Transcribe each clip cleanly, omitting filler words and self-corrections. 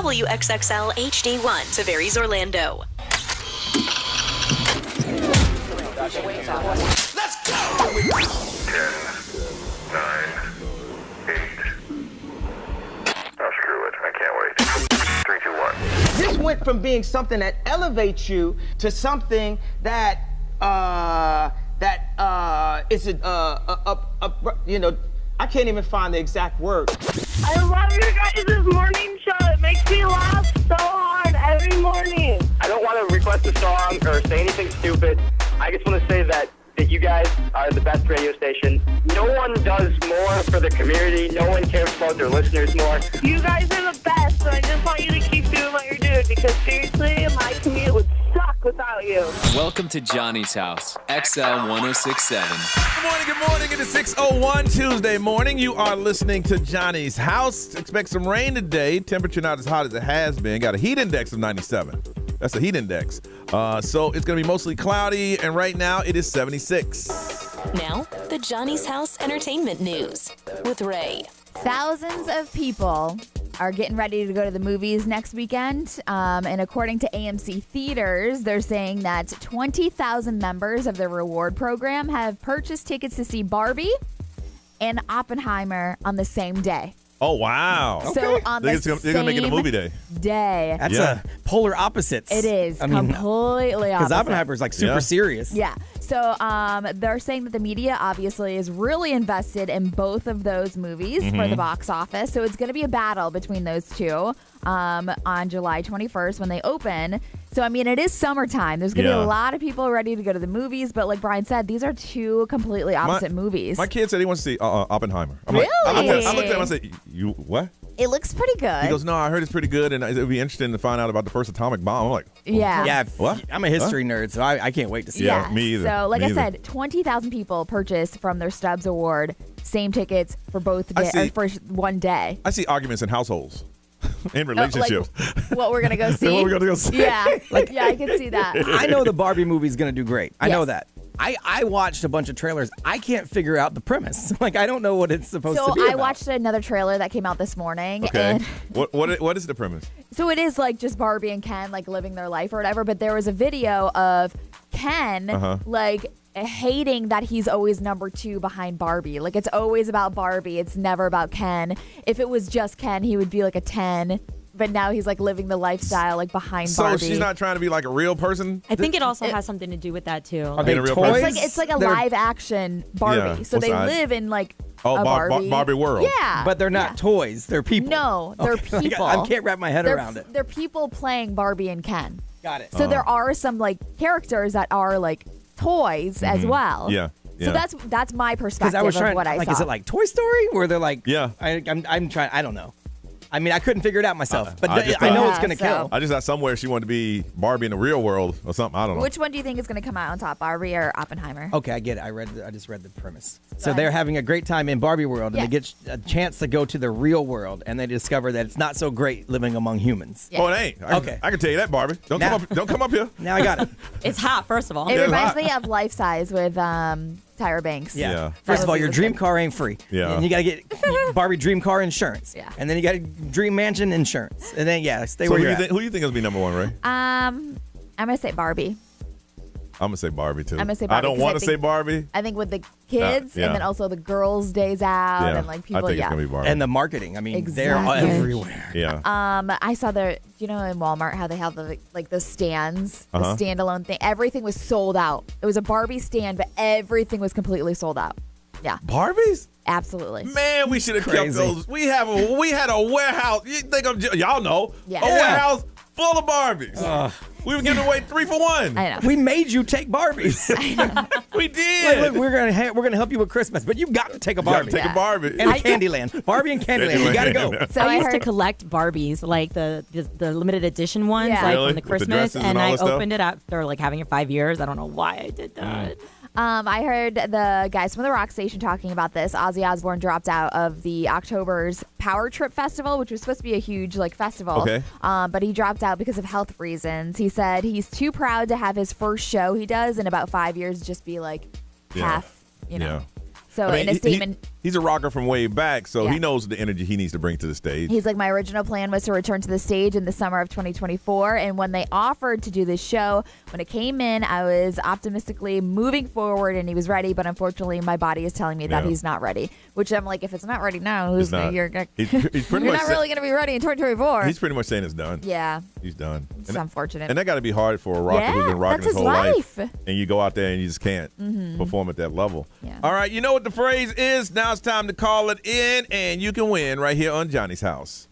WXXL HD1, Tavares, Orlando. Let's go! 10, 9, 8. Oh, screw it. I can't wait. 3, 2, 1. This went from being something that elevates you to something that is I can't even find the exact word. I love you guys' morning show. It makes me laugh so hard every morning. I don't want to request a song or say anything stupid. I just want to say that you guys are the best radio station. No one does more for the community. No one cares about their listeners more. You guys are the best, and I just want you to keep doing what you're doing because seriously, my commute would suck without you. Welcome to Johnny's House, XL 1067. Good morning. It is 6:01 Tuesday morning. You are listening to Johnny's House. Expect some rain today. Temperature not as hot as it has been. Got a heat index of 97. That's a heat index. So it's going to be mostly cloudy, and right now it is 76. Now, the Johnny's House Entertainment News with Ray. Thousands of people are getting ready to go to the movies next weekend. And according to AMC Theaters, they're saying that 20,000 members of their reward program have purchased tickets to see Barbie and Oppenheimer on the same day. Oh, wow. So on the They're going to make it a movie day. That's a polar opposites. It is completely opposite. Because Oppenheimer's like super serious. Yeah. So they're saying that the media obviously is really invested in both of those movies for the box office. So it's going to be a battle between those two on July 21st when they open. So, I mean, it is summertime. There's going to be a lot of people ready to go to the movies. But like Brian said, these are two completely opposite movies. My kid said he wants to see Oppenheimer. I'm really? I looked at him and I said, you what? It looks pretty good. He goes, no, I heard it's pretty good, and it would be interesting to find out about the first atomic bomb. I'm like, yeah. What? I'm a history nerd, so I can't wait to see Yeah, it. me either. So, like Me I either. said, 20,000 people purchased from their Stubbs Award, same tickets for both for one day. I see arguments in households, in relationships. Like what we're going to go see? What we're going to go see. Yeah. Yeah, I can see that. I know the Barbie movie's going to do great. I know Yes. that. I watched a bunch of trailers. I can't figure out the premise. Like, I don't know what it's supposed to be So I about. watched another trailer that came out this morning. Okay. And What is the premise? so it is like just Barbie and Ken like living their life or whatever. But there was a video of Ken like hating that he's always number 2 behind Barbie. Like it's always about Barbie. It's never about Ken. If it was just Ken, he would be like a 10. But now he's like living the lifestyle like behind Barbie. So she's not trying to be like a real person? I think it also has something to do with that too. Are they a real toys? person? It's like a live action Barbie. Yeah. So they live in like a Barbie. Barbie world. Yeah. But they're not toys. They're people. No, they're Like, people. I can't wrap my head around it. They're people playing Barbie and Ken. Got it. So there are some like characters that are like toys as well. Yeah. So that's my perspective Because I was of trying, what I like, saw. is it like Toy Story? Where they're like, Yeah. I'm trying, I don't know. I mean, I couldn't figure it out myself, but I just I know thought- it's going to kill. I just thought somewhere she wanted to be Barbie in the real world or something. I don't know. Which one do you think is going to come out on top, Barbie or Oppenheimer? Okay, I get it. I just read the premise. So ahead. they're having a great time in Barbie world, and Yeah. they get a chance to go to the real world, and they discover that it's not so great living among humans. Yeah. Oh, it ain't. Okay. I can tell you that, Barbie. Don't come up here. Now I got it. It's hot, first of all. It Yeah, reminds hot. me of Life Size with Tyra Banks. Yeah. First of all, That your movie dream was car ain't free. Yeah. And you got to get Barbie dream car insurance. Yeah. And then you got to dream mansion insurance. And then, stay So where who you're you, at. think, who you think is going to be number 1, Ray? I'm going to say Barbie. I'm going to say Barbie, too. I'm gonna say I Barbie don't 'cause want I to think- say Barbie. I think with the kids yeah. and then also the girls' days out Yeah. and like people. I think it's going to be Barbie. And the marketing. I mean, they're Exactly. everywhere. yeah. I saw in Walmart how they have the stands, the Uh-huh. standalone thing. Everything was sold out. It was a Barbie stand, but everything was completely sold out. Yeah, Barbies? absolutely. Man, we should have kept Crazy. those. We had a warehouse. You think y'all know? Yeah. A Yeah. warehouse full of Barbies. We were giving away 3 for 1. I know. We made you take Barbies. We did. Look, we're gonna help you with Christmas, but you got to take a You gotta Barbie. take a Barbie. And Candyland. Barbie and Candyland. You got to go. So I I used to heard. collect Barbies, like the limited edition ones, Yeah. like Really? from the With the Christmas, dresses and and all I that stuff? opened it after like having it 5 years. I don't know why I did that. I heard the guys from the rock station talking about this. Ozzy Osbourne dropped out of the October's Power Trip Festival, which was supposed to be a huge festival. Okay. But he dropped out because of health reasons. He said he's too proud to have his first show he does in about 5 years just be like Yeah. half, Yeah. So I mean, in a statement, he he's a rocker from way back, so Yeah. he knows the energy he needs to bring to the stage. He's like, my original plan was to return to the stage in the summer of 2024. And when they offered to do this show, when it came in, I was optimistically moving forward and he was ready. But unfortunately, my body is telling me that he's not ready, which I'm like, if it's not ready now, He's not. you're He's pretty you're much not really going to be ready in 2024. He's pretty much saying it's done. Yeah. He's done. It's unfortunate. And that got to be hard for a rocker who's been rocking that's his whole life. life. And you go out there and you just can't perform at that level. Yeah. All right, you know what the phrase is. Now it's time to call it in, and you can win right here on Johnny's House.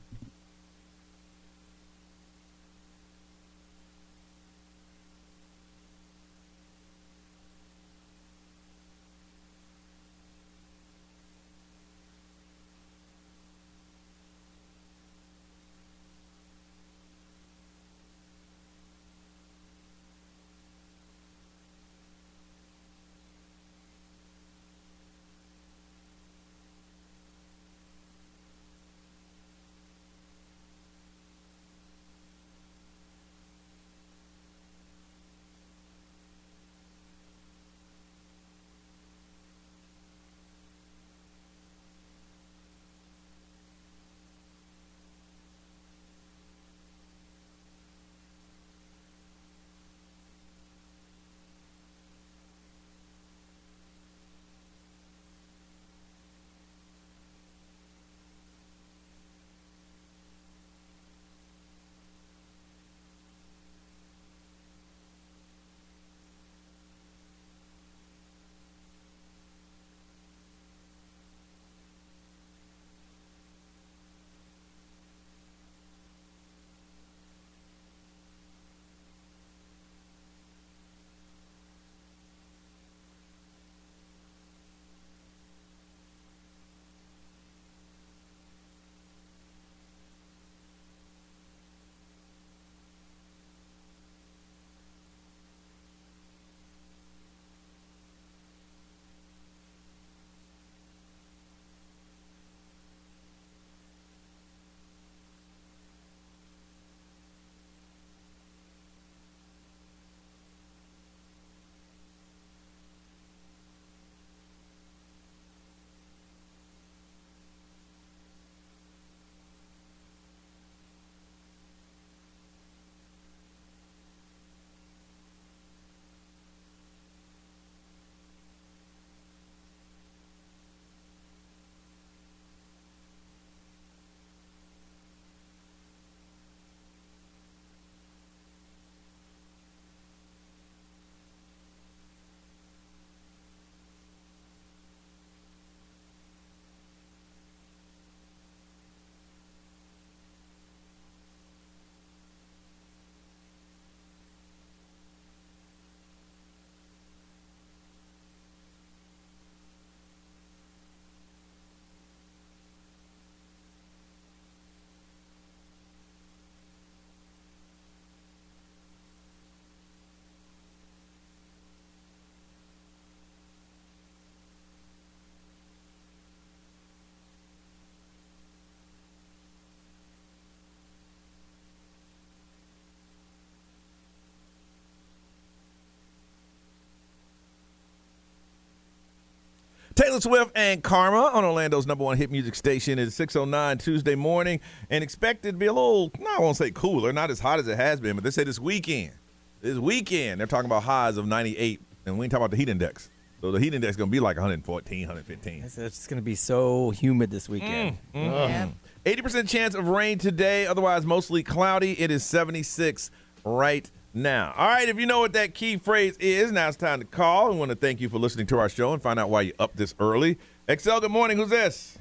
Taylor Swift and Karma on Orlando's #1 hit music station. It's 6:09 Tuesday morning, and expected to be a little, I won't say cooler, not as hot as it has been, but they say this weekend, they're talking about highs of 98, and we ain't talking about the heat index. So the heat index is going to be like 114, 115. It's going to be so humid this weekend. Yeah. 80% chance of rain today, otherwise mostly cloudy. It is 76 right now. All right, if you know what that key phrase is, now it's time to call. We want to thank you for listening to our show and find out why you're up this early. XL, good morning. Who's this?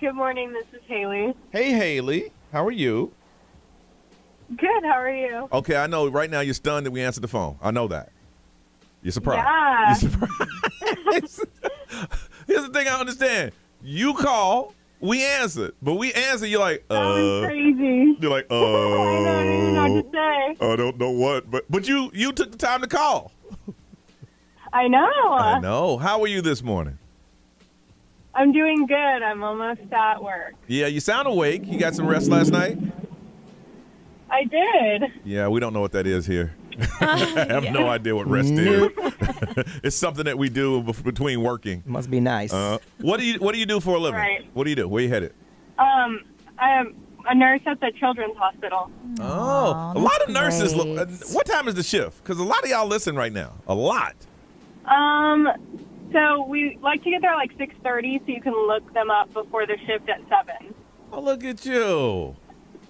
Good morning. This is Haley. Hey, Haley. How are you? Good. How are you? Okay, I know right now you're stunned that we answered the phone. I know that. You're surprised. Yeah. You're surprised. Here's the thing I understand. You call, we answered, but we answer, you're like, That was crazy. You're like, I don't even know what to say. I don't know what, but you took the time to call. I know. I know. How are you this morning? I'm doing good. I'm almost at work. Yeah, you sound awake. You got some rest last night? I did. Yeah, we don't know what that is here. I have no idea what rest is. It's something that we do between working. Must be nice. What do you do for a living? Right. What do you do? Where you headed? I am a nurse at the Children's Hospital. Oh, a lot of nurses. What time is the shift? Because a lot of y'all listen right now. A lot. So we like to get there like 6:30, so you can look them up before the shift at 7. Oh, look at you.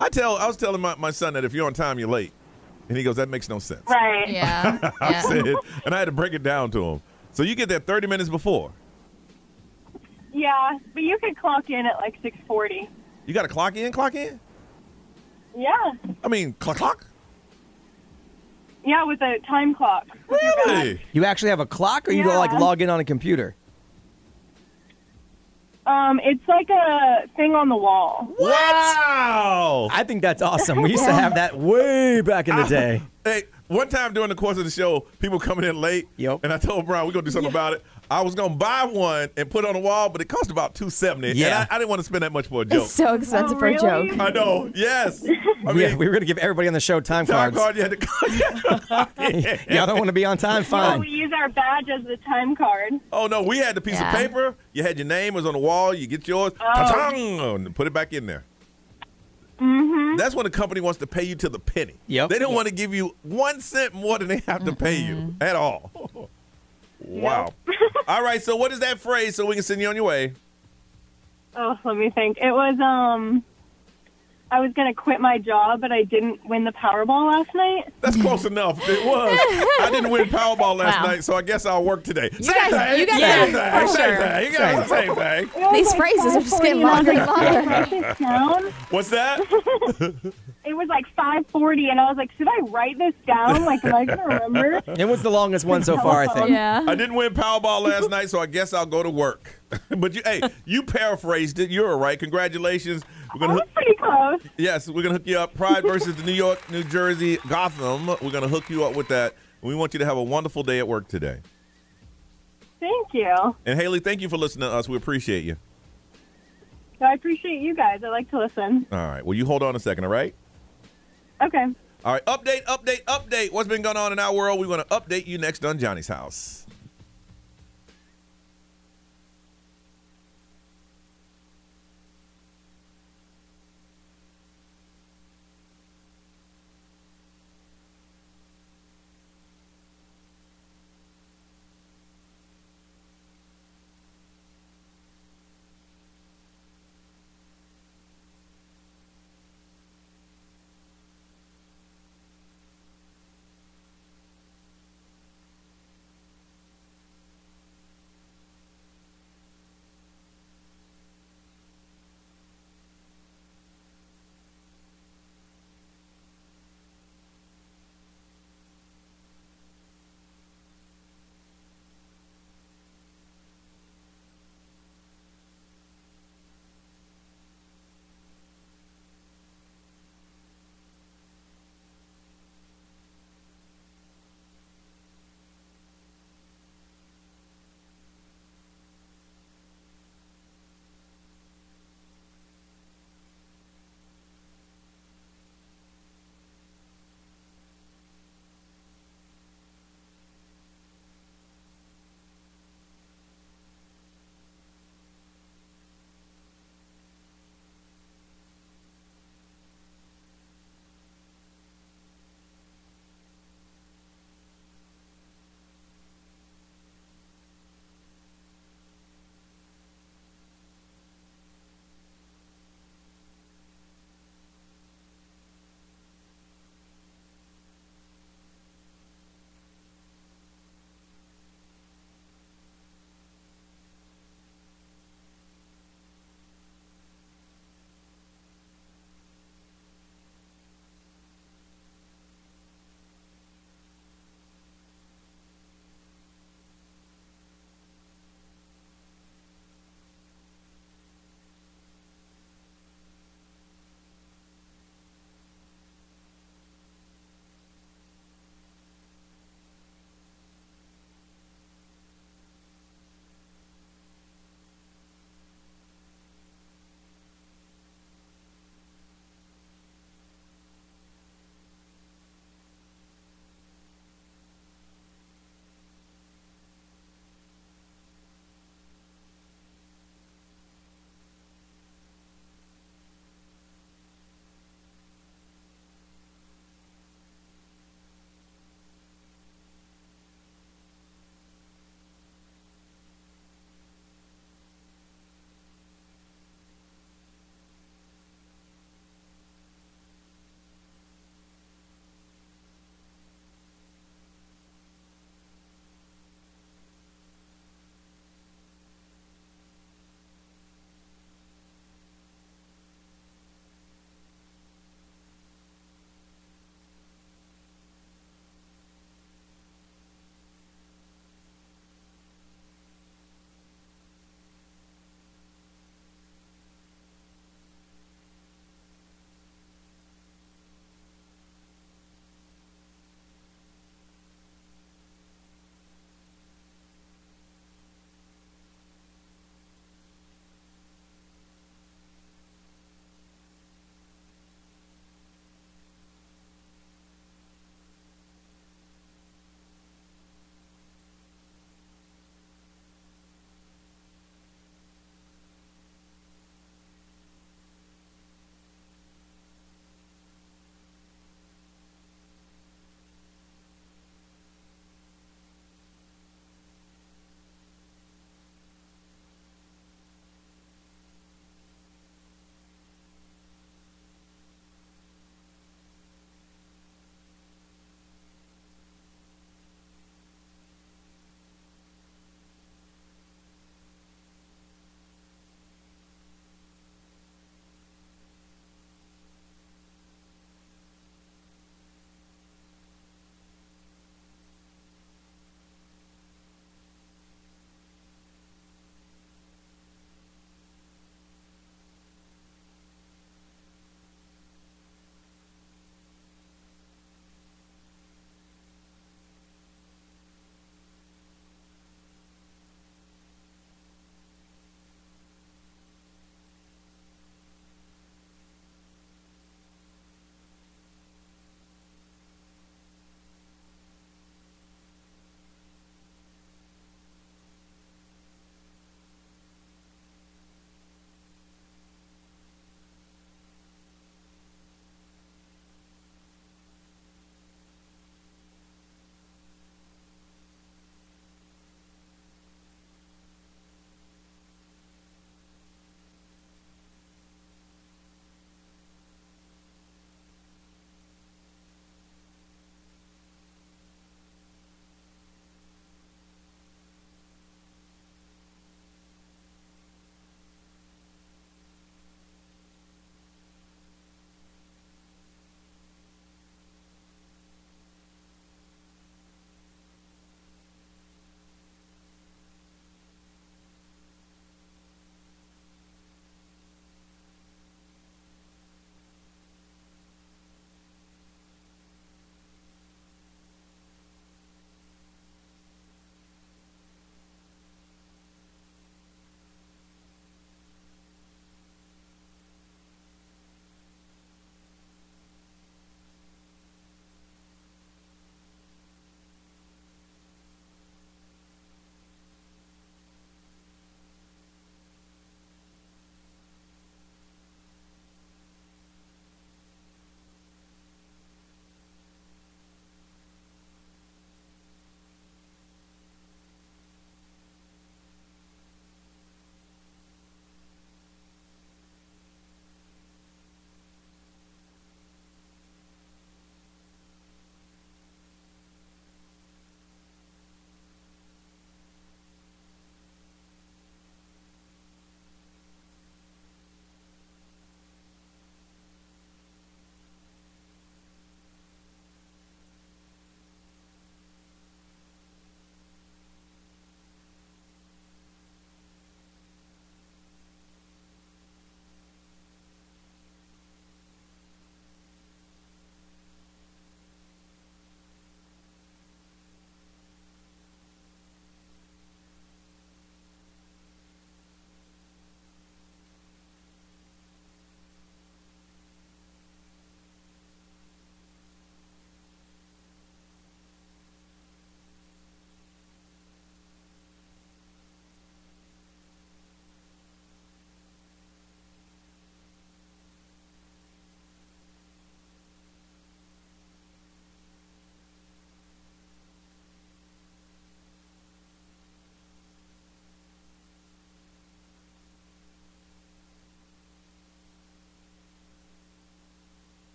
I was telling my son that if you're on time, you're late. And he goes, that makes no sense. Right. Yeah. I said, and I had to break it down to him. So you get there 30 minutes before. Yeah, but you could clock in at like 6:40. You got to clock in? Yeah. I mean, clock? Yeah, with a time clock. With your badge. Really? You actually have a clock, or you go like Yeah. log in on a computer? It's like a thing on the wall. Wow. I think that's awesome. We used to have that way back in the day. Hey, one time during the course of the show, people coming in late. Yep. And I told Brian, we're going to do something about it. I was going to buy one and put it on the wall, but it cost about $270. Yeah. And I didn't want to spend that much for a joke. It's so expensive for a really? joke. I know. Yes. I Yeah, we were going to give everybody on the show time time cards. card, you had to Y'all don't want to be on time? So Fine. we use our badge as the time card. Oh, no, we had the piece Yeah. of paper. You had your name. It was on the wall. You get yours. Ta-tang, and put it back in there. Mm-hmm. That's when the company wants to pay you to the penny. Yep. They don't want to give you 1 cent more than they have to pay you at all. Wow. All right, so what is that phrase so we can send you on your way? Oh, let me think. It was, I was going to quit my job, but I didn't win the Powerball last night. That's close enough. It was. I didn't win Powerball last Wow. night, so I guess I'll work today. You guys- You guys the same thing. It was These like phrases are just getting 5:40 longer and I was like, longer. "Write this down?" What's that? It was like 5:40, and I was like, should I write this down? Like, am I going to remember? It was the longest one so far, I think. Yeah. I didn't win Powerball last night, so I guess I'll go to work. But you paraphrased it. You're right. Congratulations. We're I gonna was pretty close. Yes, we're gonna hook you up. Pride versus the New York, New Jersey, Gotham. We're gonna hook you up with that. We want you to have a wonderful day at work today. Thank you. And Haley, thank you for listening to us. We appreciate you. So I appreciate you guys. I like to listen. All right. Well, you hold on a second, all right? Okay. All right. Update. What's been going on in our world? We want to update you next on Johnny's House.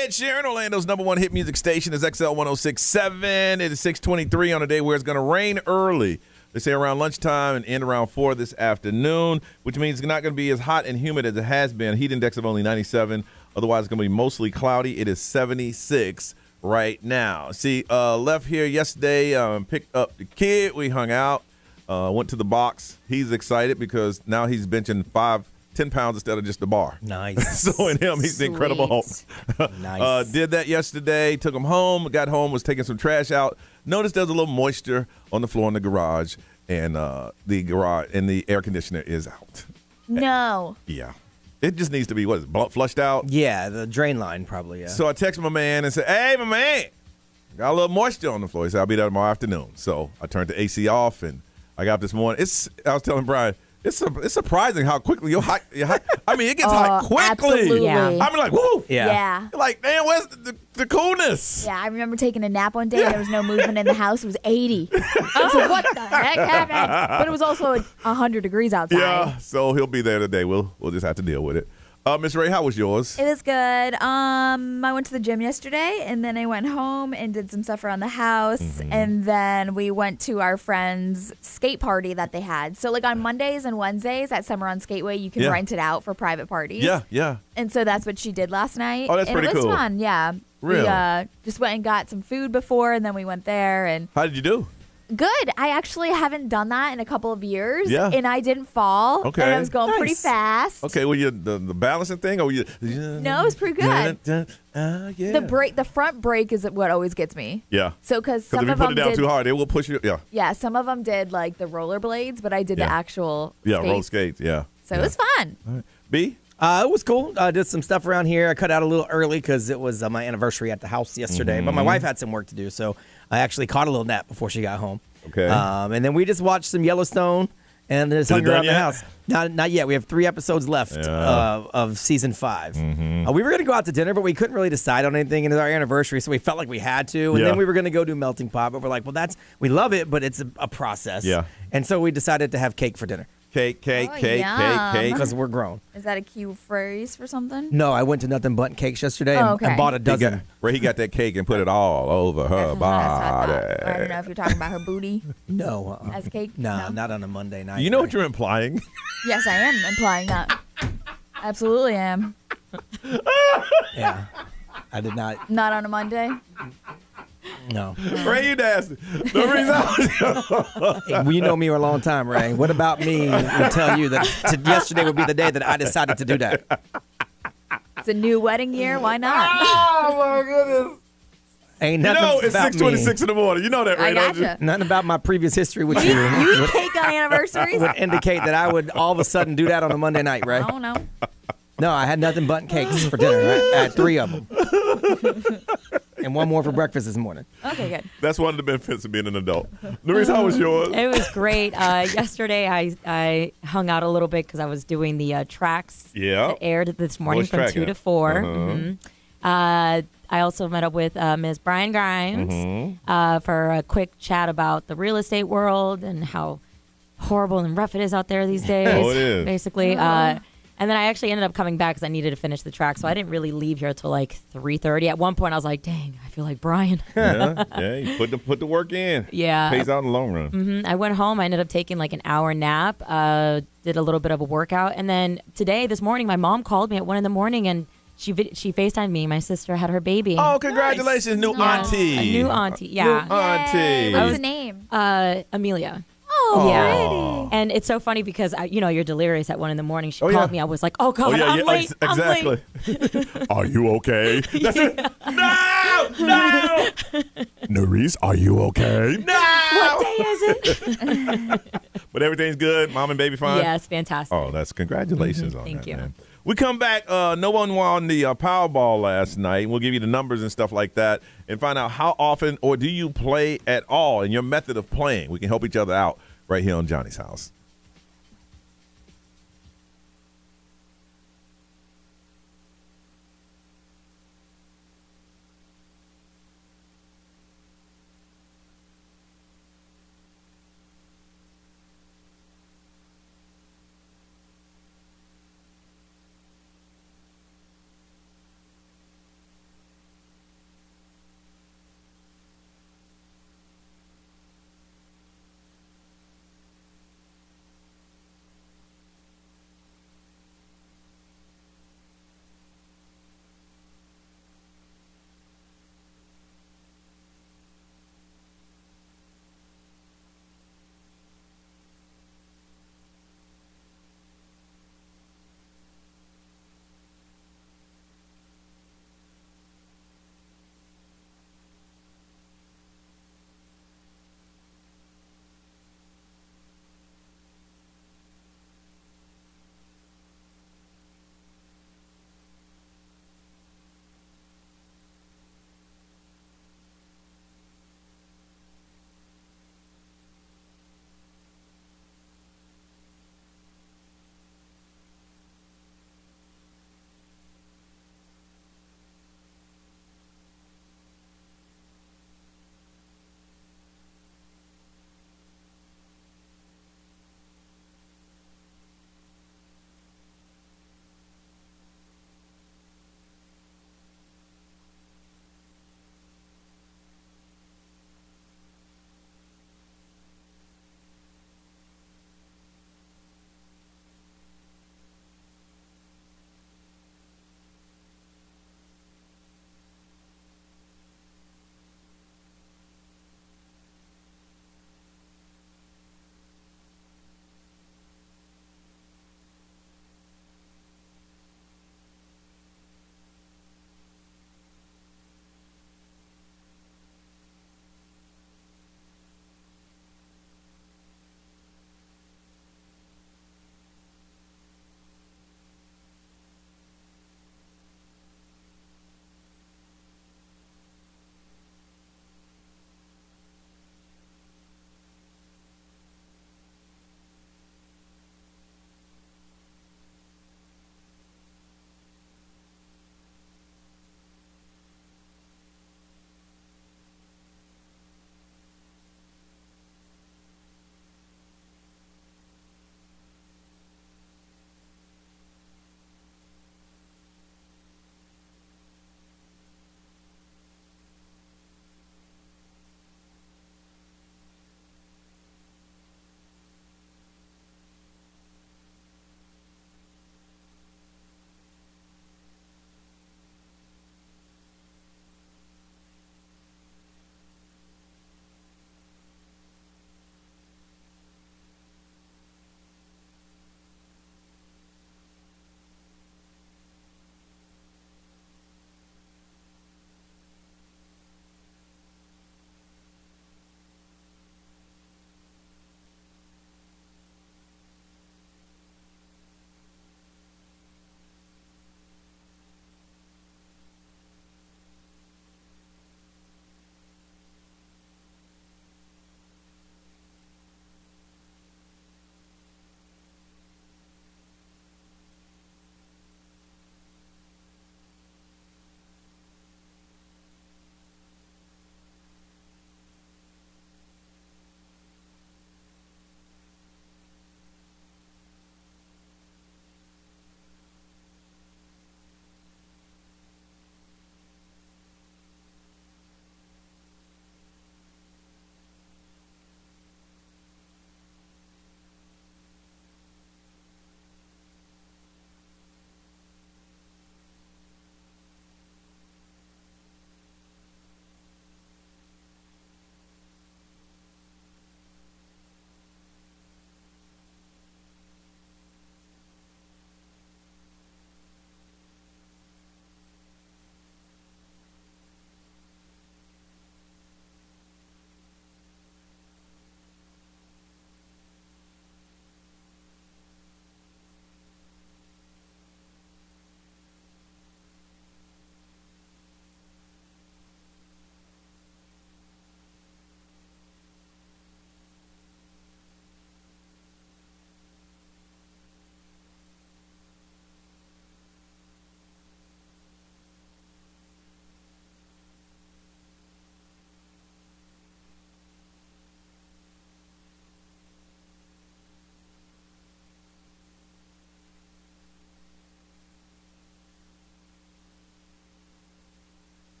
Ed Sheeran, Orlando's number one hit music station, is XL 106.7. It is 6:23 on a day where it's going to rain early. They say around lunchtime and end around 4 this afternoon, which means it's not going to be as hot and humid as it has been. Heat index of only 97. Otherwise, it's going to be mostly cloudy. It is 76 right now. See, left here yesterday, picked up the kid. We hung out, went to the box. He's excited because now he's benching 10 pounds instead of just the bar. Nice. So in him, he's the incredible Hulk. Nice. Did that yesterday, took him home, got home, was taking some trash out. Noticed there's a little moisture on the floor in the garage, and the air conditioner is out. No. Yeah. It just needs to be, flushed out? Yeah, the drain line probably, yeah. So I texted my man and said, hey, my man, got a little moisture on the floor. He said, I'll be there tomorrow afternoon. So I turned the AC off, and I got up this morning. I was telling Brian, it's surprising how quickly you're hot. I mean, it gets hot quickly. Absolutely. Yeah. I'm like, woo. Yeah. You're like, damn, where's the coolness? Yeah, I remember taking a nap one day and there was no movement in the house. It was 80. I was like, what the heck happened? But it was also 100 degrees outside. Yeah, so he'll be there today. We'll just have to deal with it. Miss Ray, how was yours? It was good. I went to the gym yesterday, and then I went home and did some stuff around the house, and then we went to our friend's skate party that they had. So, like on Mondays and Wednesdays at Summer on Skateway, you can rent it out for private parties. Yeah. And so that's what she did last night. Oh, that's and pretty it was cool. fun, yeah. Really? We just went and got some food before, and then we went there. And How did you do? good. I actually haven't done that in a couple of years. Yeah. And I didn't fall. Okay. And I was going pretty fast. Okay, were you the balancing thing, or were you? No, it was pretty good. Yeah. The front brake is what always gets me. Yeah. So, because Because some if you of put them it down did, too hard, it will push you. Yeah. yeah, some of them did like the rollerblades, but I did the Yeah. actual Roll skates. skates. Yeah. So it was fun. B. It was cool. I did some stuff around here. I cut out a little early because it was my anniversary at the house yesterday. But my wife had some work to do, so I actually caught a little nap before she got home. Okay. And then we just watched some Yellowstone and just hung it done around the yet? house. Not yet. We have 3 episodes left of season 5. We were going to go out to dinner, but we couldn't really decide on anything. And it's our anniversary, so we felt like we had to. And then we were going to go do Melting Pot, but we're like, well, we love it, but it's a process. Yeah. And so we decided to have cake for dinner Cake. yum. because we're grown. Is that a cute phrase for something? No, I went to Nothing But Cakes yesterday Oh, and okay. bought a dozen. He got that cake and put it all over her That's what I body. thought. I don't know if you're talking about her booty No. as cake. No, not on a Monday night. You know what you're implying? Yes, I am implying that. Absolutely am. Yeah. I did not. Not on a Monday. No. Ray, you nasty. The reason Well, you know me for a long time, Ray. What about me would tell you that yesterday would be the day that I decided to do that? It's a new wedding year. Why not? Oh my goodness. Ain't nothing It's about 6:26 in the morning. You know that, Ray, I don't you? gotcha. Nothing about my previous history with you You eat cake on anniversaries? would indicate that I would all of a sudden do that on a Monday night, Ray. I don't know. No, I had nothing but cakes for dinner. I had 3 of them. And 1 more for breakfast this morning. Okay, good. That's one of the benefits of being an adult. Louise, how was yours? It was great. Yesterday, I hung out a little bit because I was doing the tracks Yeah. that aired this morning Voice from track, 2 yeah. to 4. Uh-huh. I also met up with Ms. Brian Grimes for a quick chat about the real estate world and how horrible and rough it is out there these days. Oh, it is. Basically. And then I actually ended up coming back because I needed to finish the track, so I didn't really leave here till like 3:30. At one point, I was like, "Dang, I feel like Brian." Yeah, you put the work in. Yeah. Pays out in the long run. I went home. I ended up taking like an hour nap. Did a little bit of a workout, and then this morning, my mom called me at 1 a.m. and she FaceTimed me. My sister had her baby. Oh, congratulations, new auntie. A new auntie. Yeah. New auntie. What's the name? Amelia. Oh, Yeah. pretty. And it's so funny because you're delirious at 1 a.m. She Oh, called yeah. me. I was like, "Oh God, I'm late. Exactly. I'm late." Are you okay? That's it. No. Nerese, are you okay? No. What day is it? But everything's good. Mom and baby fine. Yes, fantastic. Oh, that's congratulations on Thank that, you. man. We come back. No one won the Powerball last night. We'll give you the numbers and stuff like that, and find out how often or do you play at all, and your method of playing. We can help each other out right here on Johnny's House.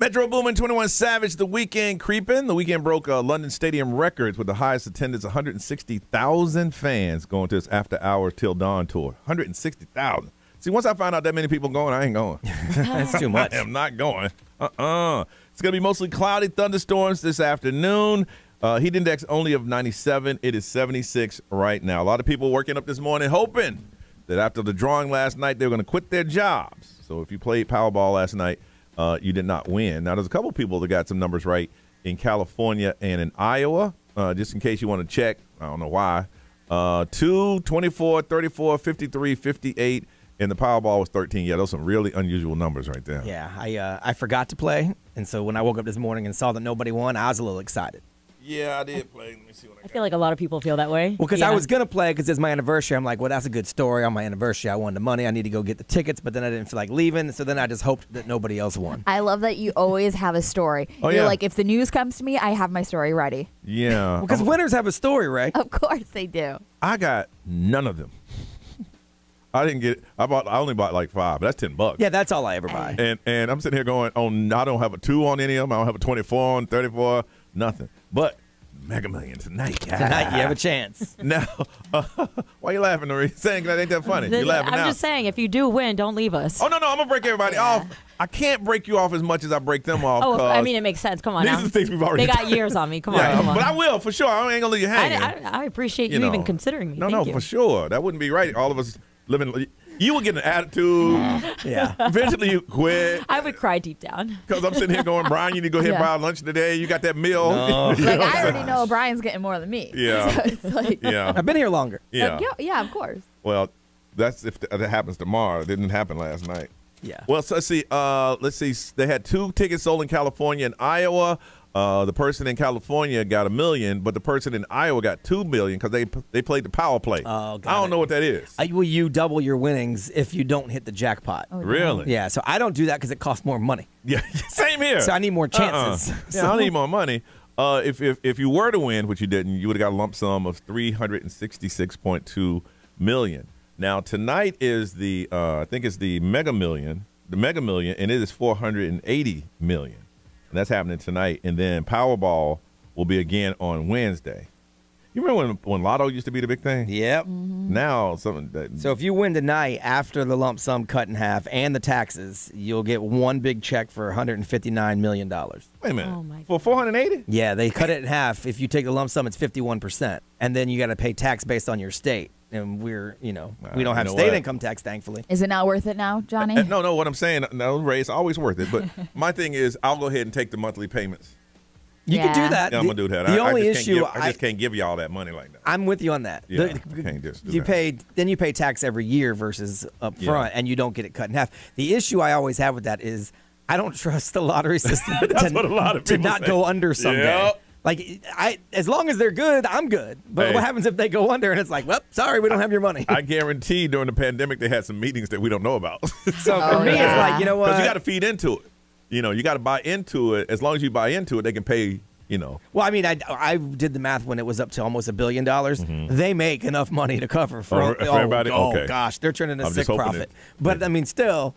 Metro Boomin, 21 Savage, The Weeknd creeping. The Weeknd broke London Stadium records with the highest attendance, 160,000 fans going to his After Hours Till Dawn tour. 160,000. See, once I find out that many people going, I ain't going. That's too much. I am not going. It's going to be mostly cloudy, thunderstorms this afternoon. Heat index only of 97. It is 76 right now. A lot of people working up this morning hoping that after the drawing last night, they're going to quit their jobs. So if you played Powerball last night, you did not win. Now, there's a couple people that got some numbers right in California and in Iowa, just in case you want to check. I don't know why. 2, 24, 34, 53, 58, and the Powerball was 13. Yeah, those are some really unusual numbers right there. Yeah, I forgot to play, and so when I woke up this morning and saw that nobody won, I was a little excited. Yeah, I did play. Let me see what I got. I feel like a lot of people feel that way. Well, because I was going to play because it's my anniversary. I'm like, well, that's a good story. On my anniversary, I won the money. I need to go get the tickets, but then I didn't feel like leaving, so then I just hoped that nobody else won. I love that you always have a story. Oh, You're yeah. like, if the news comes to me, I have my story ready. Yeah. Because winners have a story, Ray. Of course they do. I got none of them. I didn't get. I only bought like 5. But that's $10. Yeah, that's all I ever buy. And I'm sitting here going, I don't have a 2 on any of them. I don't have a 24 on 34. Nothing. But Mega Million tonight. Tonight you have a chance. Now, why you laughing, Marie? Saying that ain't that funny. You laughing I'm now? just saying, if you do win, don't leave us. Oh no, I'm gonna break everybody off. I can't break you off as much as I break them off. Oh, I mean, it makes sense. Come on these now. are the things we've already They got done. years on me. Come Yeah, on, come on. but I will for sure. I ain't gonna leave you hanging. I appreciate you even considering me. No, Thank no, you. for sure. That wouldn't be right. All of us living. You would get an attitude. Yeah. Eventually, you quit. I would cry deep down. Because I'm sitting here going, Brian, you need to go ahead and buy lunch today. You got that meal. No. You know Like, what I'm I already saying? know Brian's getting more than me. Yeah. So it's like, Yeah. I've been here longer. Yeah. yeah, of course. Well, that's if that happens tomorrow. It didn't happen last night. Yeah. Well, so let's see. They had 2 tickets sold in California and Iowa. The person in California got $1 million, but the person in Iowa got $2 million because they played the power play. Oh, got I don't it. know what that is. Will you double your winnings if you don't hit the jackpot? Really? Yeah, so I don't do that because it costs more money. Yeah, same here. So I need more chances. Yeah, I need more money. If you were to win, which you didn't, you would have got a lump sum of $366.2 million. Now tonight is the I think it's the Mega Million, and it is $480 million. And that's happening tonight. And then Powerball will be again on Wednesday. You remember when Lotto used to be the big thing? Yep. Now something that. So if you win tonight after the lump sum cut in half and the taxes, you'll get one big check for $159 million. Wait a minute. Oh, my For 480? Yeah, they cut it in half. If you take the lump sum, it's 51%. And then you got to pay tax based on your state. And we don't have state income tax, thankfully. Is it not worth it now, Johnny? No, what I'm saying, no, Ray, it's always worth it. But my thing is, I'll go ahead and take the monthly payments. You can do Yeah. that. Yeah, I'm going to do that. The I only just can't issue, I just can't give you all that money like that. I'm with you on that. Yeah, I can't just do that. You pay tax every year versus up front, and you don't get it cut in half. The issue I always have with that is I don't trust the lottery system That's what a lot of to people not say. go under someday. Yep. Like as long as they're good, I'm good. But Hey. what happens if they go under and it's like, well, sorry, we don't have your money. I guarantee during the pandemic they had some meetings that we don't know about. So for me, it's like, you know what? Because you got to feed into it. You got to buy into it. As long as you buy into it, they can pay. Well, I mean, I did the math when it was up to almost $1 billion. They make enough money to cover for everybody? Oh, Okay. gosh, they're turning a I'm sick just hoping profit. But I mean, still,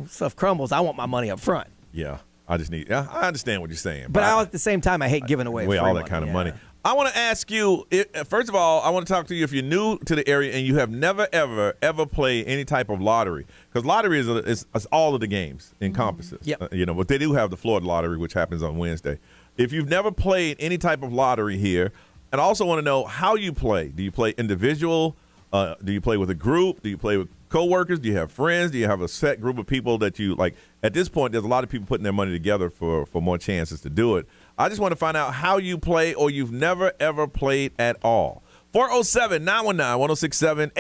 stuff crumbles. I want my money up front. Yeah, I just need. Yeah, I understand what you're saying. But at the same time, I hate giving away free all money. that kind of Yeah. money. I want to ask you. First of all, I want to talk to you if you're new to the area and you have never, ever played any type of lottery, because lottery is all of the games encompasses. Yep. But they do have the Florida lottery, which happens on Wednesday. If you've never played any type of lottery here, and I also want to know how you play. Do you play individual? Do you play with a group? Do you play with coworkers? Do you have friends? Do you have a set group of people that you like? At this point, there's a lot of people putting their money together for more chances to do it. I just want to find out how you play, or you've never, ever played at all. 407-919-1067,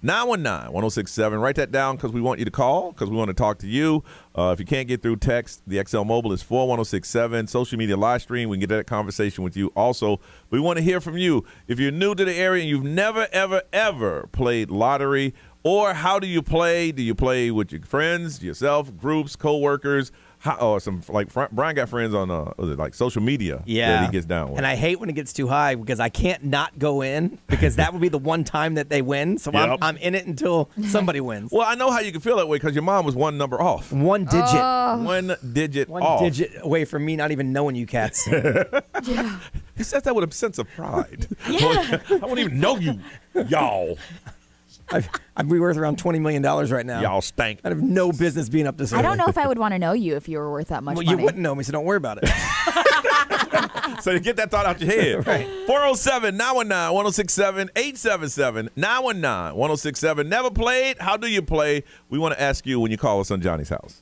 877-919-1067. Write that down because we want you to call, because we want to talk to you. If you can't get through text, the XL Mobile is 41067. Social media live stream, we can get that conversation with you. Also, we want to hear from you. If you're new to the area and you've never, ever played lottery, or how do you play? Do you play with your friends, yourself, groups, coworkers? Brian got friends on was it like social media that he gets down with. And I hate when it gets too high because I can't not go in because that would be the one time that they win. So I'm in it until somebody wins. Well, I know how you can feel that way because your mom was one number off. One digit. One digit One off. digit away from me not even knowing you cats. He says that with a sense of pride. Yeah. I won't even know you, y'all. I'd be worth around $20 million right now. Y'all stank. I'd have no business being up this early. I don't know if I would want to know you if you were worth that much Well, money. you wouldn't know me, so don't worry about it. So you get that thought out your head. Right. 407-919-1067, 877-919-1067. Never played? How do you play? We want to ask you when you call us on Johnny's House.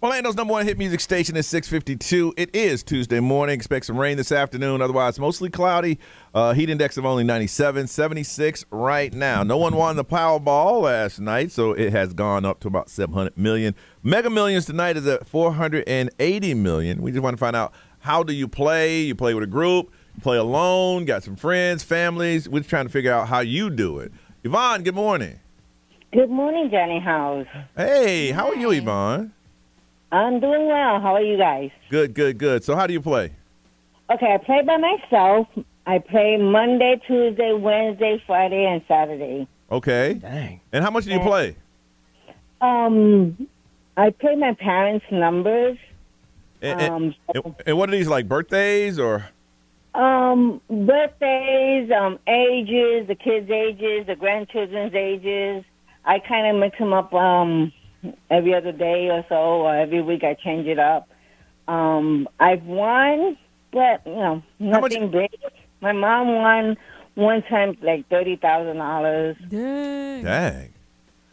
Orlando's number one hit music station is 652. It is Tuesday morning. Expect some rain this afternoon. Otherwise, mostly cloudy. Heat index of only 97, 76 right now. No one won the Powerball last night, so it has gone up to about 700 million. Mega Millions tonight is at 480 million. We just want to find out, how do you play? You play with a group, you play alone, got some friends, families. We're just trying to figure out how you do it. Yvonne, good morning. Good morning, Johnny House. Hey, how are you, Yvonne? I'm doing well. How are you guys? Good, good, good. So how do you play? Okay, I play by myself. I play Monday, Tuesday, Wednesday, Friday, and Saturday. Okay. Dang. And how much do you play? I play my parents' numbers. And what are these, like birthdays or? Birthdays, ages, the kids' ages, the grandchildren's ages. I kind of mix them up every other day or so, or every week I change it up. I've won, but, nothing big. My mom won one time like $30,000. Dang.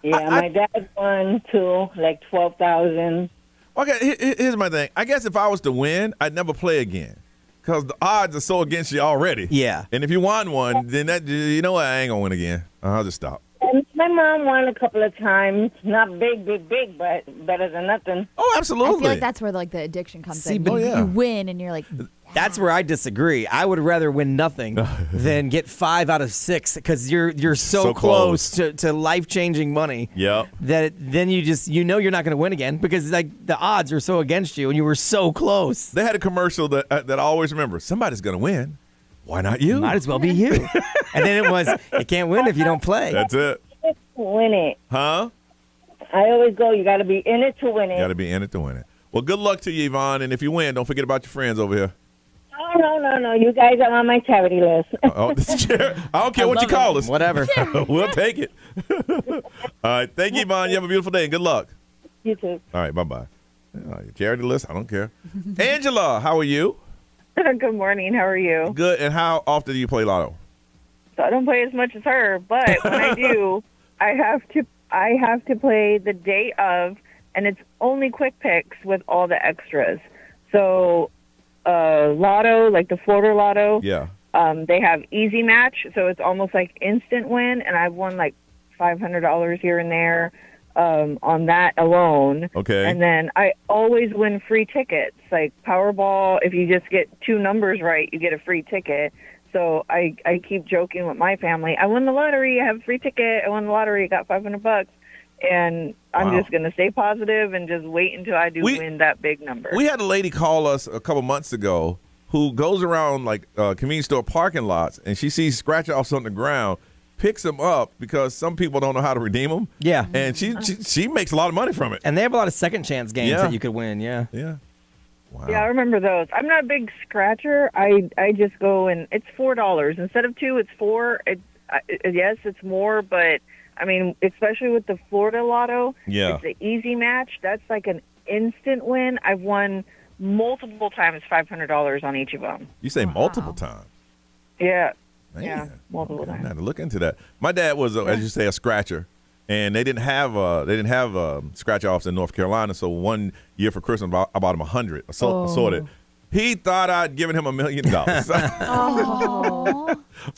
Yeah, my dad won too, like $12,000. Okay, here's my thing. I guess if I was to win, I'd never play again because the odds are so against you already. Yeah. And if you won one, then you know what? I ain't going to win again. I'll just stop. And my mom won a couple of times. Not big, but better than nothing. Oh, I absolutely. feel like that's where like the addiction comes See, in. but- You win and you're like, That's where I disagree. I would rather win nothing than get 5 out of 6 because you're so close to life-changing money. Yep. That then you're not going to win again because like the odds are so against you and you were so close. They had a commercial that I always remember. Somebody's going to win. Why not you? Might as well be you. And then it was, you can't win if you don't play. That's it. Win it. Huh? I always go, you got to be in it to win it. You got to be in it to win it. Well, good luck to you, Yvonne. And if you win, don't forget about your friends over here. Oh, no. You guys are on my charity list. I don't care what you call us. Whatever. We'll take it. All right. Thank you, Yvonne. You have a beautiful day and good luck. You too. All right. Bye-bye. Charity list, I don't care. Angela, how are you? Good morning. How are you? Good. And how often do you play lotto? So I don't play as much as her, but when I do, I have to play the day of, and it's only quick picks with all the extras. So lotto, like the Florida Lotto, yeah. They have easy match, so it's almost like instant win, and I've won like $500 here and there on that alone. Okay. And then I always win free tickets, like Powerball. If you just get 2 numbers right, you get a free ticket. So I keep joking with my family. I won the lottery. I have a free ticket. I won the lottery. I got $500. And I'm just going to stay positive and just wait until I win that big number. We had a lady call us a couple months ago who goes around like convenience store parking lots, and she sees scratch-offs on the ground, picks them up because some people don't know how to redeem them. Yeah. And she makes a lot of money from it. And they have a lot of second chance games that you could win, yeah. Yeah. Wow. Yeah, I remember those. I'm not a big scratcher. I just go and it's $4 instead of 2. It's 4. Yes, it's more, but I mean, especially with the Florida Lotto, it's the easy match. That's like an instant win. I've won multiple times $500 on each of them. You say multiple times? Yeah. Man. Yeah, multiple times. I had to look into that. My dad was, as you say, a scratcher. And they didn't have scratch offs in North Carolina. So one year for Christmas, I bought him 100 assorted. He thought I'd given him $1 million.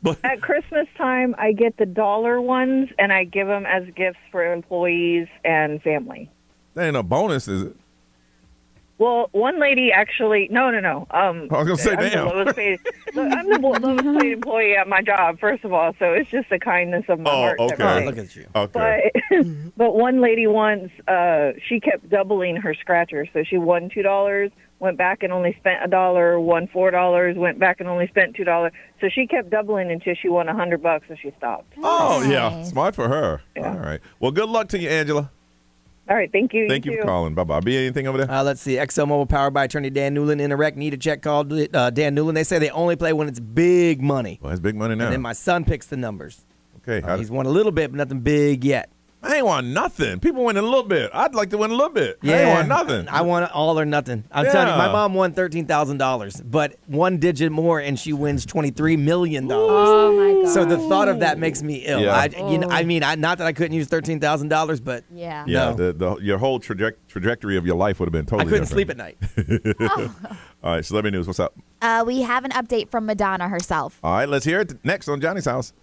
But at Christmas time, I get the dollar ones, and I give them as gifts for employees and family. That ain't a bonus, is it? Well, one lady actually, no. I was going to say, damn. I'm the lowest paid employee at my job, first of all, so it's just the kindness of my heart. Okay. Look at you. Okay. But one lady once, she kept doubling her scratcher, so she won $2, went back and only spent $1, won $4, went back and only spent $2. So she kept doubling until she won $100, and she stopped. Oh, yeah. Smart for her. Yeah. All right. Well, good luck to you, Angela. All right, thank you. Thank you for calling. Bye-bye. Be anything over there? Let's see. ExxonMobil powered by attorney Dan Newland. Interact. Need a check called Dan Newland. They say they only play when it's big money. Well, it's big money now. And then my son picks the numbers. Okay. He's won a little bit, but nothing big yet. I ain't want nothing. People win a little bit. I'd like to win a little bit. I ain't want nothing. I want all or nothing. I'm telling you, my mom won $13,000, but one digit more, and she wins $23 million. Oh, my God. So the thought of that makes me ill. Yeah. Not that I couldn't use $13,000, but yeah. No. Your whole trajectory of your life would have been totally I couldn't different. sleep at night. All right, celebrity news. What's up? We have an update from Madonna herself. All right, let's hear it next on Johnny's House.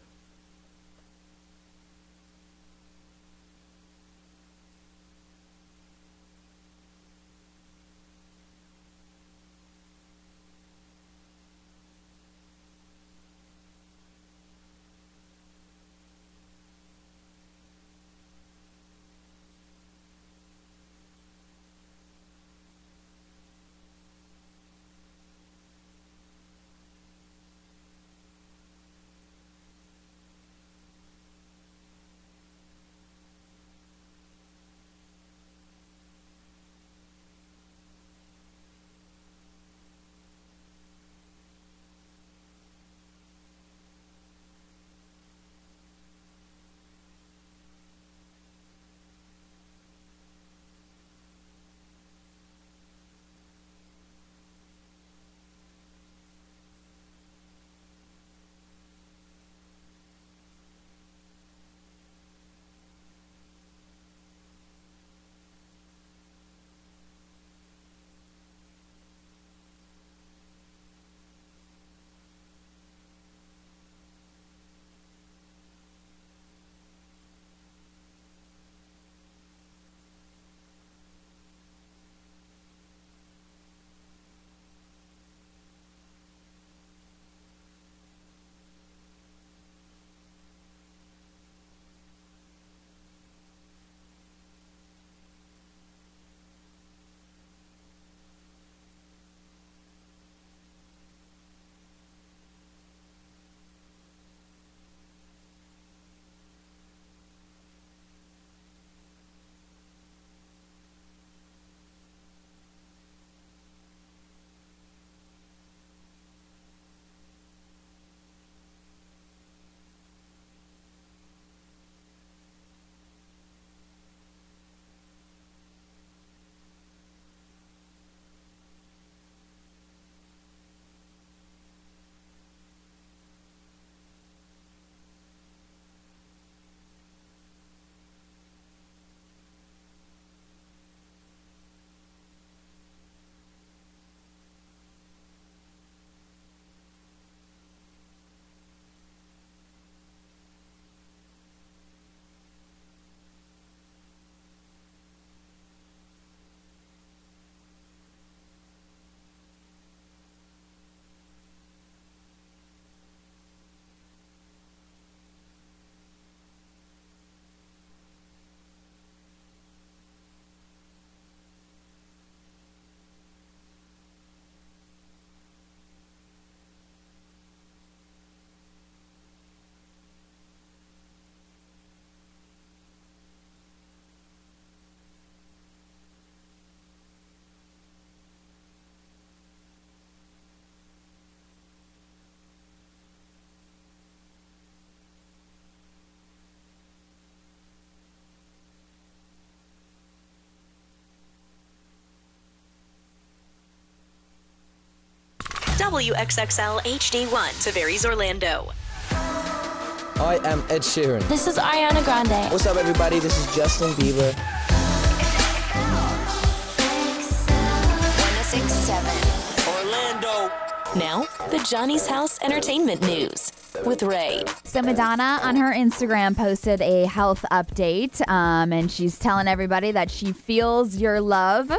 WXXL HD1, Tavares, Orlando. I am Ed Sheeran. This is Ariana Grande. What's up, everybody? This is Justin Bieber. 1067 Orlando. Now, the Johnny's House Entertainment News with Ray. So Madonna on her Instagram posted a health update, and she's telling everybody that she feels your love.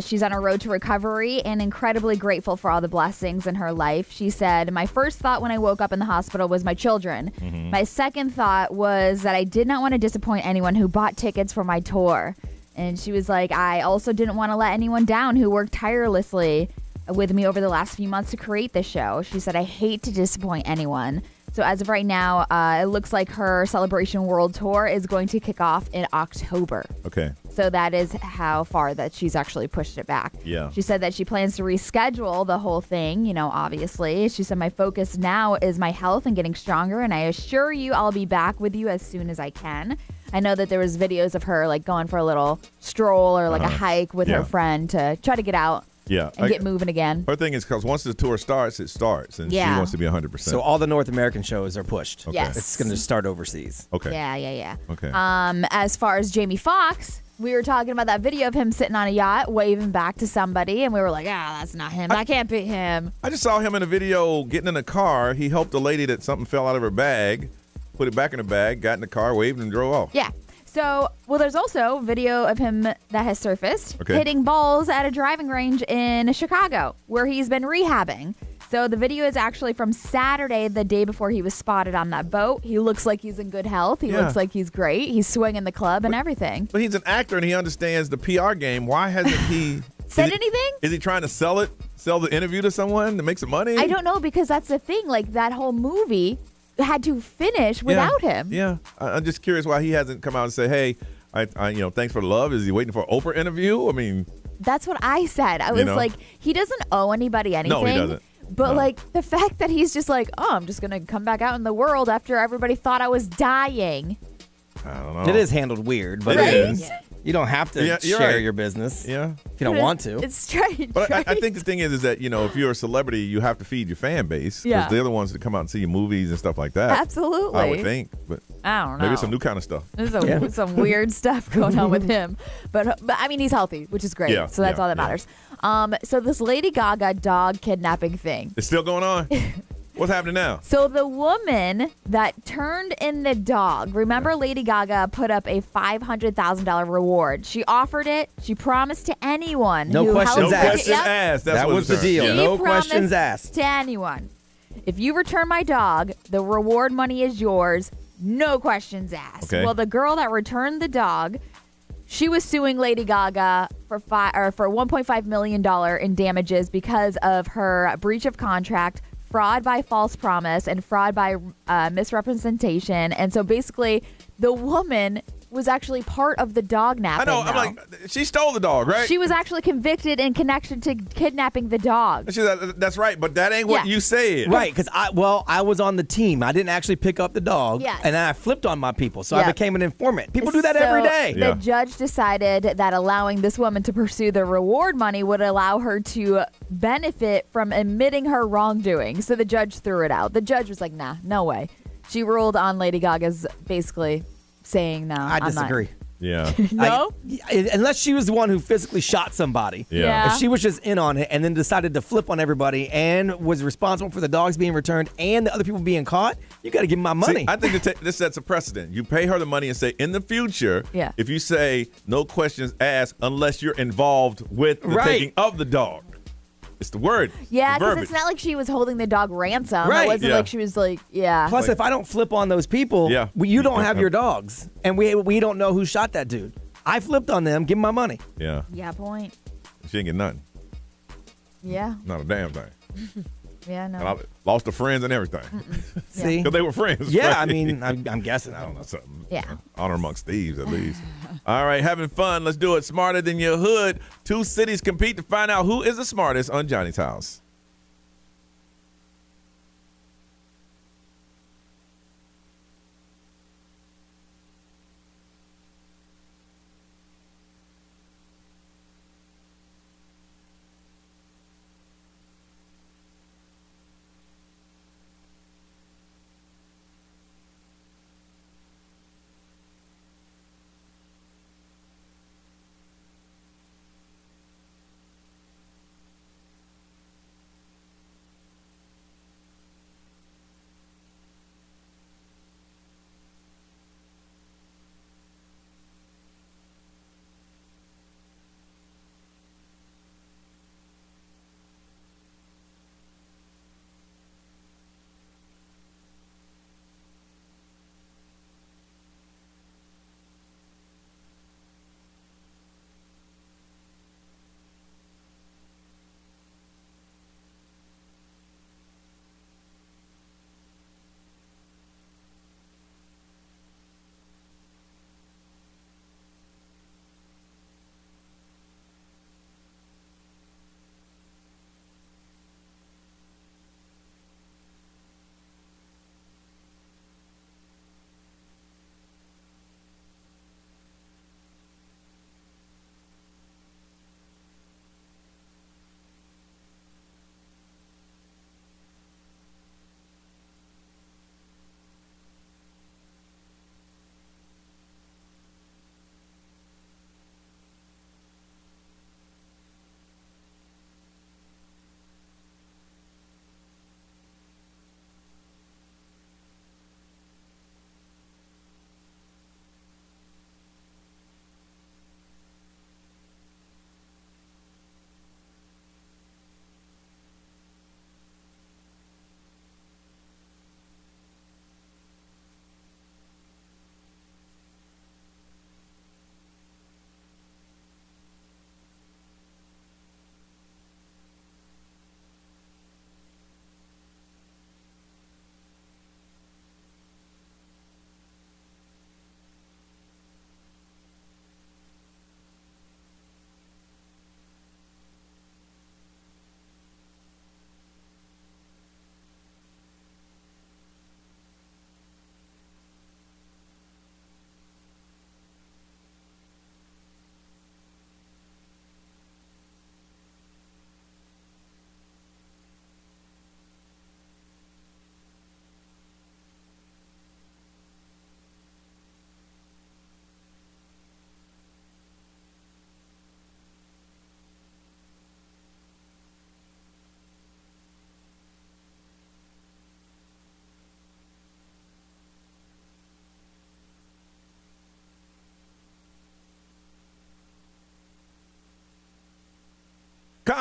She's on a road to recovery and incredibly grateful for all the blessings in her life. She said, "My first thought when I woke up in the hospital was my children. Mm-hmm. My second thought was that I did not want to disappoint anyone who bought tickets for my tour." And she was like, "I also didn't want to let anyone down who worked tirelessly with me over the last few months to create this show." She said, "I hate to disappoint anyone." So as of right now, it looks like her Celebration World Tour is going to kick off in October. Okay. So that is how far that she's actually pushed it back. Yeah. She said that she plans to reschedule the whole thing, obviously. She said, "My focus now is my health and getting stronger, and I assure you I'll be back with you as soon as I can." I know that there was videos of her like going for a little stroll or like a hike with her friend to try to get out. Yeah, and get moving again. Her thing is because once the tour starts, it starts, and she wants to be 100%. So all the North American shows are pushed. Okay. Yes. It's going to start overseas. Okay. Yeah. Okay. As far as Jamie Foxx, we were talking about that video of him sitting on a yacht waving back to somebody, and we were like, that's not him. That can't be him. I just saw him in a video getting in a car. He helped a lady that something fell out of her bag, put it back in the bag, got in the car, waved, and drove off. Yeah. So, there's also video of him that has surfaced hitting balls at a driving range in Chicago where he's been rehabbing. So the video is actually from Saturday, the day before he was spotted on that boat. He looks like he's in good health. He looks like he's great. He's swinging the club and everything. But he's an actor and he understands the PR game. Why hasn't he said anything? Is he trying to sell the interview to someone to make some money? I don't know, because that's the thing. Like, that whole movie had to finish without him. Yeah, I'm just curious why he hasn't come out and say, "Hey, I thanks for the love." Is he waiting for an Oprah interview? I mean, that's what I said. I was like, he doesn't owe anybody anything. No, he doesn't. But like the fact that he's just like, I'm just gonna come back out in the world after everybody thought I was dying. I don't know. It is handled weird, but it is. You don't have to share your business. Yeah. If you don't want to. It's strange. But right? I think the thing is that, if you're a celebrity, you have to feed your fan base. Yeah. Because they're the ones that come out and see your movies and stuff like that. Absolutely. I would think. But I don't know. maybe it's some new kind of stuff. There's some weird stuff going on with him. But I mean, he's healthy, which is great. Yeah, so that's all that matters. So this Lady Gaga dog kidnapping thing. It's still going on? What's happening now? So the woman that turned in the dog, remember Lady Gaga put up a $500,000 reward. She offered it. She promised to anyone. No questions asked. That's that was the deal. Yeah. No questions asked. To anyone. If you return my dog, the reward money is yours. No questions asked. Okay. Well, the girl that returned the dog, she was suing Lady Gaga for $1.5 million in damages because of her breach of contract, fraud by false promise, and fraud by misrepresentation. And so basically, the woman was actually part of the dog napping. I know. I'm like, she stole the dog, right? She was actually convicted in connection to kidnapping the dog. That's right, but that ain't what you said. Right, because I was on the team. I didn't actually pick up the dog, and then I flipped on my people, so I became an informant. People do that every day. The judge decided that allowing this woman to pursue the reward money would allow her to benefit from admitting her wrongdoing. So the judge threw it out. The judge was like, nah, no way. She ruled on Lady Gaga's basically saying no. I disagree. Yeah. No? Unless she was the one who physically shot somebody. Yeah. If she was just in on it and then decided to flip on everybody and was responsible for the dogs being returned and the other people being caught, you got to give me my money. See, I think this sets a precedent. You pay her the money and say, in the future, if you say no questions asked unless you're involved with the taking of the dog. It's the word. Yeah, because it's not like she was holding the dog ransom. Right. It wasn't like she was like, Plus, if I don't flip on those people, you don't have your dogs. And we don't know who shot that dude. I flipped on them. Give me my money. Yeah. Yeah, point. She didn't get nothing. Yeah. Not a damn thing. Yeah, no. And I lost the friends and everything. See? Because they were friends. Yeah, right? I mean, I'm guessing. I don't know. Something. Yeah. Honor amongst thieves, at least. All right, having fun. Let's do it. Smarter Than Your Hood. 2 cities compete to find out who is the smartest on Johnny's House.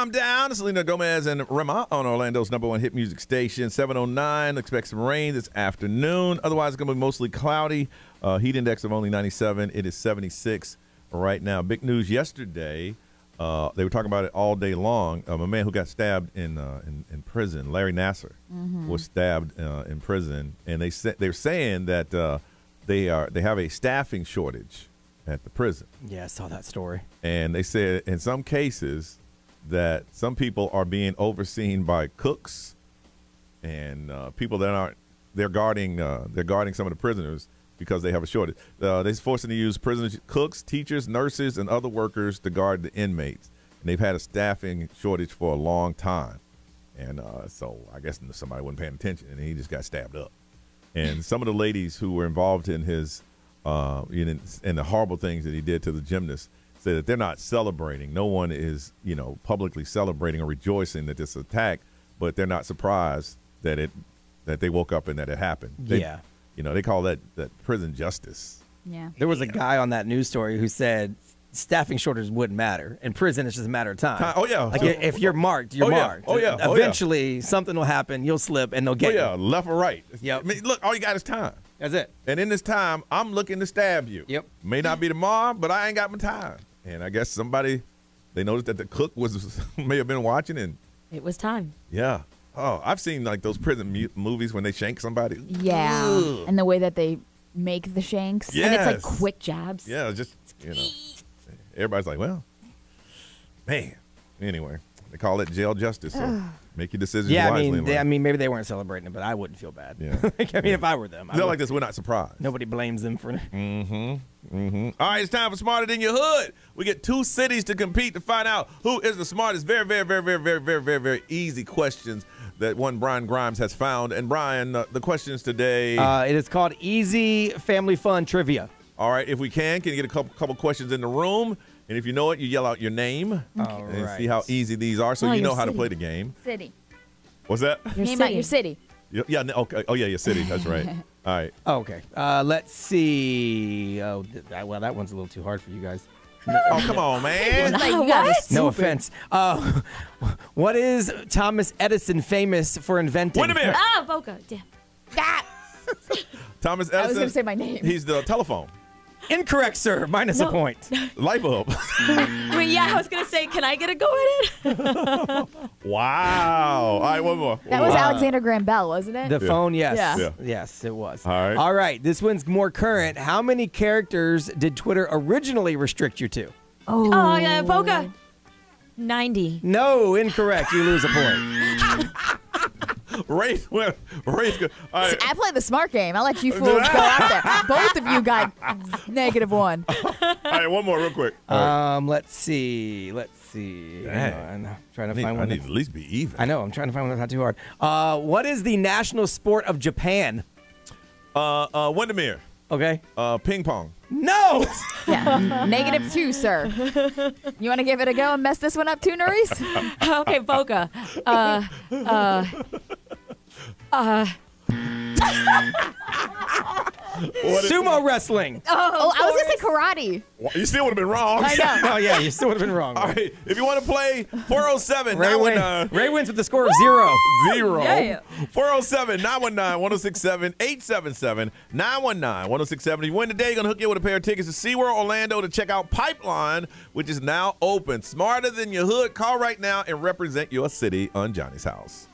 calm down. Selena Gomez and Rema on Orlando's number one hit music station. 7:09. Expect some rain this afternoon. Otherwise, it's going to be mostly cloudy. Heat index of only 97. It is 76 right now. Big news yesterday. They were talking about it all day long. A man who got stabbed in prison, Larry Nassar, was stabbed in prison, and they're saying that they have a staffing shortage at the prison. Yeah, I saw that story. And they said in some cases that some people are being overseen by cooks and people that aren't. They're guarding some of the prisoners because they have a shortage. They're forcing to use prisoners, cooks, teachers, nurses, and other workers to guard the inmates. And they've had a staffing shortage for a long time. And so I guess somebody wasn't paying attention, and he just got stabbed up. And some of the ladies who were involved in his in the horrible things that he did to the gymnast say that they're not celebrating. No one is, publicly celebrating or rejoicing that this attack, but they're not surprised that they woke up and that it happened. They call that prison justice. Yeah. There was a guy on that news story who said staffing shortages wouldn't matter. In prison, it's just a matter of time. Oh, yeah. Like if you're marked, you're marked. Oh, yeah. Eventually, something will happen. You'll slip, and they'll get you. Left or right. Yep. I mean, look, all you got is time. That's it. And in this time, I'm looking to stab you. Yep. May not be tomorrow, but I ain't got my time. And I guess they noticed that the cook may have been watching, and It was time. yeah. Oh, I've seen like those prison movies when they shank somebody. Yeah. Ugh. And the way that they make the shanks. And it's like Yes. quick jabs. Yeah, just, everybody's like, well, man. Anyway, they call it jail justice. So make your decisions Yeah, wisely. in life. maybe they weren't celebrating it, but I wouldn't feel bad. Yeah. If I were them, They're like this, we're not surprised. Nobody blames them for. All right, it's time for Smarter Than Your Hood. We get two cities to compete to find out who is the smartest. Very, very, very, very, very, very, very, very easy questions that one Brian Grimes has found. And Brian, the questions today. It is called Easy Family Fun Trivia. All right, if we can you get a couple questions in the room? And if you know it, you yell out your name and see how easy these are, so you know how to play the game. City. What's that? Name out your city. Yeah. Okay. Oh yeah, your city. That's right. All right. Okay. Let's see. Oh, well, that one's a little too hard for you guys. Oh, come on, man. No offense. What is Thomas Edison famous for inventing? Wait a minute. Ah, Boca. Damn. Thomas Edison. I was going to say my name. He's the telephone. Incorrect, sir. Minus a point. Light bulb. Wait, yeah, I was going to say, can I get a go at it? Wow. All right, one more. That was Alexander Graham Bell, wasn't it? The phone, yes. Yeah. Yes, it was. All right. All right. This one's more current. How many characters did Twitter originally restrict you to? Oh, yeah, Boca. 90. No, incorrect. You lose a point. Race. All right. I play the smart game. I let you fools go out there. Both of you got -1. All right, one more real quick. Let's see. Hang on. I'm trying to find one. I need to at least be even. I know. I'm trying to find one that's not too hard. What is the national sport of Japan? Windermere. Okay. Ping pong. No. Yeah. -2, sir. You want to give it a go and mess this one up too, Norris? Okay, Boca. Sumo wrestling. Oh, I was going to say karate. You still would have been wrong. I know. Oh, yeah, you still would have been wrong. All right. If you want to play, 407 Ray wins with the score of 0. 0. Yeah. 407 919 1067 877 919 1067. If you win today, you're going to hook you up with a pair of tickets to SeaWorld Orlando to check out Pipeline, which is now open. Smarter Than Your Hood. Call right now and represent your city on Johnny's House.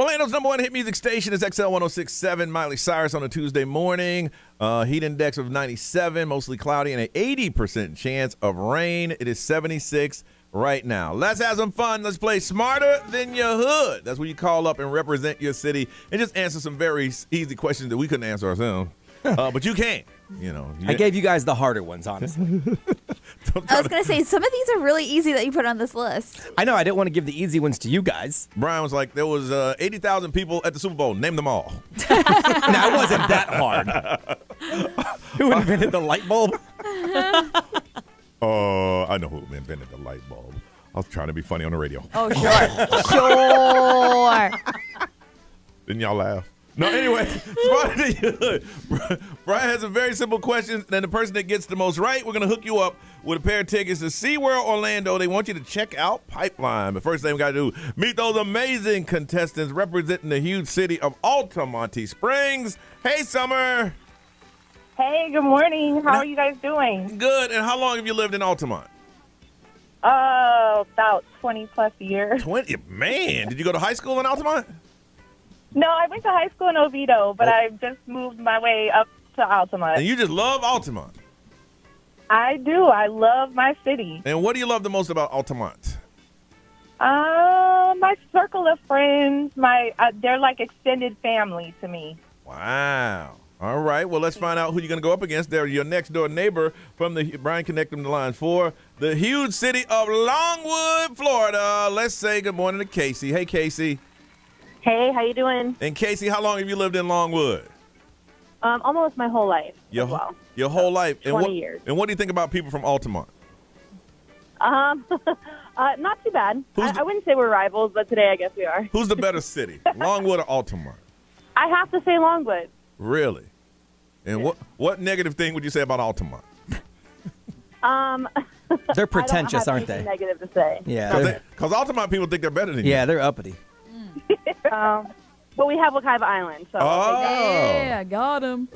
Orlando's number one hit music station is XL 106.7. Miley Cyrus on a Tuesday morning. Heat index of 97, mostly cloudy, and an 80% chance of rain. It is 76 right now. Let's have some fun. Let's play Smarter Than Your Hood. That's where you call up and represent your city and just answer some very easy questions that we couldn't answer ourselves. But you can. You know, I gave you guys the harder ones, honestly. I was going to say, some of these are really easy that you put on this list. I know. I didn't want to give the easy ones to you guys. Brian was like, there was 80,000 people at the Super Bowl. Name them all. No, it wasn't that hard. Who invented the light bulb? I know who invented the light bulb. I was trying to be funny on the radio. Oh, sure. Didn't y'all laugh? No, anyway, Smarter Than Your Hood. Brian has a very simple question, and the person that gets the most right, we're going to hook you up with a pair of tickets to SeaWorld Orlando. They want you to check out Pipeline. But first thing we got to do, meet those amazing contestants representing the huge city of Altamonte Springs. Hey, Summer. Hey, good morning. How are you guys doing? Good. And how long have you lived in Altamont? About 20 plus years. 20? Man, did you go to high school in Altamont? No, I went to high school in Oviedo, but I've just moved my way up to Altamont. And you just love Altamont? I do. I love my city. And what do you love the most about Altamont? My circle of friends. They're like extended family to me. Wow. All right. Well, let's find out who you're going to go up against. They're your next door neighbor from the Brian. Connect them to line 4, the huge city of Longwood, Florida. Let's say good morning to Casey. Hey, Casey. Hey, how you doing? And Casey, how long have you lived in Longwood? Almost my whole life. Your whole life. 20 years. And what do you think about people from Altamont? Not too bad. I wouldn't say we're rivals, but today I guess we are. Who's the better city, Longwood or Altamont? I have to say Longwood. Really? And what negative thing would you say about Altamont? They're pretentious, aren't they? Negative to say. Yeah. Because Altamont people think they're better than you. Yeah, they're uppity. But we have Wekiva Island, so. Yeah, got him.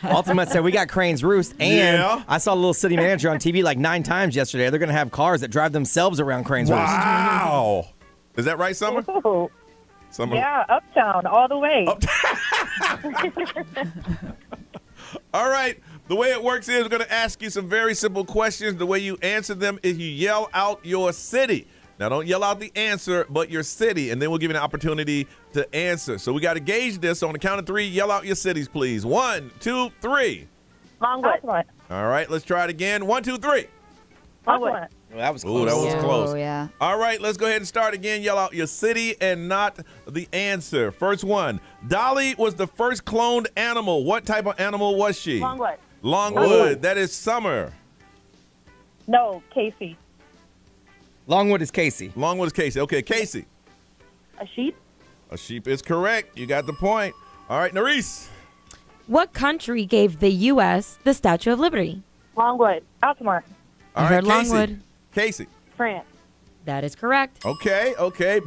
Altamont said we got Crane's Roost, and Yeah. I saw a little city manager on TV like 9 times yesterday. They're going to have cars that drive themselves around Crane's Roost. Wow. Is that right, Summer? Ooh. Summer? Yeah, uptown, all the way. All right. The way it works is we're going to ask you some very simple questions. The way you answer them is you yell out your city. Now, don't yell out the answer, but your city, and then we'll give you an opportunity to answer. So we got to gauge this. So on the count of 3, yell out your cities, please. 1, 2, 3. Longwood. All right, let's try it again. 1, 2, 3. Longwood. Well, that was Ooh, close. that was close. Oh, yeah. All right, let's go ahead and start again. Yell out your city and not the answer. First one. Dolly was the first cloned animal. What type of animal was she? Longwood. Longwood. That is Summer. No, Casey. Longwood is Casey. Longwood is Casey. Okay, Casey. A sheep? A sheep is correct. You got the point. All right, Nerese. What country gave the U.S. the Statue of Liberty? Longwood. Altamont. All I right, heard Casey. Longwood. Casey. France. That is correct. Okay,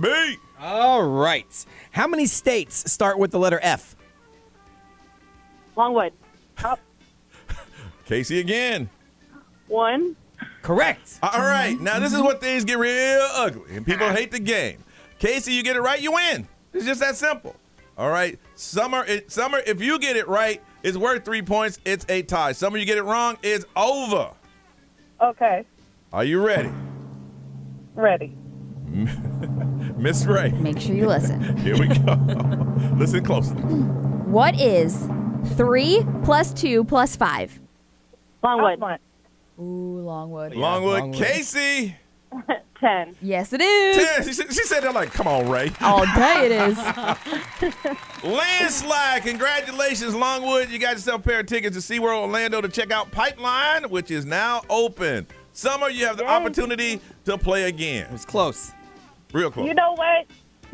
B. All right. How many states start with the letter F? Longwood. Casey again. 1. Correct. All right, now this is what things get real ugly, and people hate the game. Casey, you get it right, you win. It's just that simple. All right, Summer, if you get it right, it's worth 3 points. It's a tie. Summer, you get it wrong, it's over. Okay. Are you ready? Ready. Miss Ray. Make sure you listen. Here we go. Listen closely. What is 3 plus 2 plus 5? Longwood. Ooh, Longwood. Longwood. Casey. 10. Yes, it is. 10. She said that like, come on, Ray. All day it is. Landslide. Congratulations, Longwood. You got yourself a pair of tickets to SeaWorld Orlando to check out Pipeline, which is now open. Summer, you have the opportunity to play again. It was close. Real close. You know what?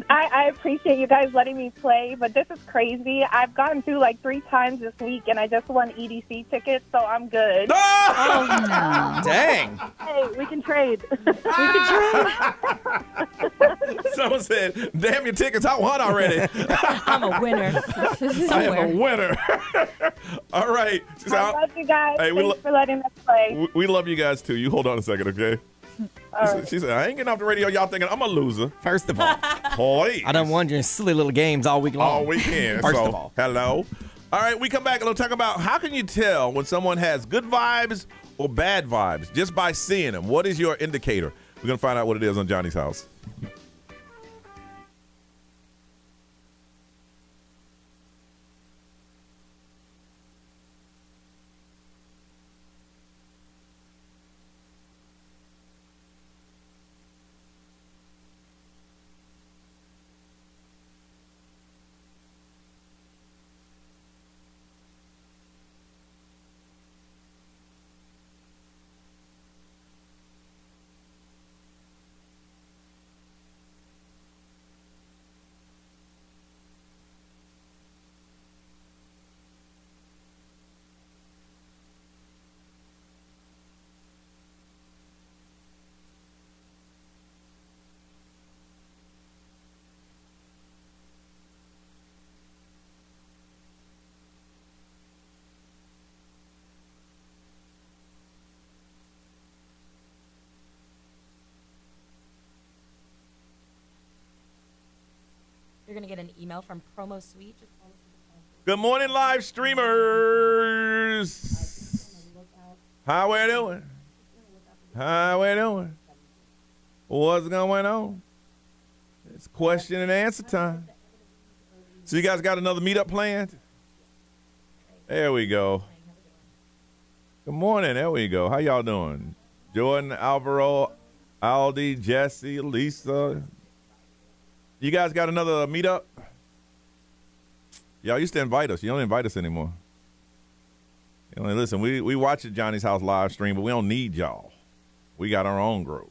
I appreciate you guys letting me play, but this is crazy. I've gotten through like 3 times this week, and I just won EDC tickets, so I'm good. Oh, no. Dang. Hey, we can trade. We can trade. Someone said, damn your tickets, I won already. I'm a winner. I am a winner. All right. I love you guys. Hey, Thanks for letting us play. We love you guys, too. You hold on a second, okay? She said, I ain't getting off the radio. Y'all thinking I'm a loser. First of all, please. I done won your silly little games all week long. All weekend. First so, of all. hello. All right, we come back and we'll talk about how can you tell when someone has good vibes or bad vibes just by seeing them. What is your indicator? We're going to find out what it is on Johnny's House. You're going to get an email from Promo Suite. Good morning, live streamers. How we doing? How we doing? What's going on? It's question and answer time. So you guys got another meetup planned? There we go. Good morning. There we go. How y'all doing? Jordan, Alvaro, Aldi, Jesse, Lisa. You guys got another meetup? Y'all used to invite us. You don't invite us anymore. You know, listen, we watch at Johnny's House live stream, but we don't need y'all. We got our own group.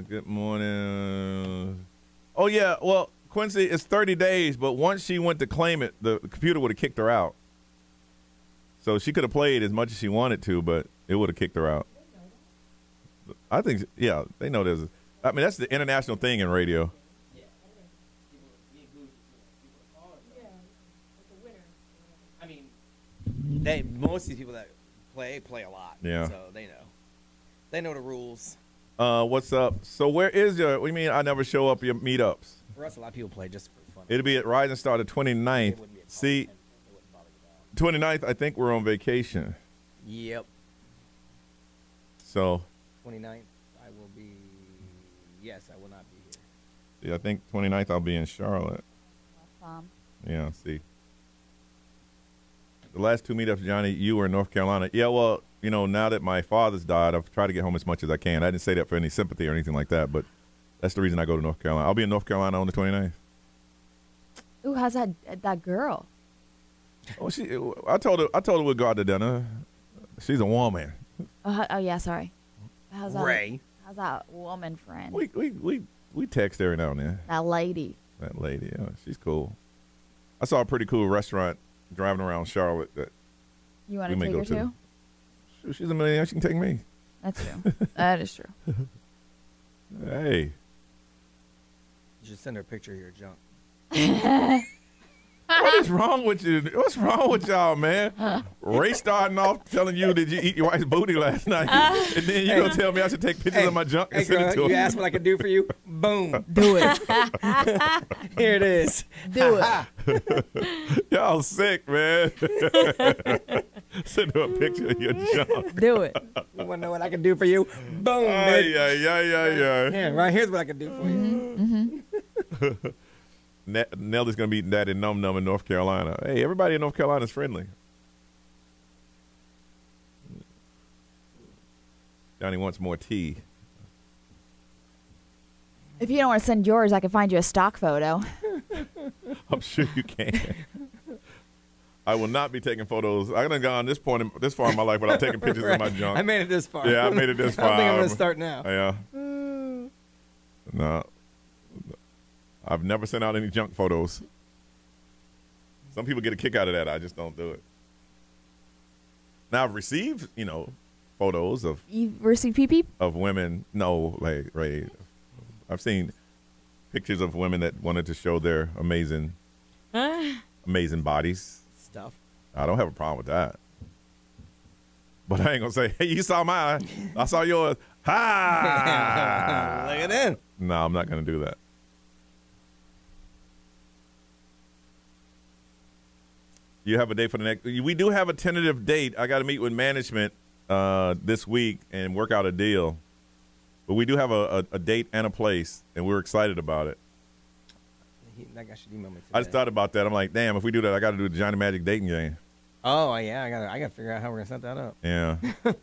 Good morning. Oh, yeah. Well, Quincy, it's 30 days, but once she went to claim it, the computer would have kicked her out. So she could have played as much as she wanted to, but it would have kicked her out. I think, yeah, they know there's that's the international thing in radio. I mean, most of these people that play a lot. Yeah. So they know the rules. What's up? So where is your, what do you mean I never show up your meetups? For us, a lot of people play just for fun. It'll be at Rise and Star the 29th. See, 29th, I think we're on vacation. Yep. So 29th, I will be. Yes, I will not be here. See, I think 29th I'll be in Charlotte. Awesome. Yeah, see. The last two meetups, Johnny, you were in North Carolina. Yeah, well, you know, now that my father's died, I've tried to get home as much as I can. I didn't say that for any sympathy or anything like that, but that's the reason I go to North Carolina. I'll be in North Carolina on the 29th. Ooh, how's that girl? Oh, I told her we'd go out to dinner. She's a woman. Oh yeah, sorry. How's that? Ray. How's that woman friend? We text every now and then. That lady. That lady, yeah, she's cool. I saw a pretty cool restaurant driving around Charlotte that You want to take her too? She's a millionaire. She can take me. That's true. That is true. Hey. You should send her a picture of your junk. What is wrong with you? What's wrong with y'all, man? Ray starting off telling you, did you eat your wife's booty last night? And then you gonna tell me I should take pictures of my junk and send it to her. You asked what I could do for you? Boom. Do it. Here it is. Do it. Y'all sick, man. Send her a picture of your junk. Do it. You want to know what I can do for you? Boom. Yeah, right here's what I can do for you. Mm-hmm. Nellie's going to be eating that in Num Num in North Carolina. Hey, everybody in North Carolina is friendly. Johnny wants more tea. If you don't want to send yours, I can find you a stock photo. I'm sure you can. I will not be taking photos. I haven't gone this far in my life without taking pictures of my junk. I made it this far. Yeah, I made it this far. I think I'm going to start now. Yeah. No. I've never sent out any junk photos. Some people get a kick out of that. I just don't do it. Now, I've received, photos of. You've received pee-pee? Of women. No, Ray. I've seen pictures of women that wanted to show their amazing bodies. Stuff. I don't have a problem with that. But I ain't going to say, hey, you saw mine. I saw yours. Ha! Look at that. No, I'm not going to do that. You have a date for the next. We do have a tentative date. I got to meet with management this week and work out a deal. But we do have a date and a place, and we're excited about it. That guy should email me today. I just thought about that. I'm like, damn, if we do that, I got to do the Johnny Magic dating game. Oh yeah, I got to figure out how we're gonna set that up. Yeah. Because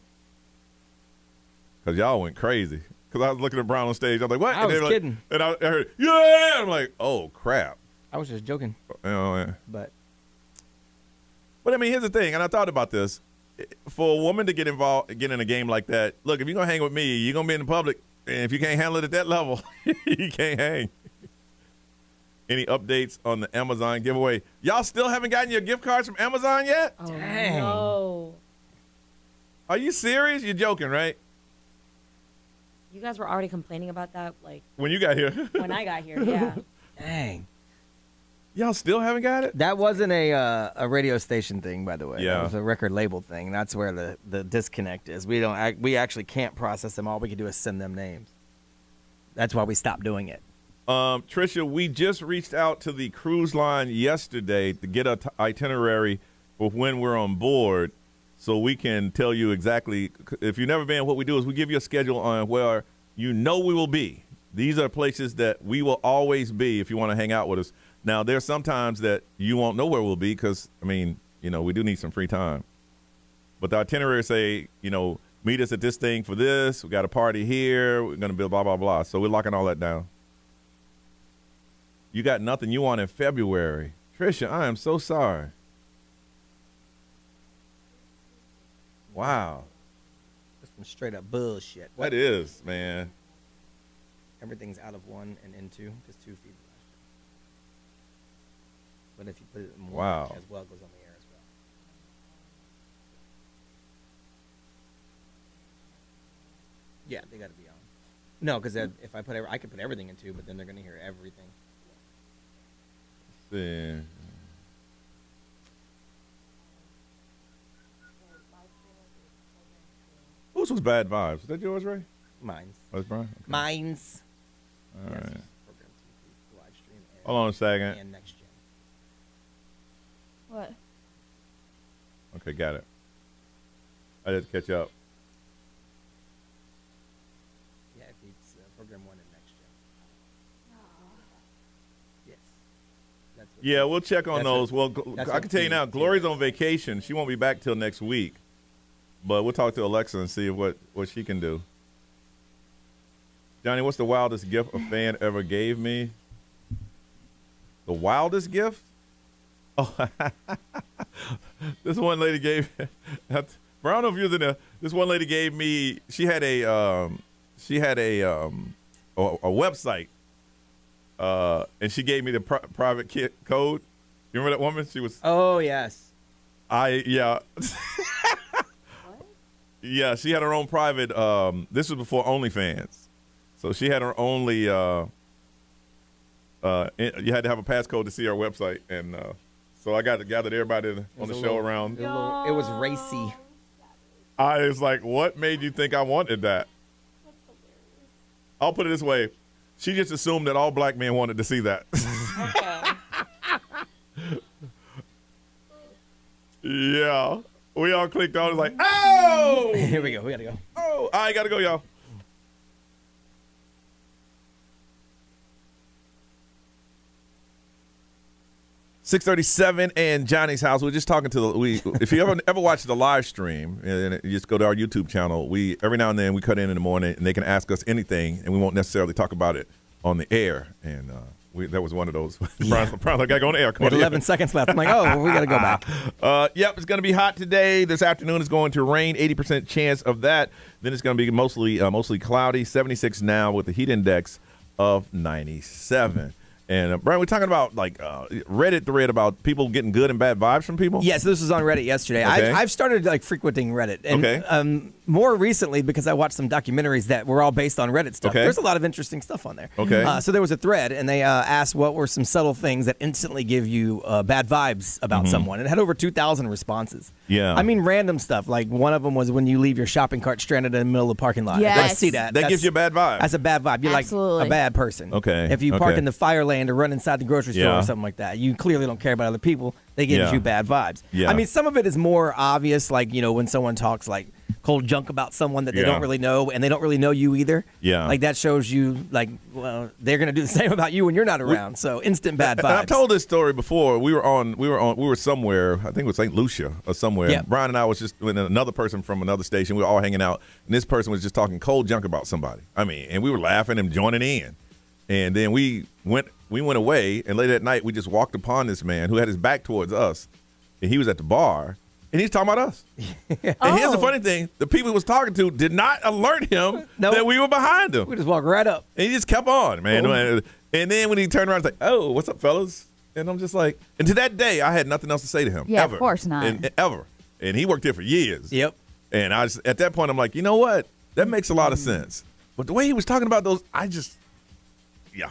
y'all went crazy. Because I was looking at Brown on stage. I was like, what? I was kidding. And I heard, yeah. I'm like, oh, crap. I was just joking. You know, yeah. But I mean, here's the thing, and I thought about this. For a woman to get involved, get in a game like that, look, if you're going to hang with me, you're going to be in the public, and if you can't handle it at that level, you can't hang. Any updates on the Amazon giveaway? Y'all still haven't gotten your gift cards from Amazon yet? Oh, dang. no. Are you serious? You're joking, right? You guys were already complaining about that, like, When you got here. when I got here, yeah. dang. Y'all still haven't got it? That wasn't a radio station thing, by the way. Yeah. That was a record label thing. That's where the disconnect is. We actually can't process them. All we can do is send them names. That's why we stopped doing it. Tricia, we just reached out to the cruise line yesterday to get an itinerary for when we're on board so we can tell you exactly. If you've never been, what we do is we give you a schedule on where you know we will be. These are places that we will always be if you want to hang out with us. Now, there's sometimes that you won't know where we'll be because, I mean, you know, we do need some free time. But the itinerary say, you know, meet us at this thing for this. We got a party here. We're going to build blah, blah, blah. So we're locking all that down. You got nothing you want in February. Tricia, I am so sorry. Wow. That's some straight up bullshit. That is, man. Everything's out of one and into because 2 feet. But if you put it in one Wow. as well, it goes on the air as well. Yeah, they got to be on. No, because if I I could put everything in 2, but then they're going to hear everything. See. Whose was Bad Vibes? Was that yours, Ray? Mine's. Oh, that's Brian? Okay. Mine's. All Yes, right. program TV, live stream, and, Hold on a second. and next gen. What? Okay, got it. I had to catch up. Yeah, it's program 1 and next gen. Yes. That's what Yeah, we'll check on That's those. what- Well, that's I what can tell you now, TV Gloria's on vacation. She won't be back till next week. But we'll talk to Alexa and see what she can do. Johnny, what's the wildest gift a fan ever gave me? The wildest gift? Oh, this one lady gave. I don't know if you was in there. This one lady gave me. She had a website, and she gave me the private code. You remember that woman? She was. Oh yes. Yeah. Yeah, she had her own private. This was before OnlyFans, so she had her only. You had to have a passcode to see our website, and so I got to gather everybody on the show around. It was racy. I was like, "What made you think I wanted that?" I'll put it this way: she just assumed that all black men wanted to see that. Yeah. We all clicked on it like, oh! Here we go. We got to go. Oh, I got to go, y'all. $6:37 and Johnny's house. We're just talking to if you ever watch the live stream, and you just go to our YouTube channel, we every now and then we cut in the morning and they can ask us anything, and we won't necessarily talk about it on the air. And that was one of those. Yeah. Probably got to go on the air. We had 11 seconds left. I'm like, oh, we got to go back. Yep, it's going to be hot today. This afternoon is going to rain, 80% chance of that. Then it's going to be mostly cloudy, 76 now with the heat index of 97. And Brian, we're talking about like Reddit thread about people getting good and bad vibes from people. Yes, this was on Reddit yesterday. Okay. I've started like frequenting Reddit, and more recently because I watched some documentaries that were all based on Reddit stuff. Okay. There's a lot of interesting stuff on there. Okay. So there was a thread, and they asked what were some subtle things that instantly give you bad vibes about someone, and it had over 2,000 responses. Yeah. I mean, random stuff. Like one of them was when you leave your shopping cart stranded in the middle of the parking lot. Yes. I see that. That gives you a bad vibe. That's a bad vibe. You're Absolutely. like a bad person. Okay. If you park in the fire lane to run inside the grocery store Yeah. or something like that, you clearly don't care about other people. They give Yeah. you bad vibes. Yeah. I mean, some of it is more obvious, like, when someone talks like cold junk about someone that they Yeah. don't really know, and they don't really know you either. Yeah. Like that shows you, like, well, they're gonna do the same about you when you're not around. So instant bad vibes. And I've told this story before. We were somewhere. I think it was St. Lucia or somewhere. Yeah. Brian and I was just with another person from another station. We were all hanging out, and this person was just talking cold junk about somebody. I mean, and we were laughing and joining in. And then we went away, and later that night we just walked upon this man who had his back towards us, and he was at the bar, and he's talking about us. And here's the funny thing: the people he was talking to did not alert him that we were behind him. We just walked right up, and he just kept on, man. Oh. And then when he turned around, he's like, "Oh, what's up, fellas?" And I'm just like, and to that day, I had nothing else to say to him. Yeah, ever. of course not. Ever. And he worked here for years. Yep. And at that point, I'm like, you know what? That makes a lot of sense. But the way he was talking about those, yeah.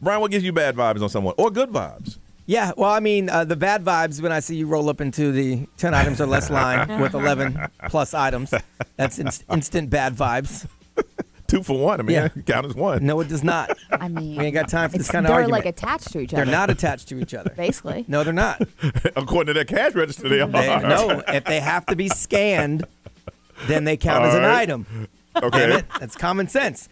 Brian, what gives you bad vibes on someone or good vibes? Yeah, well, I mean, the bad vibes when I see you roll up into the 10 items or less line with 11 plus items. That's instant bad vibes. 2 for 1. I mean, count as one. No, it does not. I mean, we ain't got time for this kind of they're argument. like attached to each other. They're not attached to each other. Basically. No, they're not. According to that cash register, they are. No, if they have to be scanned, then they count as an item. Okay. Damn it. That's common sense.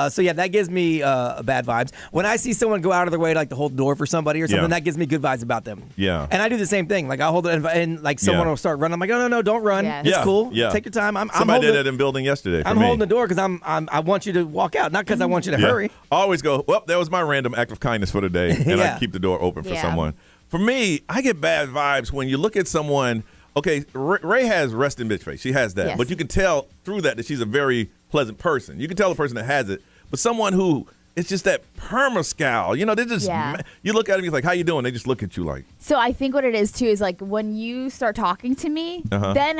So yeah, that gives me bad vibes. When I see someone go out of their way to like to hold the door for somebody or something, that gives me good vibes about them. Yeah. And I do the same thing. Like I'll hold it and like someone will start running. I'm like, no, don't run. Yeah. It's cool. Yeah. Take your time. Somebody did that in building yesterday. I'm holding the door because I want you to walk out, not because I want you to hurry. I always go, well, that was my random act of kindness for the day, and I keep the door open for someone. For me, I get bad vibes when you look at someone. Okay, Ray has resting bitch face. She has that. Yes. But you can tell through that she's a very pleasant person. You can tell the person that has it. But someone who, it's just that perma scowl. They just, you look at them, you're like, how you doing? They just look at you like. So I think what it is too is like when you start talking to me, then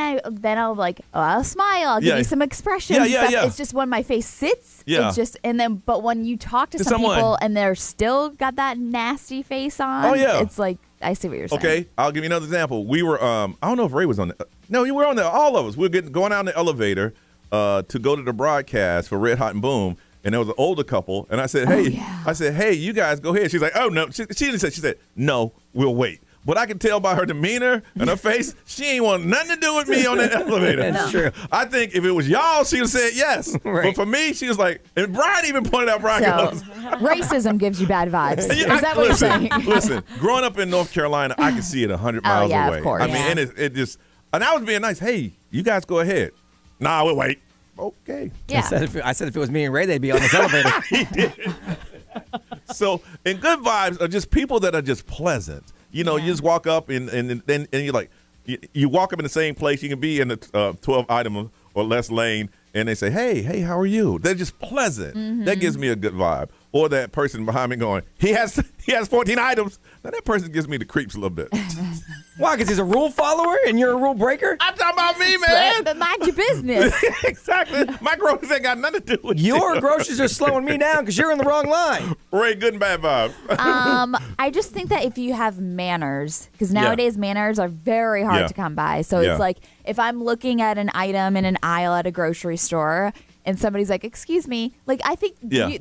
I'll like, I'll smile, I'll give you some expressions. Yeah. It's just when my face sits, Yeah. it's just, and then, but when you talk to some someone. people and they're still got that nasty face on, Oh, yeah. it's like, I see what you're saying. Okay, I'll give you another example. We were, I don't know if Ray was on there. No, you were on there. All of us. We were going out in the elevator to go to the broadcast for Red Hot and Boom. And there was an older couple, and I said, hey, you guys go ahead. She's like, oh, no. She didn't say, she said, no, we'll wait. But I could tell by her demeanor and her face, she ain't want nothing to do with me on that elevator. That's true. I think if it was y'all, she would have said yes. Right. But for me, she was like, and Brian even pointed out, Brian goes, Racism gives you bad vibes. Is that what you're saying? Listen, growing up in North Carolina, I could see it 100 miles yeah, away. of course. I mean, and it just, and I was being nice. Hey, you guys go ahead. Nah, we'll wait. Okay. Yeah. I said if it was me and Ray, they'd be on this elevator. He did. So, and good vibes are just people that are just pleasant. You just walk up and you're like, you walk up in the same place. You can be in the 12 item or less lane, and they say, hey, how are you? They're just pleasant. Mm-hmm. That gives me a good vibe. Or that person behind me going, he has 14 items. Now that person gives me the creeps a little bit. Why? Because he's a rule follower and you're a rule breaker? I'm talking about me, man. But mind your business. Exactly. My groceries ain't got nothing to do with Your you. groceries are slowing me down because you're in the wrong line. Ray, good and bad vibes. I just think that if you have manners, because nowadays manners are very hard to come by. So it's like if I'm looking at an item in an aisle at a grocery store and somebody's like, excuse me, like I think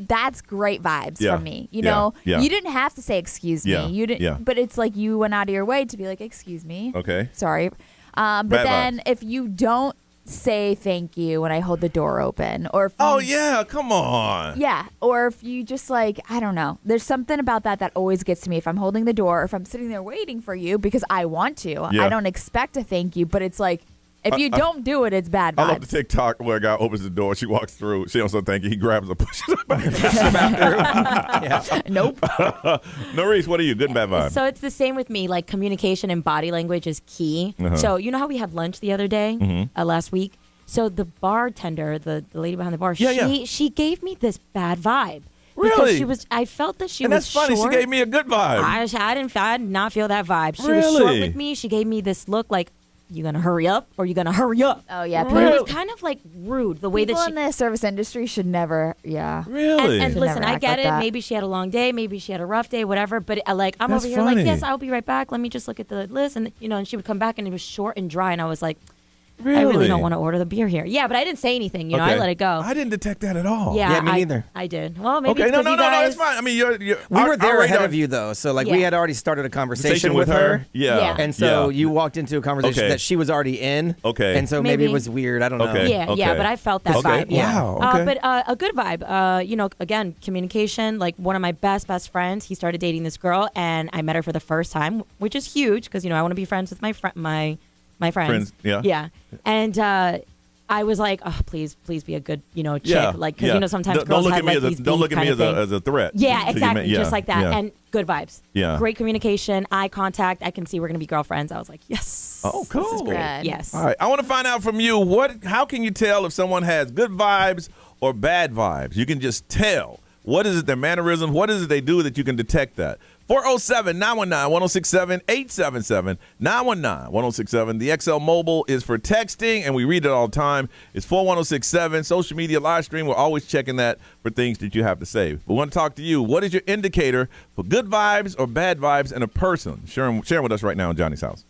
that's great vibes from me. You know, you didn't have to say excuse me. You didn't, but it's like you went out of your way to be like, excuse me. Okay. Sorry. But Bad then vibes. if you don't say thank you when I hold the door open, or if come on. yeah, or if you just like, I don't know. There's something about that always gets to me. If I'm holding the door, or if I'm sitting there waiting for you because I want to, I don't expect a thank you, but it's like, if you don't do it, it's bad vibes. I love the TikTok where a guy opens the door, she walks through, she don't say thank you, he grabs her, pushes her back. Nope. Norris, what are you? Good and bad vibes? So it's the same with me. Like communication and body language is key. So you know how we had lunch the other day, last week? So the bartender, the lady behind the bar, she gave me this bad vibe. Really? I felt that she and was that's funny. short. She gave me a good vibe. I did not feel that vibe. She Really? was short with me. She gave me this look like, you gonna hurry up or you gonna hurry up? Oh yeah, But it was kind of like rude the way people that she. in the service industry should never. Yeah. Really? And Should listen, never I act get like it. that. Maybe she had a long day. Maybe she had a rough day. Whatever. But like, I'm That's over here funny. like, yes, I'll be right back. Let me just look at the list, and and she would come back, and it was short and dry, and I was like, Really? I really don't want to order the beer here. Yeah, but I didn't say anything. You know, I let it go. I didn't detect that at all. Yeah, me neither. I did. Well, maybe Okay, it's no, 'cause you no, guys. it's fine. I mean, we were there our ahead radar- of you, though. So, like, Yeah. we had already started a conversation with her. Yeah. And so Yeah. you walked into a conversation Okay. that she was already in. Okay. And so maybe it Maybe. was weird. I don't know. Okay. Yeah, but I felt that Okay. vibe. Yeah. Wow. Okay. But a good vibe. Again, communication. Like one of my best friends, he started dating this girl, and I met her for the first time, which is huge because I want to be friends with my friends. Friends, yeah. Yeah. And I was like, oh, please be a good, chick. Yeah. Like, because sometimes Don't girls look have at me like as these don't beef look at me kind of as a threat. Yeah, So you exactly. meant- Just like that. yeah. And good vibes. Yeah. Great communication, eye contact. I can see we're gonna be girlfriends. I was like, yes. Oh, cool. This is great. Yes. All right. I want to find out from you how can you tell if someone has good vibes or bad vibes? You can just tell. What is it, their mannerisms? What is it they do that you can detect that? 407-919-1067, 877-919-1067. The XL Mobile is for texting, and we read it all the time. It's 41067. Social media live stream, we're always checking that for things that you have to say. We want to talk to you. What is your indicator for good vibes or bad vibes in a person? Sharing with us right now in Johnny's house.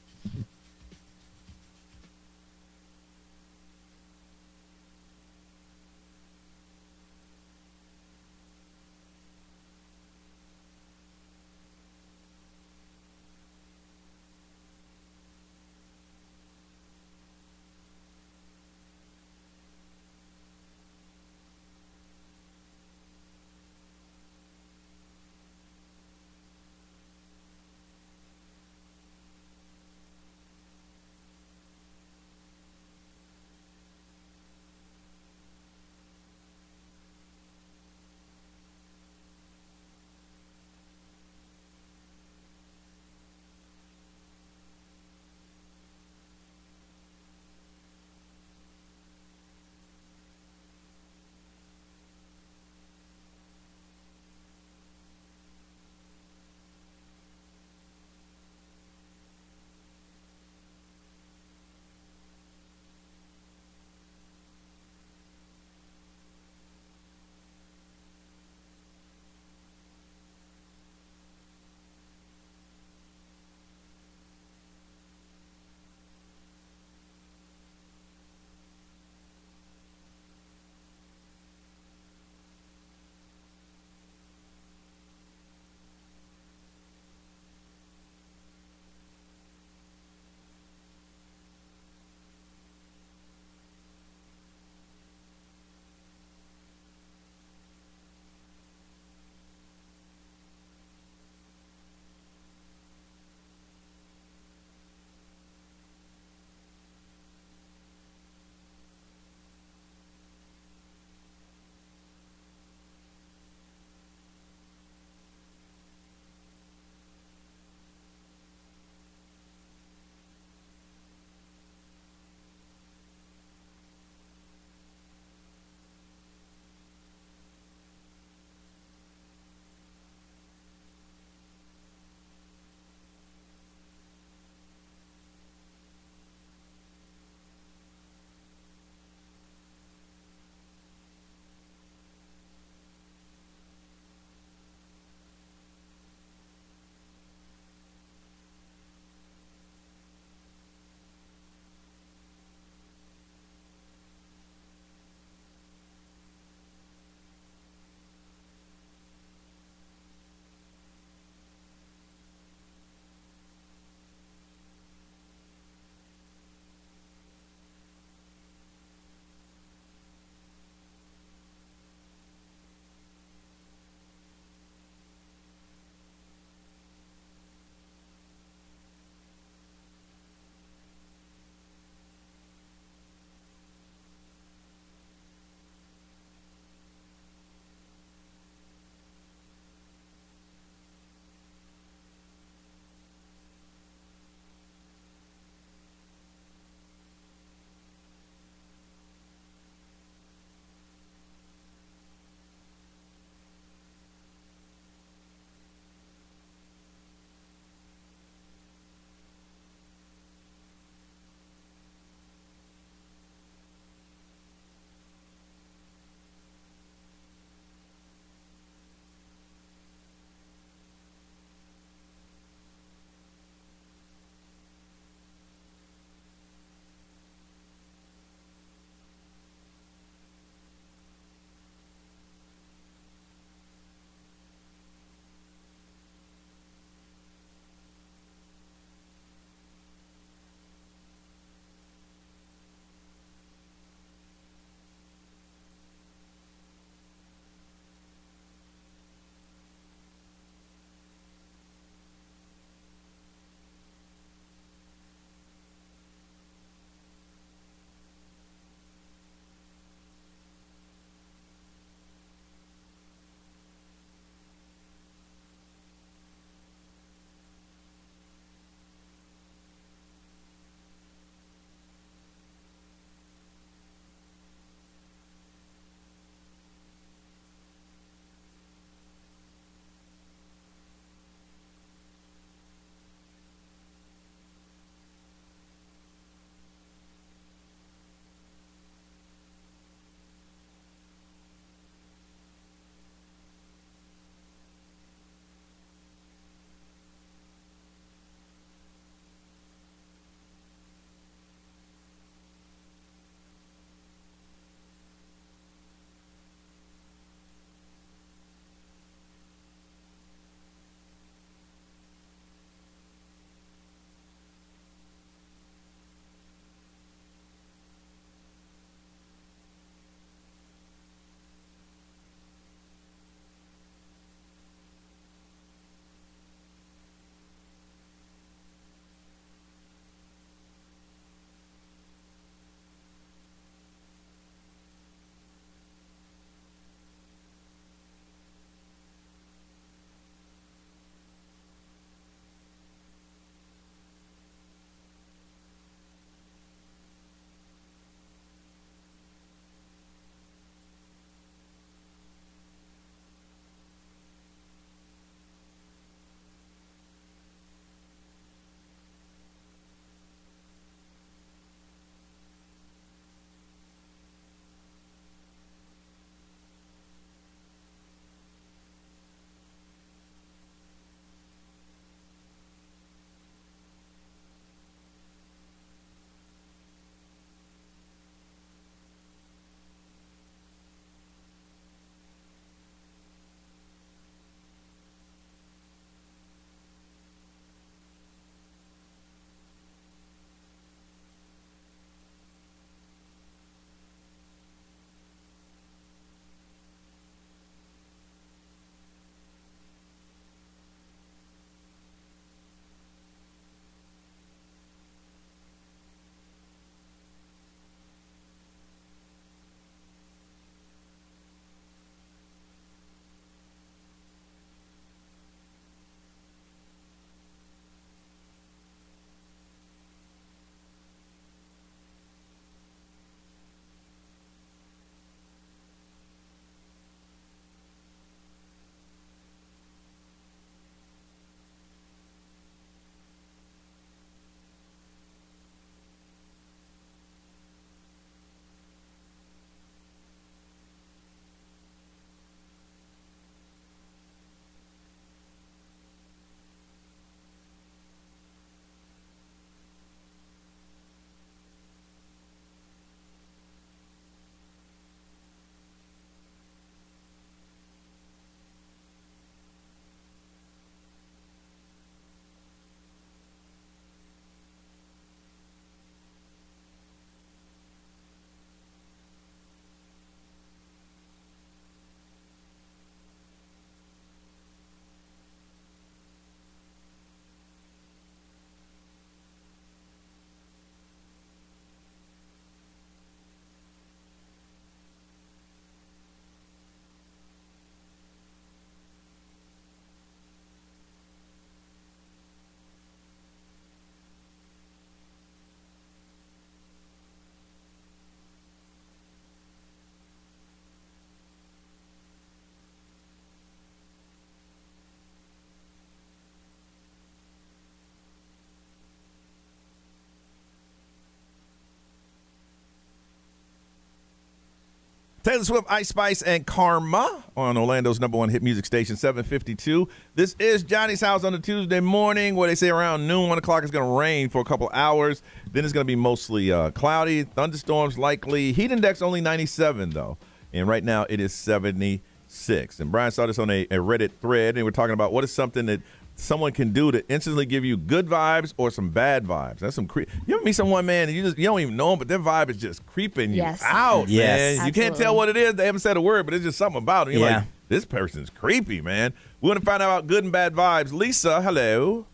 Taylor Swift, Ice Spice, and Karma on Orlando's #1 hit music station, 752. This is Johnny's House on a Tuesday morning, where they say around noon, 1 o'clock, it's going to rain for a couple hours. Then it's going to be mostly cloudy, thunderstorms likely. Heat index only 97, though. And right now it is 76. And Brian saw this on a Reddit thread, and we're talking about what is something that someone can do to instantly give you good vibes or some bad vibes. That's some you ever meet someone, man, and you don't even know them, but their vibe is just creeping you out, man. Absolutely. You can't tell what it is. They haven't said a word, but it's just something about it. You're like, this person's creepy, man. We want to find out about good and bad vibes. Lisa, hello.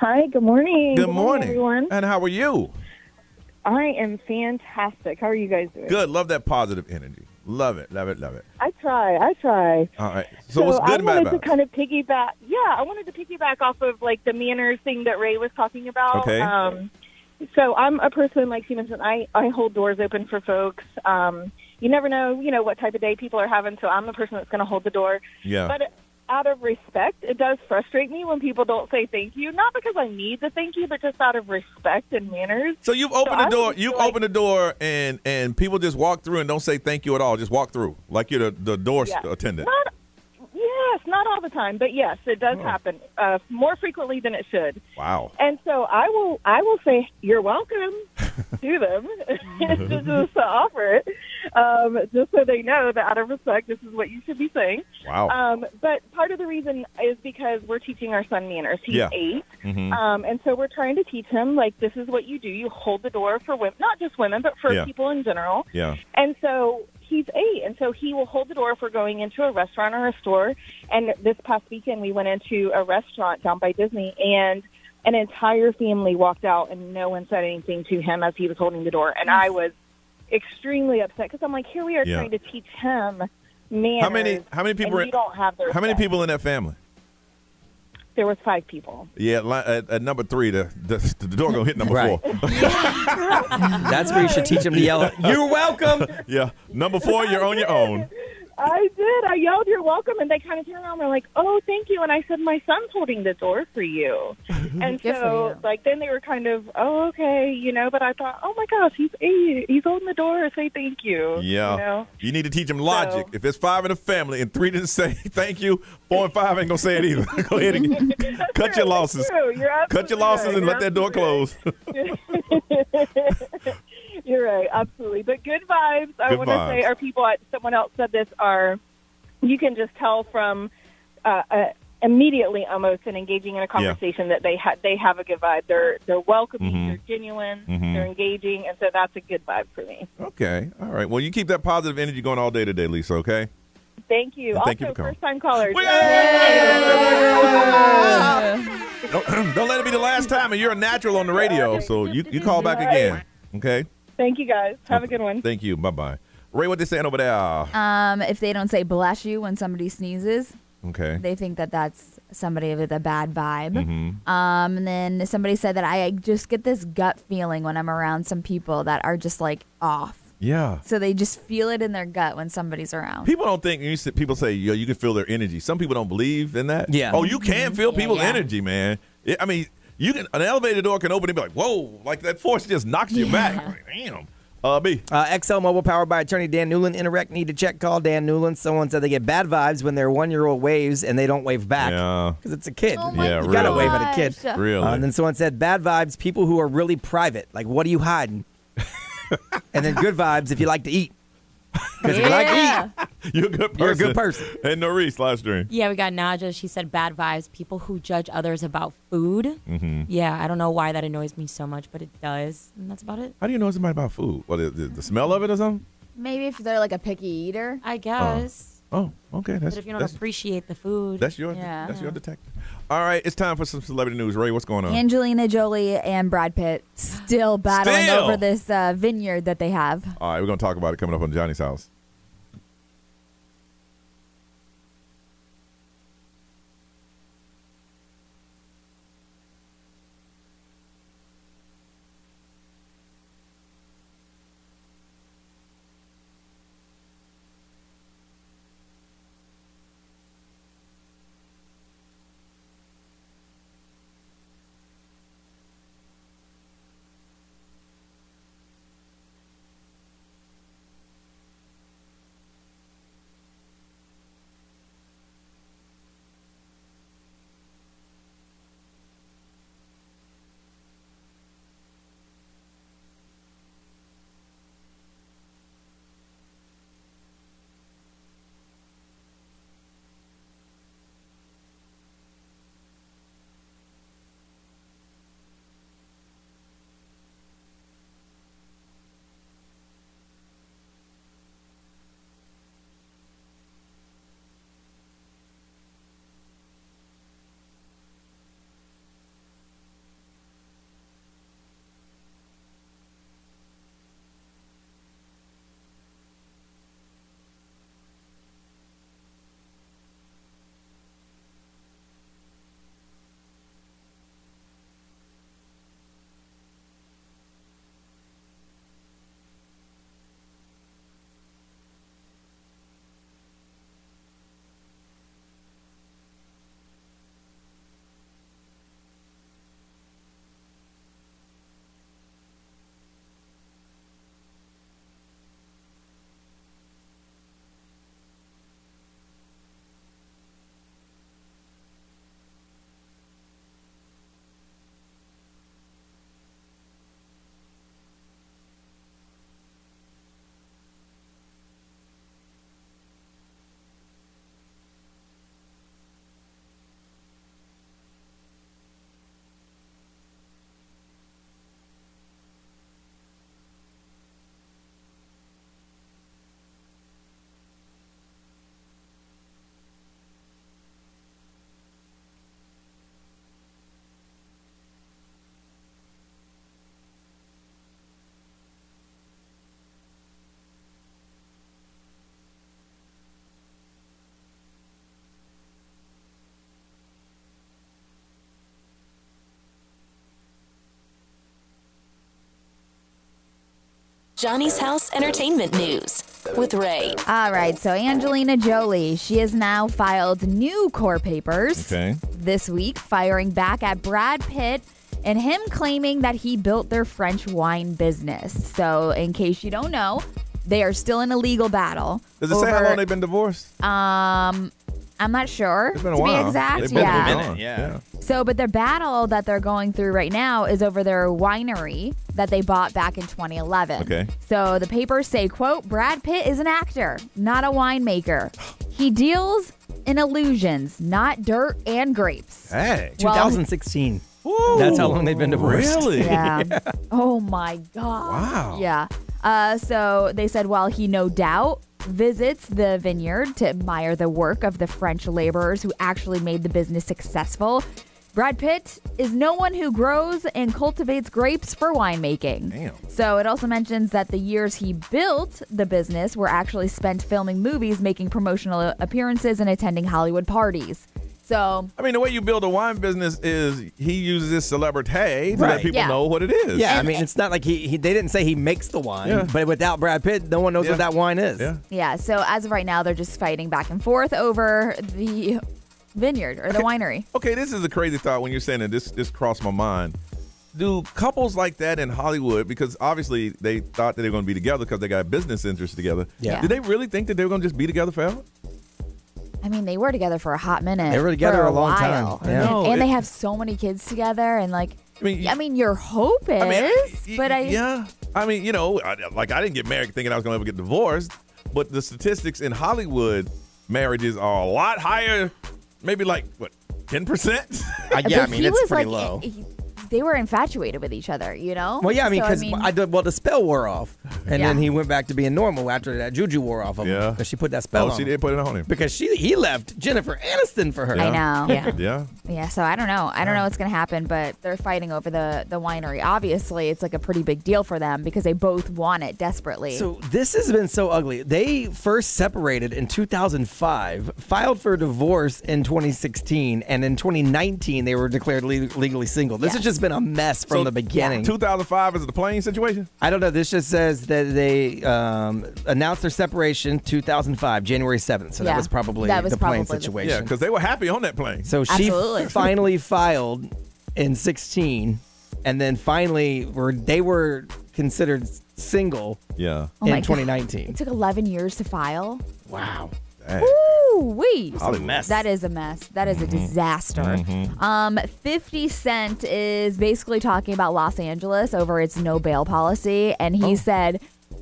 Hi, good morning. Good morning, everyone. And how are you? I am fantastic. How are you guys doing? Good. Love that positive energy. Love it, love it, love it. I try. All right. So what's good and bad I about wanted it? to kind of piggyback. Yeah, I wanted to piggyback off of like the manners thing that Ray was talking about. Okay. So I'm a person, like she mentioned, I hold doors open for folks. You never know, what type of day people are having, so I'm the person that's going to hold the door. Yeah. But out of respect, it does frustrate me when people don't say thank you. Not because I need the thank you, but just out of respect and manners. So you've opened the door. You've opened the door, and people just walk through and don't say thank you at all. Just walk through like you're the door attendant. Yes, not all the time, but yes, it does happen more frequently than it should. Wow. And so I will say you're welcome to them just to offer it, just so they know that out of respect, this is what you should be saying. Wow. But part of the reason is because we're teaching our son manners. He's 8, Mm-hmm. and so we're trying to teach him, like, this is what you do. You hold the door for women, not just women, but for people in general. Yeah. And so he's 8, and so he will hold the door if we're going into a restaurant or a store. And this past weekend, we went into a restaurant down by Disney, and an entire family walked out, and no one said anything to him as he was holding the door. And I was extremely upset because I'm like, here we are trying to teach him manners. How many people? And you don't have the how many respect. people in that family? There was 5 people. Yeah, at number 3, the door gonna hit number 4. That's where you should teach them to yell, "You're welcome." Yeah, number 4, you're on your own. I did. I yelled, "You're welcome," and they kind of turned around and were like, "Oh, thank you." And I said, "My son's holding the door for you." And Good for so, you. like, then they were kind of, "Oh, okay," But I thought, "Oh my gosh, he's 8. He's holding the door. Say thank you." Yeah. You need to teach them logic. If it's 5 in the family and 3 didn't say thank you, 4 and 5 ain't gonna say it either. Go ahead and cut your losses. Cut your losses and let that door close. You're right, absolutely. But good vibes, I Good want to vibes. say, are people, someone else said this, you can just tell from immediately almost in engaging in a conversation that they have a good vibe. They're welcoming, they're genuine, they're engaging, and so that's a good vibe for me. Okay. All right. Well, you keep that positive energy going all day today, Lisa, okay? Thank you. And thank you Also, for coming. first-time callers. Don't let it be the last time, and you're a natural on the radio, so you call back again, okay? Thank you, guys. Have a good one. Thank you. Bye-bye. Ray, what they saying over there? If they don't say bless you when somebody sneezes, Okay. they think that that's somebody with a bad vibe. Mhm. And then somebody said that I just get this gut feeling when I'm around some people that are just like off. Yeah. So they just feel it in their gut when somebody's around. People don't think, people say, yo, you can feel their energy. Some people don't believe in that. Yeah. Oh, you can feel people's yeah. energy, man. I mean, an elevator door can open and be like, whoa, like that force just knocks you back. Like, damn. B. XL Mobile, powered by attorney Dan Newland. Interact, need to check, call Dan Newland. Someone said they get bad vibes when their 1-year-old waves and they don't wave back. Yeah. Because it's a kid. Oh my Yeah, You gotta really. wave at a kid. gosh. Really? And then someone said bad vibes, people who are really private. Like, what are you hiding? And then good vibes if you like to eat. Because if you like to eat, You're a good person. you're a good person. And Norris, live stream. Yeah, we got Naja. She said bad vibes, people who judge others about food. Mm-hmm. Yeah, I don't know why that annoys me so much, but it does. And that's about it. How do you know somebody about food? What, the smell of it or something? Maybe if they're like a picky eater. I guess. Oh, okay. But if you don't appreciate the food. That's your detective. All right, it's time for some celebrity news. Ray, what's going on? Angelina Jolie and Brad Pitt still battling over this vineyard that they have. All right, we're going to talk about it coming up on Johnny's House. Johnny's House Entertainment News with Ray. All right, so Angelina Jolie, she has now filed new court papers this week, firing back at Brad Pitt and him claiming that he built their French wine business. So in case you don't know, they are still in a legal battle. Does it say how long they've been divorced? I'm not sure, It's been a to while. be exact. They've been a minute, yeah. So, but the battle that they're going through right now is over their winery that they bought back in 2011. Okay. So the papers say, quote, Brad Pitt is an actor, not a winemaker. He deals in illusions, not dirt and grapes. Hey. 2016. That's how long they've been divorced. Really? Yeah. Oh, my God. Wow. Yeah. So they said, while he no doubt visits the vineyard to admire the work of the French laborers who actually made the business successful, Brad Pitt is no one who grows and cultivates grapes for winemaking. Damn. So it also mentions that the years he built the business were actually spent filming movies, making promotional appearances, and attending Hollywood parties. So, I mean, the way you build a wine business is he uses this celebrity to let people know what it is. Yeah, I mean, it's not like they didn't say he makes the wine, but without Brad Pitt, no one knows what that wine is. Yeah, so as of right now, they're just fighting back and forth over the vineyard or the winery. Okay, this is a crazy thought when you're saying that. This crossed my mind. Do couples like that in Hollywood, because obviously they thought that they were going to be together because they got business interests together. Yeah. Did they really think that they were going to just be together forever? I mean, they were together for a hot minute. They were together for a long while. time. Yeah. And they have so many kids together. And like, I mean your hope is, Yeah. I mean, you know, I didn't get married thinking I was going to ever get divorced, but the statistics in Hollywood, marriages are a lot higher, maybe like, what, 10%? Yeah, I mean, it's pretty low. They were infatuated with each other, you know? Well, yeah, I mean, So, because the spell wore off, and then he went back to being normal after that juju wore off of him. Because she put that spell on she him. did put it on him. Because he left Jennifer Aniston for her. I know. Yeah. Yeah, so I don't know. I don't know what's going to happen, but they're fighting over the winery. Obviously, it's like a pretty big deal for them because they both want it desperately. So this has been so ugly. They first separated in 2005, filed for divorce in 2016, and in 2019 they were declared legally single. This has just been a mess from the beginning. 2005 is the plane situation? I don't know. This just says that they announced their separation 2005, January 7th. So that was probably the plane situation. Yeah, because they were happy on that plane. So she finally filed in 16, and then finally they were considered single in 2019. It took 11 years to file. Wow. Woo-wee. That's a mess. That is a mess. That is a disaster. 50 Cent is basically talking about Los Angeles over its no bail policy, and he said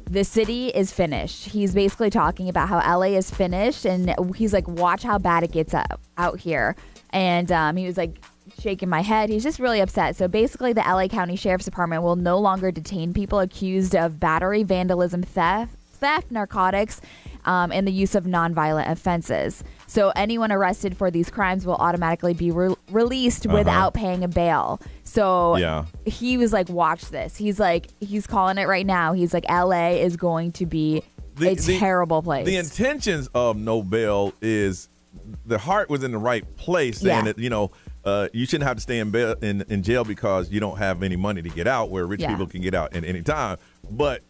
the city is finished. He's basically talking about how LA is finished, and he's like, watch how bad it gets out here. And he was like, shaking my head. He's just really upset. So basically, the LA County Sheriff's Department will no longer detain people accused of battery, vandalism, theft, narcotics, and the use of nonviolent offenses. So anyone arrested for these crimes will automatically be released without paying a bail. So he was like, watch this. He's calling it right now. He's like, LA is going to be a terrible place. The intentions of no bail is the heart was in the right place, saying that, you know, you shouldn't have to stay in jail because you don't have any money to get out, where rich people can get out at any time. But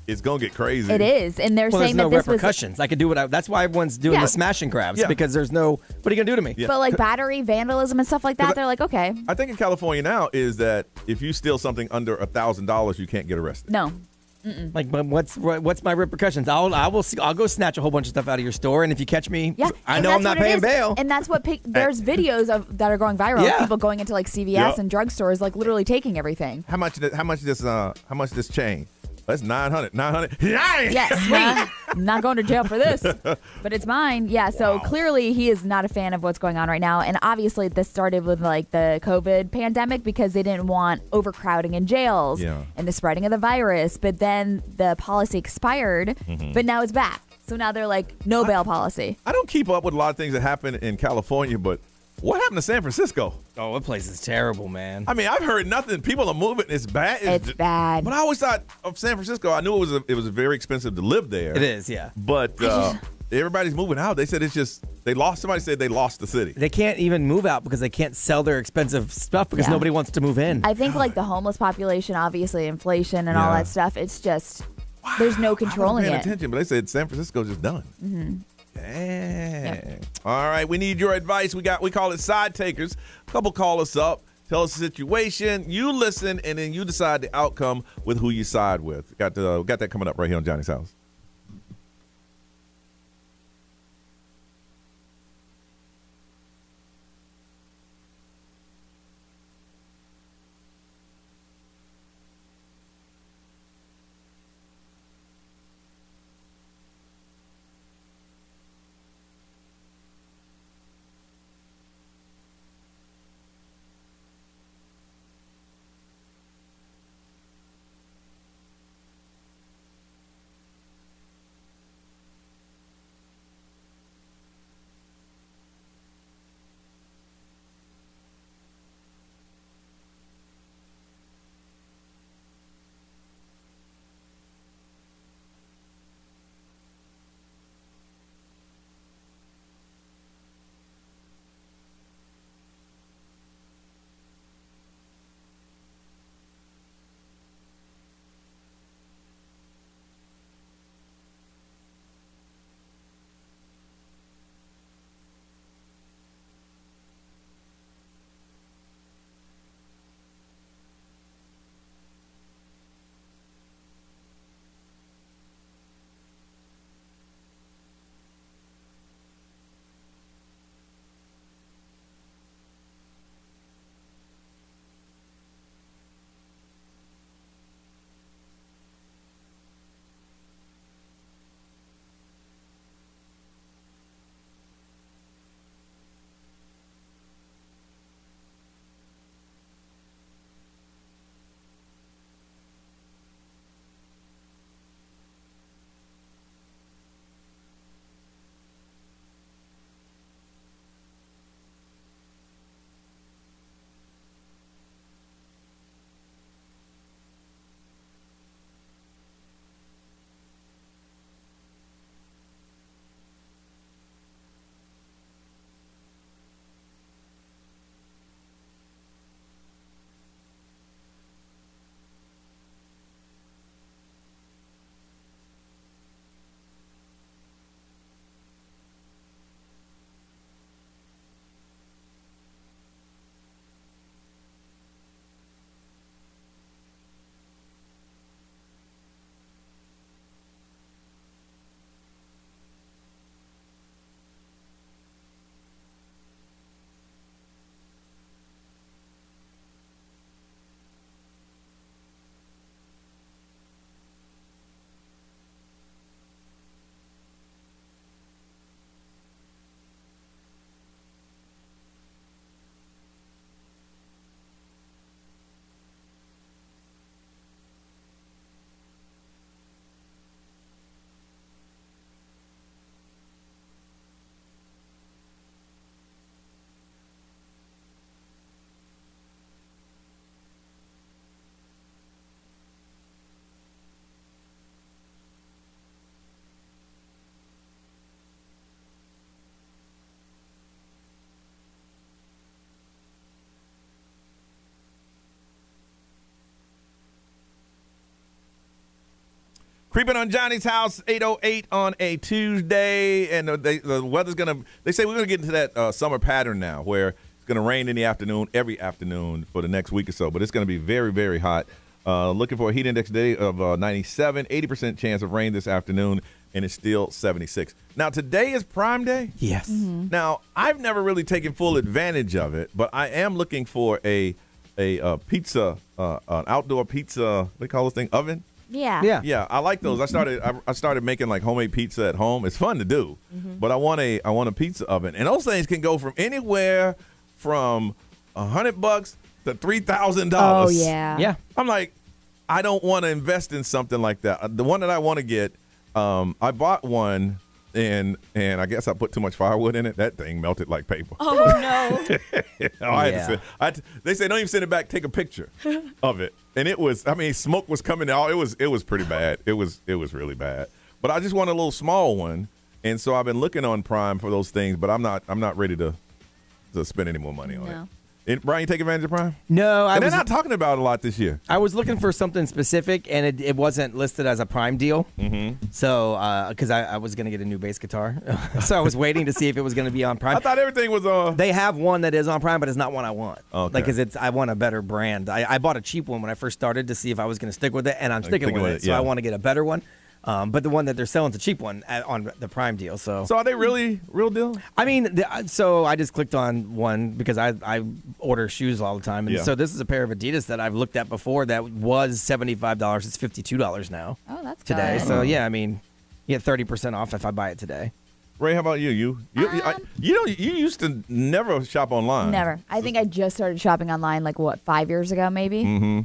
it's gonna get crazy. It is, and they're saying that there's this no repercussions. I could do that's why everyone's doing the smash and grabs because there's no. What are you gonna do to me? But like battery, vandalism, and stuff like that, they're like, okay. I think in California now is that if you steal something under $1,000, you can't get arrested. No. Like, but what's my repercussions? I'll go snatch a whole bunch of stuff out of your store, and if you catch me, I know I'm not paying bail. And that's what there's videos that are going viral. Of people going into like CVS and drugstores, like literally taking everything. How much this chain? That's 900. 900. Yes, I'm not going to jail for this, but it's mine. Yeah, so clearly he is not a fan of what's going on right now. And obviously this started with like the COVID pandemic because they didn't want overcrowding in jails and the spreading of the virus. But then the policy expired, but now it's back. So now they're like, no bail policy. I don't keep up with a lot of things that happen in California, but what happened to San Francisco? Oh, that place is terrible, man. I mean, I've heard nothing. People are moving. It's bad. It's bad. But I always thought of San Francisco. I knew it was very expensive to live there. It is, yeah. But everybody's moving out. They said it's just somebody said they lost the city. They can't even move out because they can't sell their expensive stuff because nobody wants to move in. I think like the homeless population, obviously inflation and all that stuff. It's just There's no I wasn't controlling paying it. attention, but they said San Francisco's just done. Mm-hmm. Dang. Yep. All right, we need your advice. We call it side takers. A couple call us up, tell us the situation. You listen, and then you decide the outcome with who you side with. Got that coming up right here on Johnny's House. Creeping on Johnny's House, 8:08 on a Tuesday, and the weather's they say we're gonna get into that summer pattern now, where it's gonna rain in the afternoon, every afternoon for the next week or so. But it's gonna be very, very hot. Looking for a heat index today of 97, 80% chance of rain this afternoon, and it's still 76. Now today is Prime Day. Yes. Mm-hmm. Now I've never really taken full advantage of it, but I am looking for a pizza, an outdoor pizza. What do you call this thing? Oven. Yeah. I like those. I started making like homemade pizza at home. It's fun to do, but I want a pizza oven, and those things can go from anywhere from $100 to $3,000. Oh yeah. Yeah. I'm like, I don't want to invest in something like that. The one that I want to get, I bought one, and I guess I put too much firewood in it. That thing melted like paper. Oh no. They say don't even send it back. Take a picture of it. And it was, smoke was coming out. It was pretty bad. It was really bad. But I just want a little small one, and so I've been looking on Prime for those things. But I'm not ready to spend any more money on it. Brian, you take advantage of Prime? No, they're not talking about it a lot this year. I was looking for something specific, and it wasn't listed as a Prime deal. Mm-hmm. So, because I was going to get a new bass guitar. So I was waiting to see if it was going to be on Prime. I thought everything was on. They have one that is on Prime, but it's not one I want. Okay. Like, because I want a better brand. I bought a cheap one when I first started to see if I was going to stick with it, and I'm sticking with it. So I want to get a better one. But the one that they're selling is a cheap one on the Prime deal. So are they really real deal? I mean, so I just clicked on one because I order shoes all the time. And so this is a pair of Adidas that I've looked at before that was $75. It's $52 now. Oh, that's today. good. So, yeah, I mean, you get 30% off if I buy it today. Ray, how about you? You used to never shop online. Never. I think I just started shopping online 5 years ago maybe? Mm-hmm.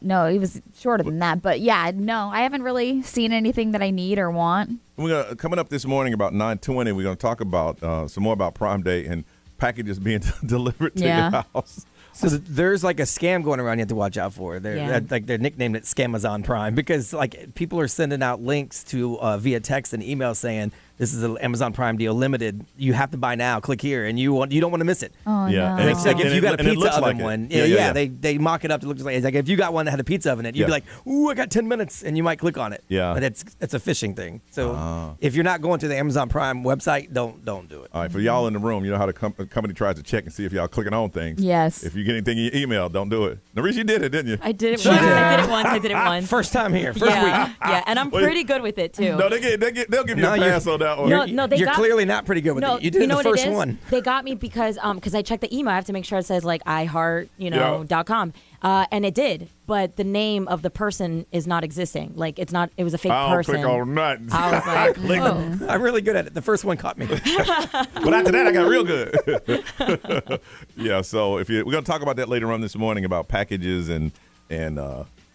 No, it was shorter than that. But yeah, no, I haven't really seen anything that I need or want. Coming up this morning about 9:20, we're going to talk about some more about Prime Day and packages being delivered to your house. So there's a scam going around you have to watch out for. They're nicknamed it Scamazon Prime because people are sending out links to via text and email saying this is an Amazon Prime deal limited. You have to buy now. Click here, and you don't want to miss it. Oh yeah, no! And it's if you got a pizza oven one, they mock it up to look just like if you got one that had a pizza oven in it, you'd be like, "Ooh, I got 10 minutes," and you might click on it. Yeah, but it's a phishing thing. So if you're not going to the Amazon Prime website, don't do it. All right, for y'all in the room, you know how the company tries to check and see if y'all clicking on things. Yes. If you get anything in your email, don't do it. Narice, you did it, didn't you? I did it once. I did it once. First time here. First week. Yeah, and I'm pretty good with it too. No, they'll give you a pass on that one. No, You're clearly not pretty good with it. You did the first one. They got me because I checked the email. I have to make sure it says iHeart, .com. And it did, but the name of the person is not existing. It was a fake person. I don't click on nothing. I was like, oh. I'm really good at it. The first one caught me. But after that, I got real good. Yeah, so we're going to talk about that later on this morning about packages and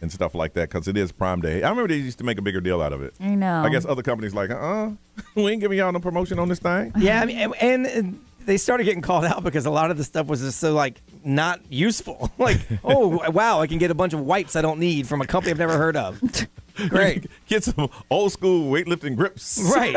stuff like that because it is Prime Day. I remember they used to make a bigger deal out of it. I know. I guess other companies we ain't giving y'all no promotion on this thing. Yeah, I mean, and they started getting called out because a lot of the stuff was just so not useful. Oh wow, I can get a bunch of wipes I don't need from a company I've never heard of. Great, get some old school weightlifting grips. Right.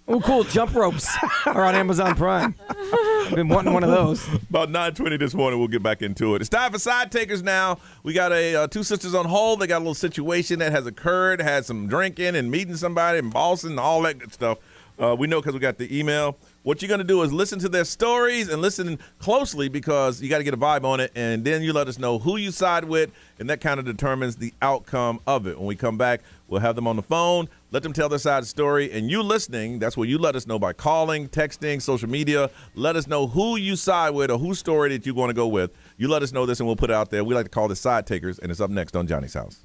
Oh, cool. Jump ropes are on Amazon Prime. I've been wanting one of those. About 9:20 this morning, we'll get back into it. It's time for Side Takers now. We got two sisters on hold. They got a little situation that has occurred, had some drinking and meeting somebody in Boston and all that good stuff. We know because we got the email. What you're going to do is listen to their stories and listen closely because you got to get a vibe on it, and then you let us know who you side with, and that kind of determines the outcome of it. When we come back, we'll have them on the phone, let them tell their side of the story, and you listening, that's what you let us know by calling, texting, social media. Let us know who you side with or whose story that you want to go with. You let us know this, and we'll put it out there. We like to call this Side Takers, and it's up next on Johnny's House.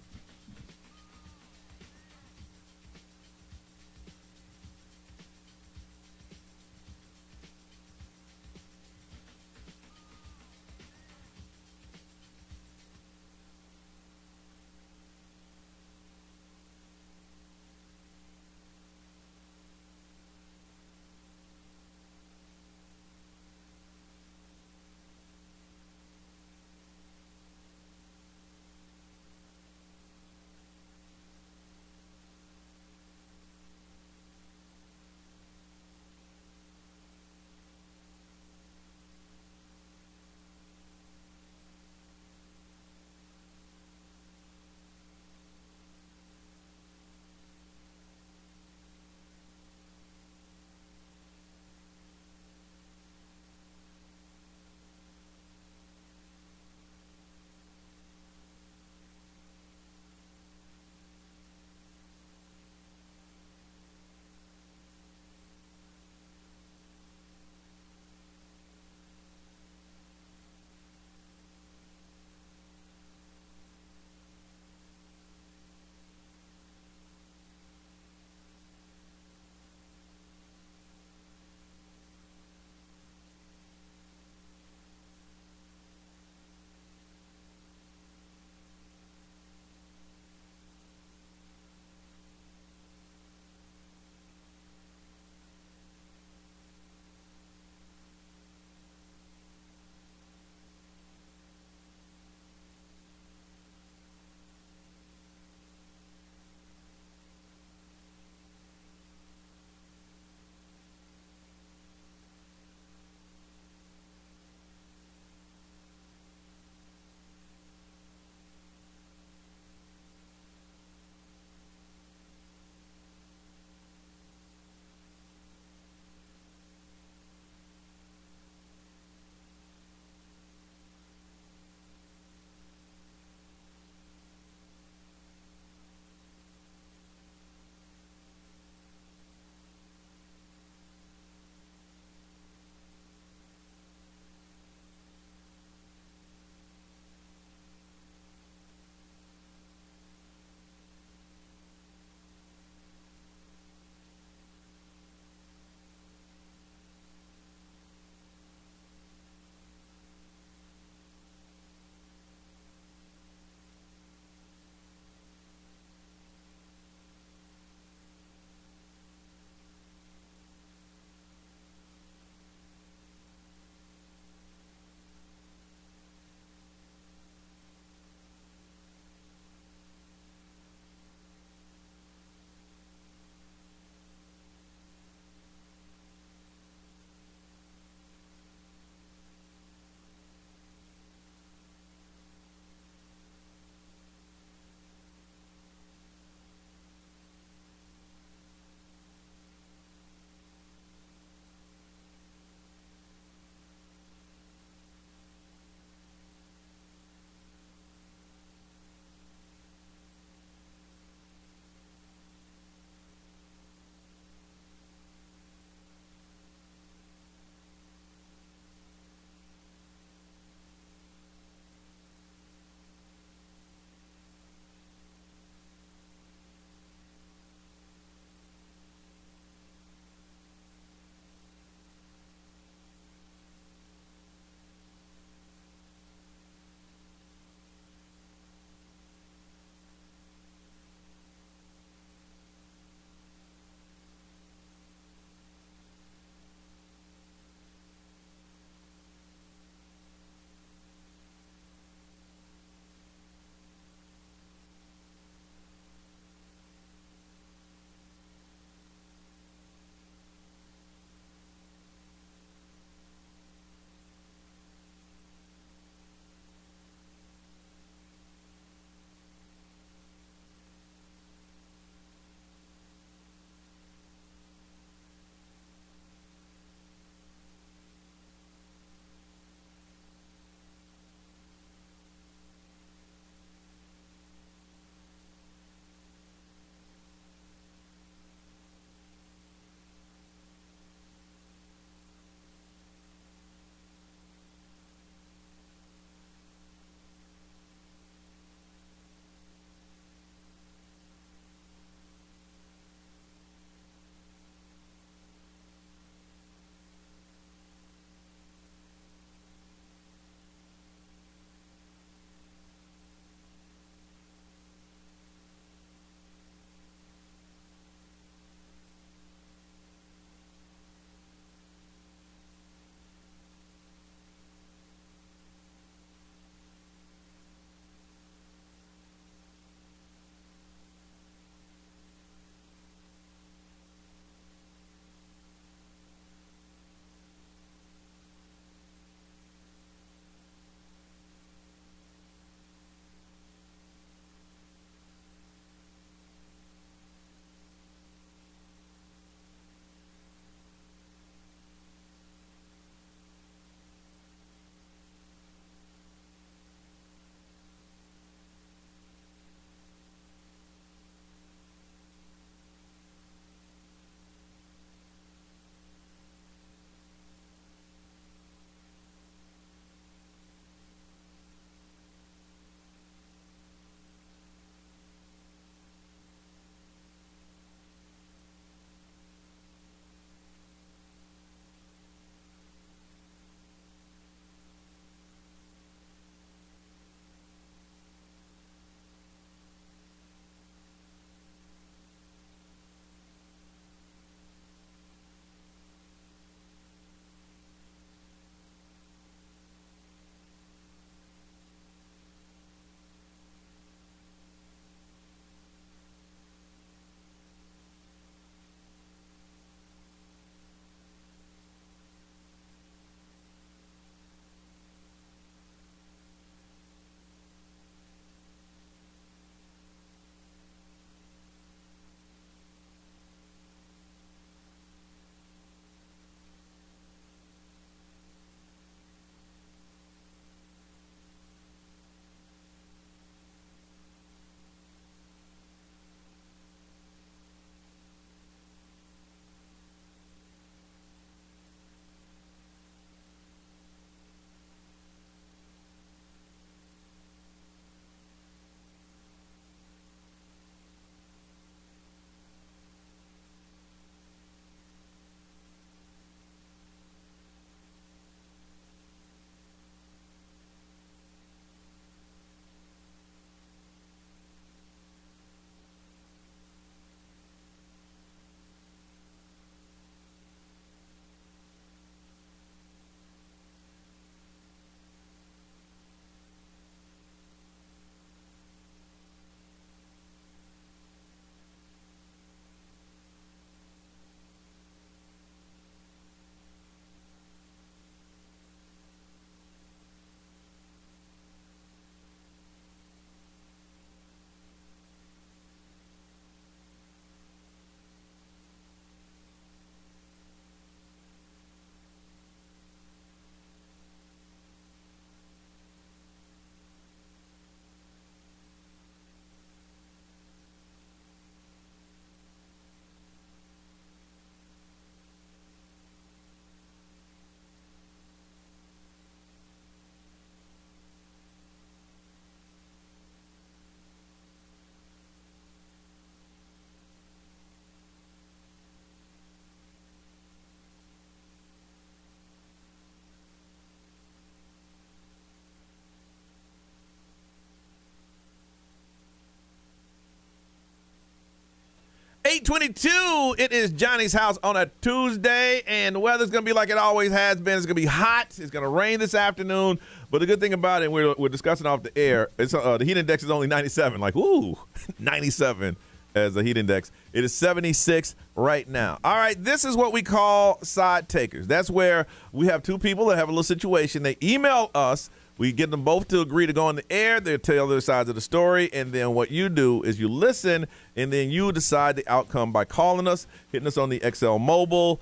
8:22. It is Johnny's house on a Tuesday, and the weather's going to be like it always has been. It's going to be hot. It's going to rain this afternoon. But the good thing about it, we're discussing off the air, it's the heat index is only 97. Like, ooh, 97 as the heat index. It is 76 right now. All right, this is what we call side takers. That's where we have two people that have a little situation. They email us. We get them both to agree to go on the air. They tell their sides of the story, and then what you do is you listen, and then you decide the outcome by calling us, hitting us on the XL Mobile,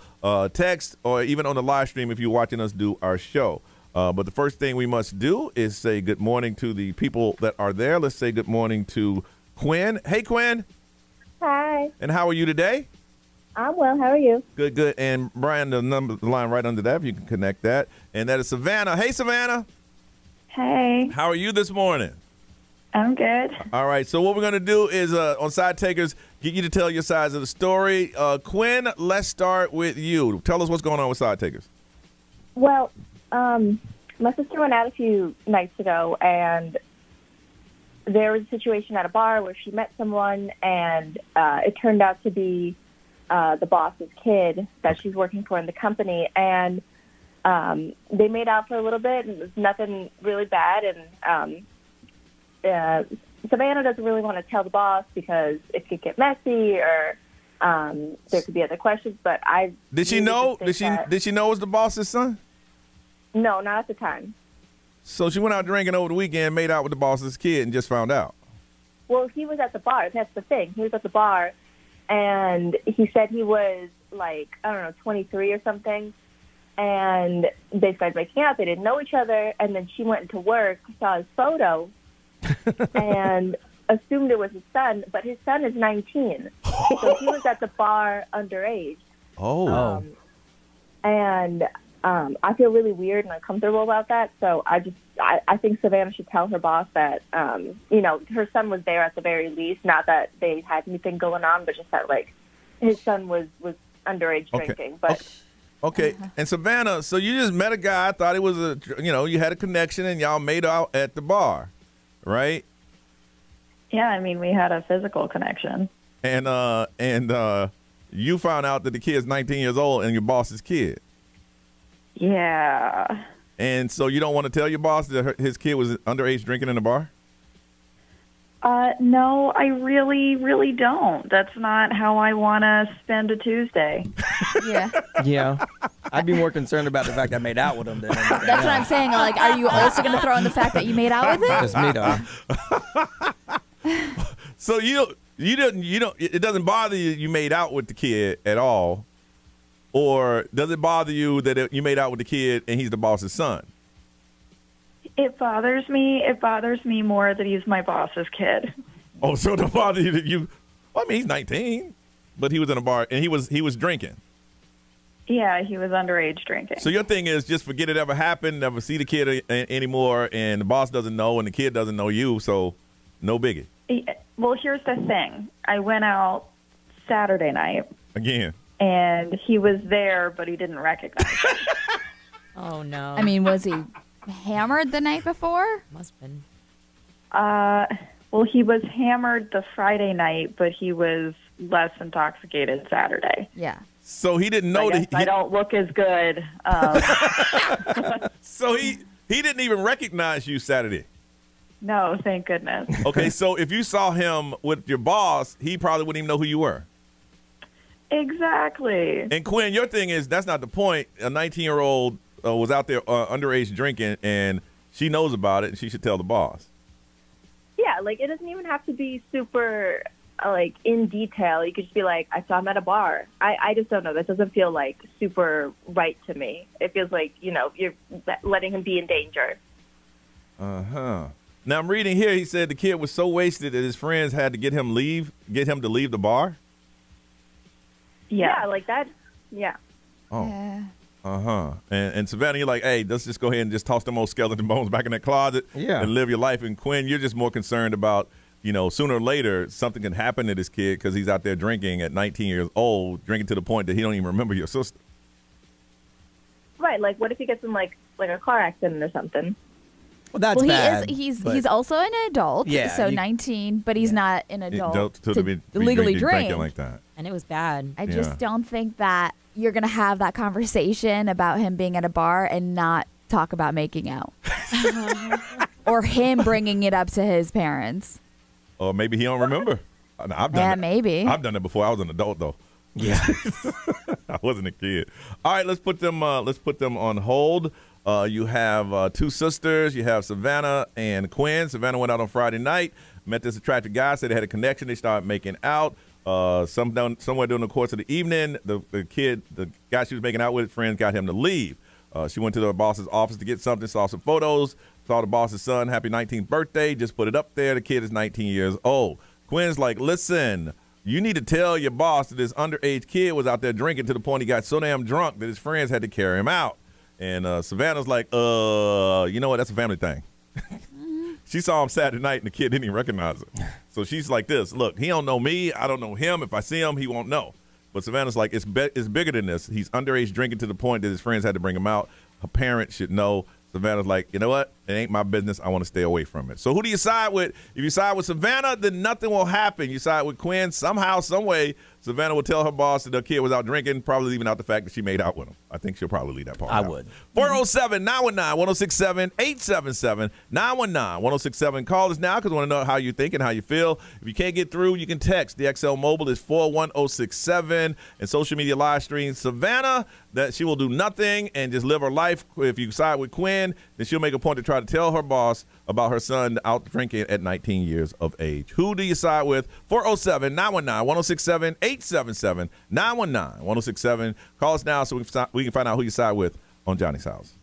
text, or even on the live stream if you're watching us do our show. But the first thing we must do is say good morning to the people that are there. Let's say good morning to Quinn. Hey, Quinn. Hi. And how are you today? I'm well. How are you? Good, good. And Brian, the line right under that, if you can connect that. And that is Savannah. Hey, Savannah. Hey. How are you this morning? I'm good. All right. So what we're going to do is on Side Takers, get you to tell your sides of the story. Quinn, let's start with you. Tell us what's going on with Side Takers. Well, my sister went out a few nights ago, and there was a situation at a bar where she met someone, and it turned out to be the boss's kid that she's working for in the company. And they made out for a little bit, and it was nothing really bad. And Savannah doesn't really want to tell the boss because it could get messy, or there could be other questions. But did she know? Did she know it was the boss's son? No, not at the time. So she went out drinking over the weekend, made out with the boss's kid, and just found out. Well, he was at the bar. That's the thing. He was at the bar, and he said he was like, I don't know, 23 or something. And they started making out. They didn't know each other. And then she went into work, saw his photo, and assumed it was his son. But his son is 19. So he was at the bar underage. Oh. I feel really weird and uncomfortable about that. So I think Savannah should tell her boss that, her son was there at the very least. Not that they had anything going on, but just that, like, his son was underage drinking. But okay. And Savannah, so you just met a guy, thought he was you had a connection, and y'all made out at the bar, right? Yeah, I mean, we had a physical connection. And you found out that the kid's 19 years old and your boss's kid. Yeah. And so you don't want to tell your boss that his kid was underage drinking in the bar? No, I really, really don't. That's not how I want to spend a Tuesday. Yeah. Yeah. I'd be more concerned about the fact I made out with him than anything. That's what I'm saying. Like, are you also going to throw in the fact that you made out with him? Just me, though. So it doesn't bother you made out with the kid at all? Or does it bother you that you made out with the kid and he's the boss's son? It bothers me. It bothers me more that he's my boss's kid. Oh, so it don't bother you that you? Well, I mean, he's 19, but he was in a bar and he was drinking. Yeah, he was underage drinking. So your thing is just forget it ever happened, never see the kid anymore, and the boss doesn't know, and the kid doesn't know you, so no biggie. Well, here's the thing. I went out Saturday night. Again. And he was there, but he didn't recognize me. Oh, no. I mean, was he hammered the night before? Must have been. Well, he was hammered the Friday night, but he was less intoxicated Saturday. Yeah. So he didn't know that I don't look as good. So he didn't even recognize you Saturday. No, thank goodness. Okay, so if you saw him with your boss, he probably wouldn't even know who you were. Exactly. And Quinn, your thing is that's not the point. A 19-year-old was out there underage drinking, and she knows about it, and she should tell the boss. yeah, like it doesn't even have to be super like in detail. You could just be like, I saw him at a bar. I just don't know. That doesn't feel like super right to me. It feels like, you know, you're letting him be in danger. Uh-huh. Now I'm reading here, he said the kid was so wasted that his friends had to get him to leave the bar. Yeah, like that. Yeah. Oh. Yeah. Uh-huh. And Savannah, you're like, hey, let's just go ahead and just toss them old skeleton bones back in that closet and live your life. And Quinn, you're just more concerned about, you know, sooner or later something can happen to this kid because he's out there drinking at 19 years old, drinking to the point that he don't even remember your sister. Right. Like, what if he gets in like a car accident or something? Well, that's well, bad. He's also an adult. Yeah, So 19, but he's not an adult to be legally drinking drink. like that. And it was bad. I just don't think that you're gonna have that conversation about him being at a bar and not talk about making out, or him bringing it up to his parents. Or maybe he don't remember. I've done it. Maybe. I've done it before. I was an adult though. Yeah, I wasn't a kid. All right, let's put them on hold. You have two sisters. You have Savannah and Quinn. Savannah went out on Friday night, met this attractive guy, said they had a connection. They started making out. Somewhere during the course of the evening, the guy she was making out with, friends got him to leave. She went to the boss's office to get something, saw some photos, saw the boss's son, happy 19th birthday, just put it up there. The kid is 19 years old. Quinn's like, listen, you need to tell your boss that this underage kid was out there drinking to the point he got so damn drunk that his friends had to carry him out. And Savannah's like, you know what, that's a family thing. She saw him Saturday night, and the kid didn't even recognize her. So she's like this, look, he don't know me. I don't know him. If I see him, he won't know. But Savannah's like, it's bigger than this. He's underage drinking to the point that his friends had to bring him out. Her parents should know. Savannah's like, you know what? It ain't my business. I want to stay away from it. So who do you side with? If you side with Savannah, then nothing will happen. You side with Quinn, somehow, some way, Savannah will tell her boss that the kid was out drinking, probably leaving out the fact that she made out with him. I think she'll probably leave that part out. I would. 407-919-1067, 877-919-1067. Call us now because we want to know how you think and how you feel. If you can't get through, you can text. The XL Mobile is 41067. And social media live stream Savannah that she will do nothing and just live her life. If you side with Quinn, then she'll make a point to try to tell her boss about her son out drinking at 19 years of age. Who do you side with? 407-919-1067, 877-919-1067. Call us now so we can find out who you side with on Johnny's House.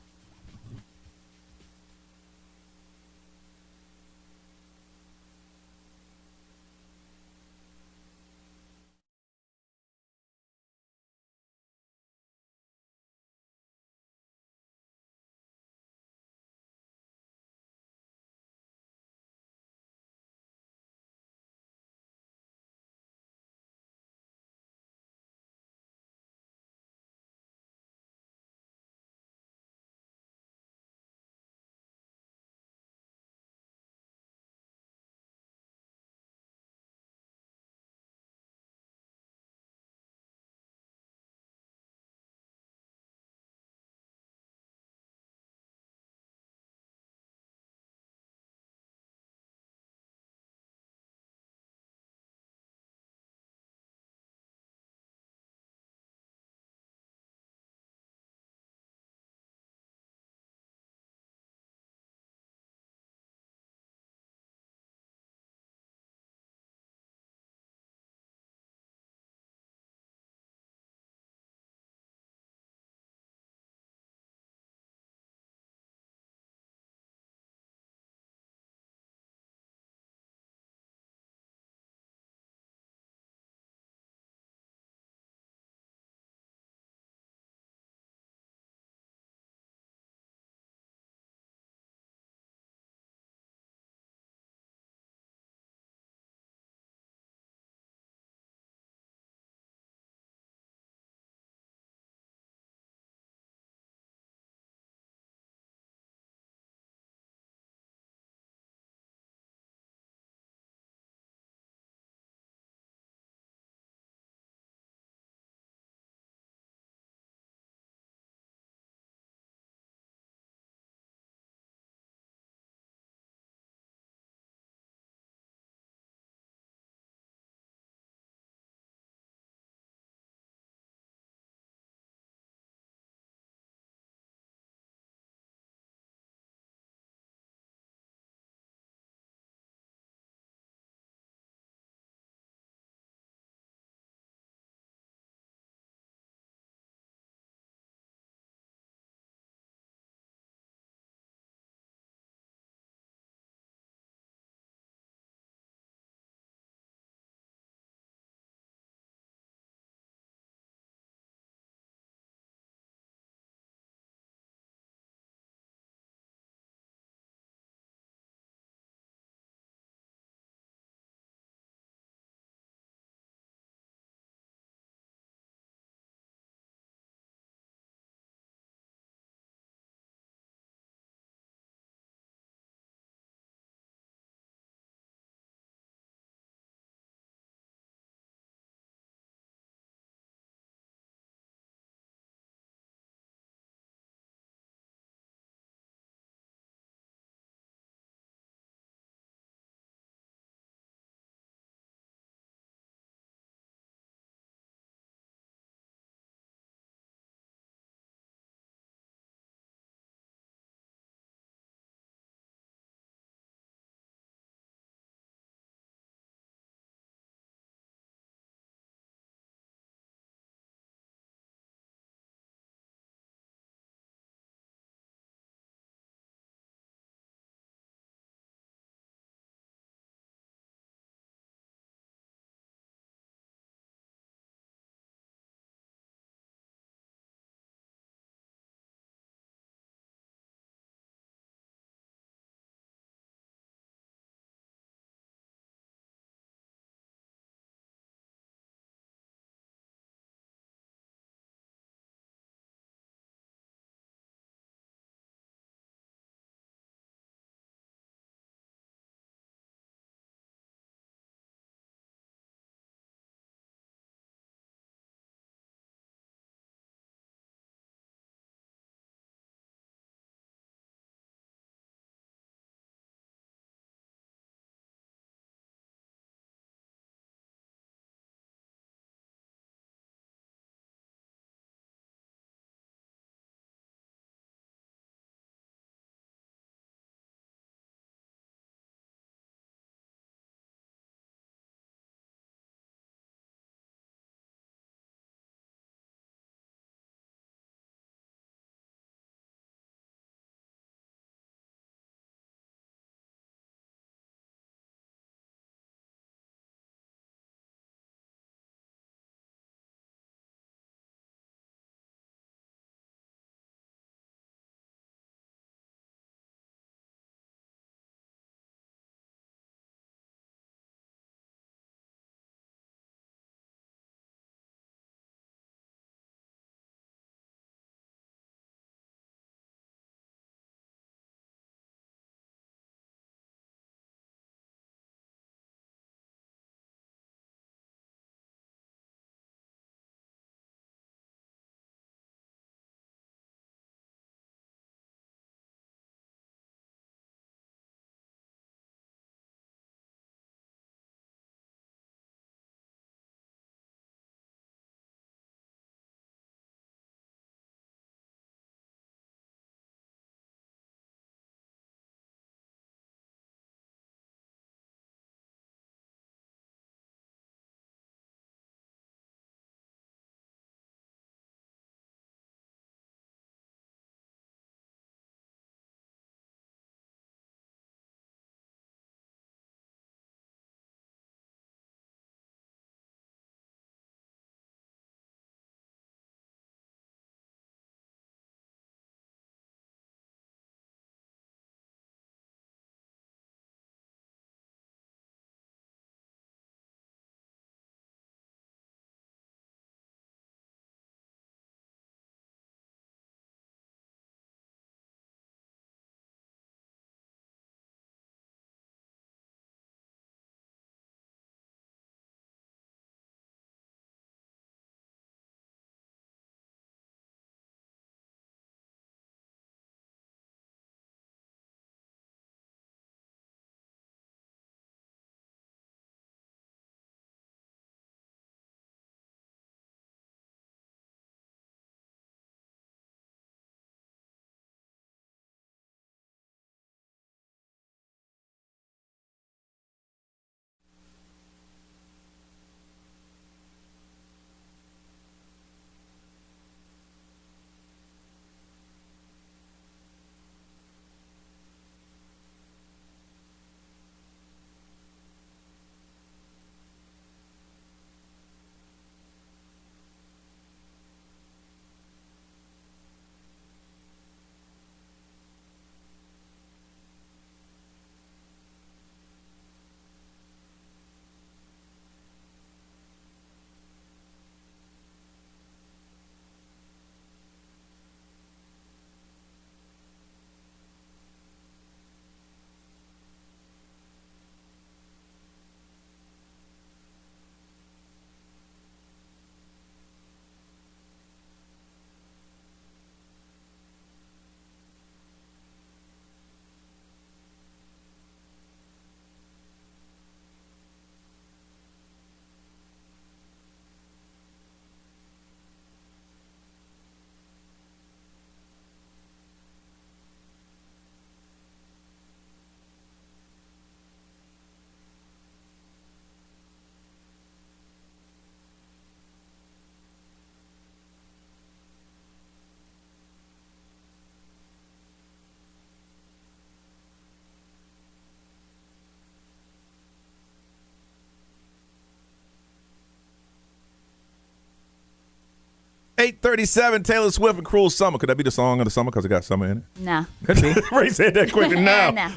8:37, Taylor Swift and Cruel Summer. Could that be the song of the summer because it got summer in it? Nah. Could be. Ray said that quickly. No. Nah.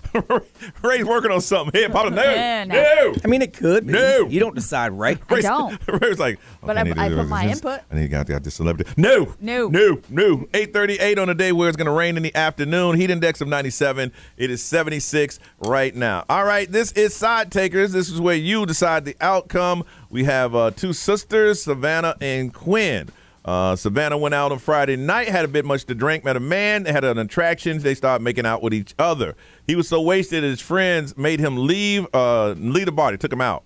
Ray's working on something. Hey, Paula, no. No. No. I mean, it could be. No. You don't decide, right? I don't. Ray's like, But I put my input. I need to got this celebrity. No. 8:38 on a day where it's going to rain in the afternoon. Heat index of 97. It is 76 right now. All right, this is Side Takers. This is where you decide the outcome. We have two sisters, Savannah and Quinn. Savannah went out on Friday night, had a bit much to drink, met a man, they had an attraction. They started making out with each other. He was so wasted, his friends made him leave the bar. They took him out.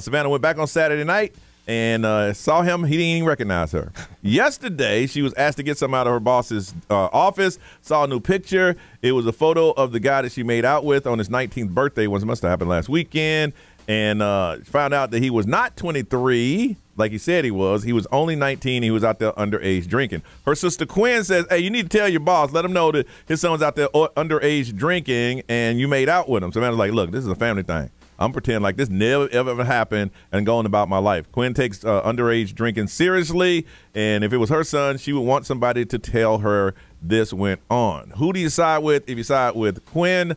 Savannah went back on Saturday night and saw him. He didn't even recognize her. Yesterday, she was asked to get some out of her boss's office, saw a new picture. It was a photo of the guy that she made out with on his 19th birthday, which must have happened last weekend, and found out that he was not 23, like he said he was. He was only 19. He was out there underage drinking. Her sister Quinn says, hey, you need to tell your boss, let him know that his son's out there underage drinking and you made out with him. Savannah's like, look, this is a family thing. I'm pretending like this never, ever happened and going about my life. Quinn takes underage drinking seriously, and if it was her son, she would want somebody to tell her this went on. Who do you side with? If you side with Quinn,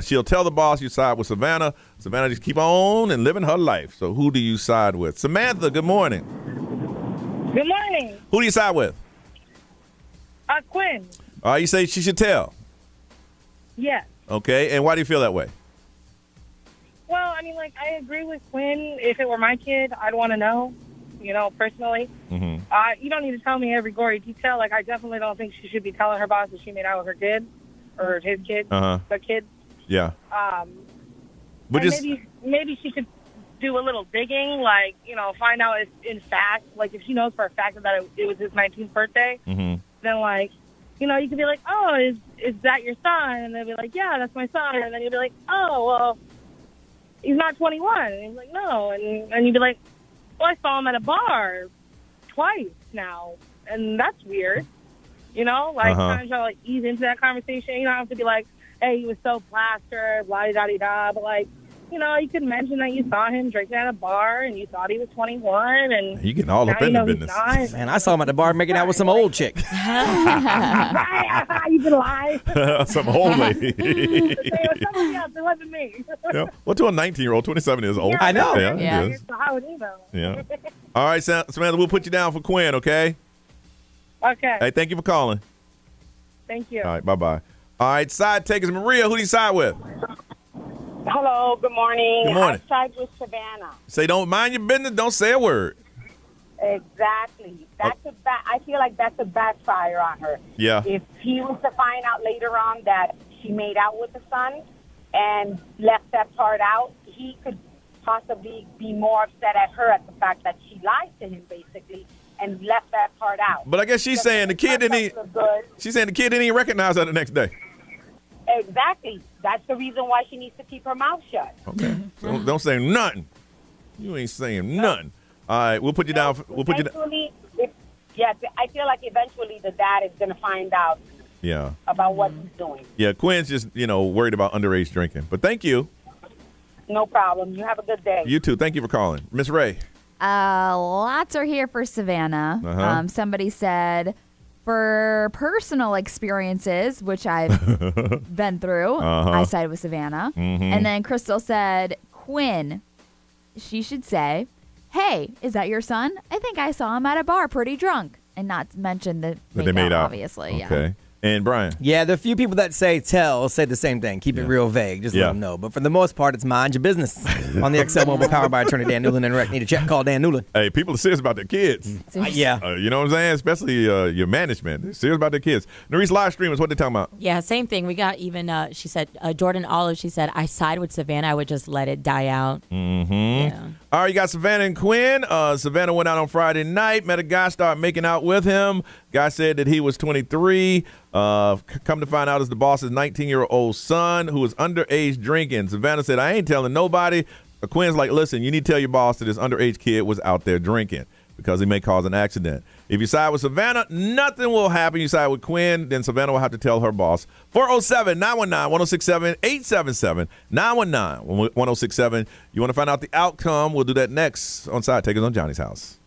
she'll tell the boss. You side with Savannah. Savannah just keep on and living her life. So who do you side with? Samantha, good morning. Good morning. Who do you side with? Quinn. You say she should tell. Yes. Okay, and why do you feel that way? Well, I mean, like, I agree with Quinn. If it were my kid, I'd want to know, personally. Mm-hmm. You don't need to tell me every gory detail. Like, I definitely don't think she should be telling her boss that she made out with her kid or his kid, the kid. Yeah. But maybe she could do a little digging, like, find out if, in fact, like, if she knows for a fact that it was his 19th birthday, then, like, you could be like, oh, is that your son? And they'll be like, yeah, that's my son. And then you'll be like, oh, well, he's not 21. And he's like, no. And you'd be like, well, I saw him at a bar twice now, and that's weird. Kind of try to, like, ease into that conversation. You don't have to be like, hey, he was so plastered, blah-de-da-de-da. But, like, you could mention that you saw him drinking at a bar and you thought he was 21. And you getting all up in the business. Man, I saw him at the bar making out with some old chick. You can lie. Some old lady. It was somebody else. It wasn't me. Yeah. Well, to a 19-year-old, 27 is old. Yeah, I know. Yeah. It is. So how would he know? Yeah. All right, Samantha, we'll put you down for Quinn, okay? Okay. Hey, thank you for calling. Thank you. All right, bye-bye. All right, side takers. Maria, who do you side with? Hello, good morning. Good morning. I side with Savannah. Say, don't mind your business. Don't say a word. Exactly. I feel like that's a backfire on her. Yeah. If he was to find out later on that she made out with the son and left that part out, he could possibly be more upset at her at the fact that she lied to him, basically, and left that part out. But I guess she's saying the kid didn't. She's saying the kid didn't even recognize her the next day. Exactly. That's the reason why she needs to keep her mouth shut. Okay. So don't say nothing. You ain't saying nothing. All right, we'll put you down. We'll put you down. I feel like eventually the dad is going to find out. Yeah. About what he's doing. Yeah, Quinn's just worried about underage drinking. But thank you. No problem. You have a good day. You too. Thank you for calling, Miss Ray. Lots are here for Savannah. Somebody said, for personal experiences, which I've been through, I side with Savannah. And then Crystal said, Quinn, she should say, hey, is that your son? I think I saw him at a bar pretty drunk. And not mention that they made out, obviously. Okay. Yeah. And Brian? Yeah, the few people that say the same thing. Keep it real vague. Just let them know. But for the most part, it's mind your business. On the XL Mobile, powered by attorney Dan Newland and Rec. Need a check? Call Dan Newland. Hey, people are serious about their kids. Yeah. You know what I'm saying? Especially your management. They're serious about their kids. Narice, live streamers, what they talking about? Yeah, same thing. We got even, she said, Jordan Olive, she said, I side with Savannah. I would just let it die out. Yeah. All right, you got Savannah and Quinn. Savannah went out on Friday night, met a guy, started making out with him. Guy said that he was 23. Come to find out it's the boss's 19-year-old son who was underage drinking. Savannah said, I ain't telling nobody. Quinn's like, listen, you need to tell your boss that this underage kid was out there drinking because he may cause an accident. If you side with Savannah, nothing will happen. You side with Quinn, then Savannah will have to tell her boss. 407-919-1067, 877-919-1067. You want to find out the outcome? We'll do that next on Side Takers on Johnny's House.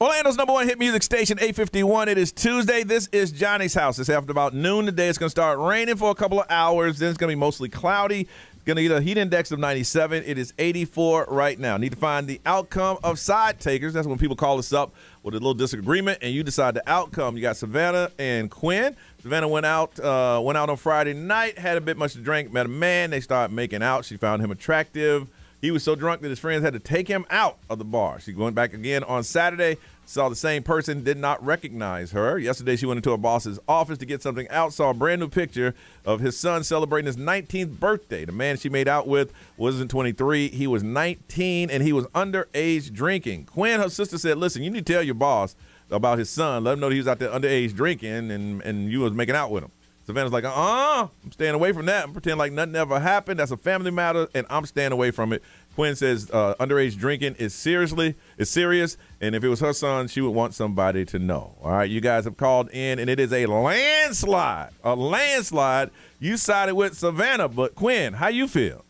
Orlando's number one hit music station, 851. It is Tuesday. This is Johnny's house. It's after about noon today. It's going to start raining for a couple of hours. Then it's going to be mostly cloudy. Going to get a heat index of 97. It is 84 right now. Need to find the outcome of side takers. That's when people call us up with a little disagreement, and you decide the outcome. You got Savannah and Quinn. Savannah went out on Friday night, had a bit much to drink, met a man. They started making out. She found him attractive. He was so drunk that his friends had to take him out of the bar. She went back again on Saturday, saw the same person, did not recognize her. Yesterday, she went into her boss's office to get something out, saw a brand new picture of his son celebrating his 19th birthday. The man she made out with wasn't 23. He was 19, and he was underage drinking. Quinn, her sister, said, listen, you need to tell your boss about his son. Let him know that he was out there underage drinking, and you was making out with him. Savannah's like, I'm staying away from that. I'm pretending like nothing ever happened. That's a family matter, and I'm staying away from it. Quinn says underage drinking is serious, and if it was her son, she would want somebody to know. All right, you guys have called in, and it is a landslide. A landslide. You sided with Savannah, but Quinn, how you feel?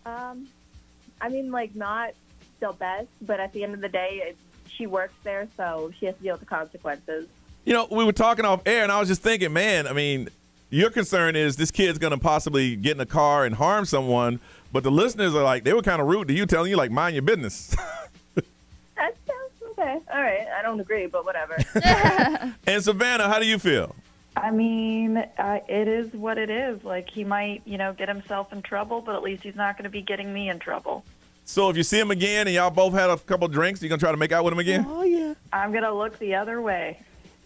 I mean, like, not the best, but at the end of the day, she works there, so she has to deal with the consequences. You know, we were talking off air, and I was just thinking, man, I mean, your concern is this kid's going to possibly get in a car and harm someone, but the listeners are like, they were kind of rude to you, telling you, like, mind your business. That sounds okay. All right. I don't agree, but whatever. And Savannah, how do you feel? I mean, it is what it is. Like, he might, get himself in trouble, but at least he's not going to be getting me in trouble. So if you see him again and y'all both had a couple drinks, you going to try to make out with him again? Oh, yeah. I'm going to look the other way.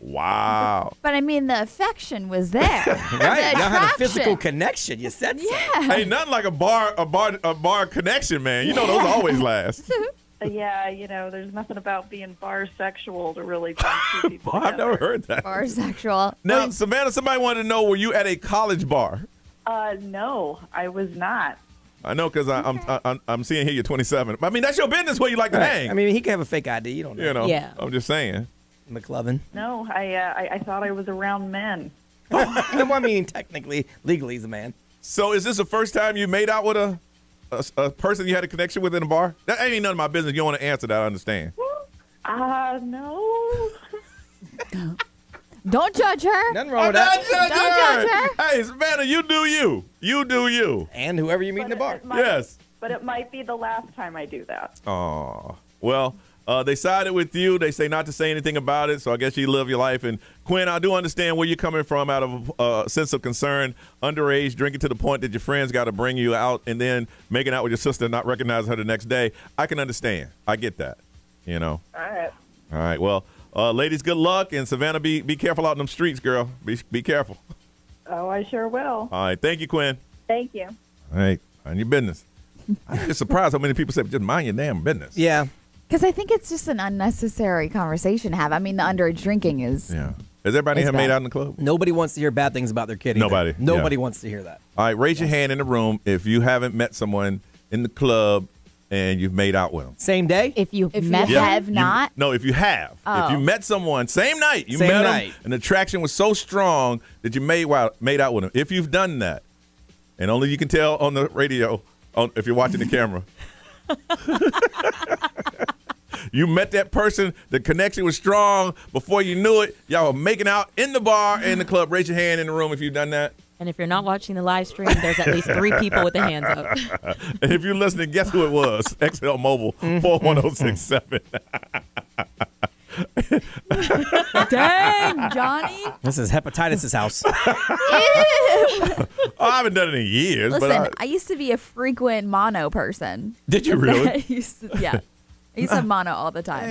Wow. But I mean, the affection was there. Right. Y'all had a physical connection. You said so. Yeah. Hey, nothing like a bar connection, man. You know those always last. Yeah, there's nothing about being bar-sexual to really bring two people together. I've never heard that. Bar-sexual. Now, Savannah, somebody wanted to know, were you at a college bar? No, I was not. I know, because I'm seeing here you're 27. I mean, that's your business where you like to hang. I mean, he could have a fake ID. You don't know. Yeah. I'm just saying. McLovin. No, I thought I was around men. Well, I mean, technically, legally, he's a man. So is this the first time you made out with a person you had a connection with in a bar? That ain't none of my business. You don't want to answer that, I understand. No. Don't judge her. Nothing wrong with that. Don't judge her. Hey, Savannah, you do you. You do you. And whoever you meet in the bar. Yes. But it might be the last time I do that. Oh, well, they sided with you. They say not to say anything about it, so I guess you live your life. And, Quinn, I do understand where you're coming from out of a sense of concern, underage, drinking to the point that your friends got to bring you out and then making out with your sister and not recognizing her the next day. I can understand. I get that, All right. All right, well, ladies, good luck. And, Savannah, be careful out in them streets, girl. Be careful. Oh, I sure will. All right, thank you, Quinn. Thank you. All right, mind your business. I'm just surprised how many people say, just mind your damn business. Yeah. Because I think it's just an unnecessary conversation to have. I mean, the underage drinking is. Yeah. Has everybody here made out in the club? Nobody wants to hear bad things about their kid. Nobody. Nobody wants to hear that. All right, raise your hand in the room if you haven't met someone in the club and you've made out with them. Same day? If you have not. No, if you have. Oh. If you met someone, same night, you Same met night. them, and the attraction was so strong that you made out with them. If you've done that, and only you can tell on the radio if you're watching the camera. You met that person, the connection was strong. Before you knew it, y'all were making out in the bar, in the club. Raise your hand in the room if you've done that. And if you're not watching the live stream, there's at least 3 people with their hands up. And if you're listening, guess who it was? XL Mobile, 41067. Dang, Johnny. This is hepatitis' house. I haven't done it in years. Listen, but I used to be a frequent mono person. Did you really? I used to have mono all the time.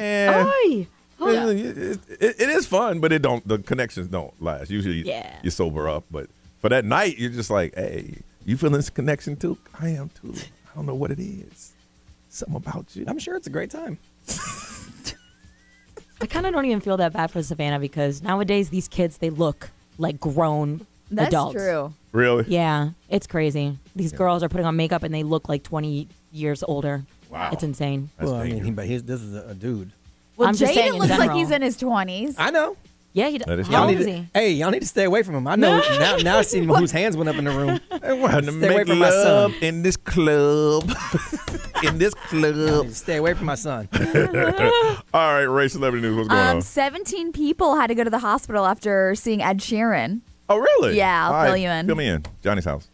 Oi. It is fun, but the connections don't last. Usually you sober up. But for that night, you're just like, hey, you feeling this connection too? I am too. I don't know what it is. Something about you. I'm sure it's a great time. I kind of don't even feel that bad for Savannah because nowadays these kids, they look like grown That's adults. true. Really? Yeah, it's crazy. These girls are putting on makeup and they look like 20 years older. Wow. It's insane. Well, I mean, this is a dude. Well, I'm just saying Jaden in looks like general. he's in his 20s. I know. Yeah, he does. That is How true. old is he? Hey, y'all need to stay away from him. I know now I see whose hands went up in the room. I want to Stay away make from my love son. in this club. in this club. Stay away from my son. All right, Ray, celebrity news. What's going on? 17 people had to go to the hospital after seeing Ed Sheeran. Oh, really? Yeah, I'll All fill you in. Fill me in. Johnny's house.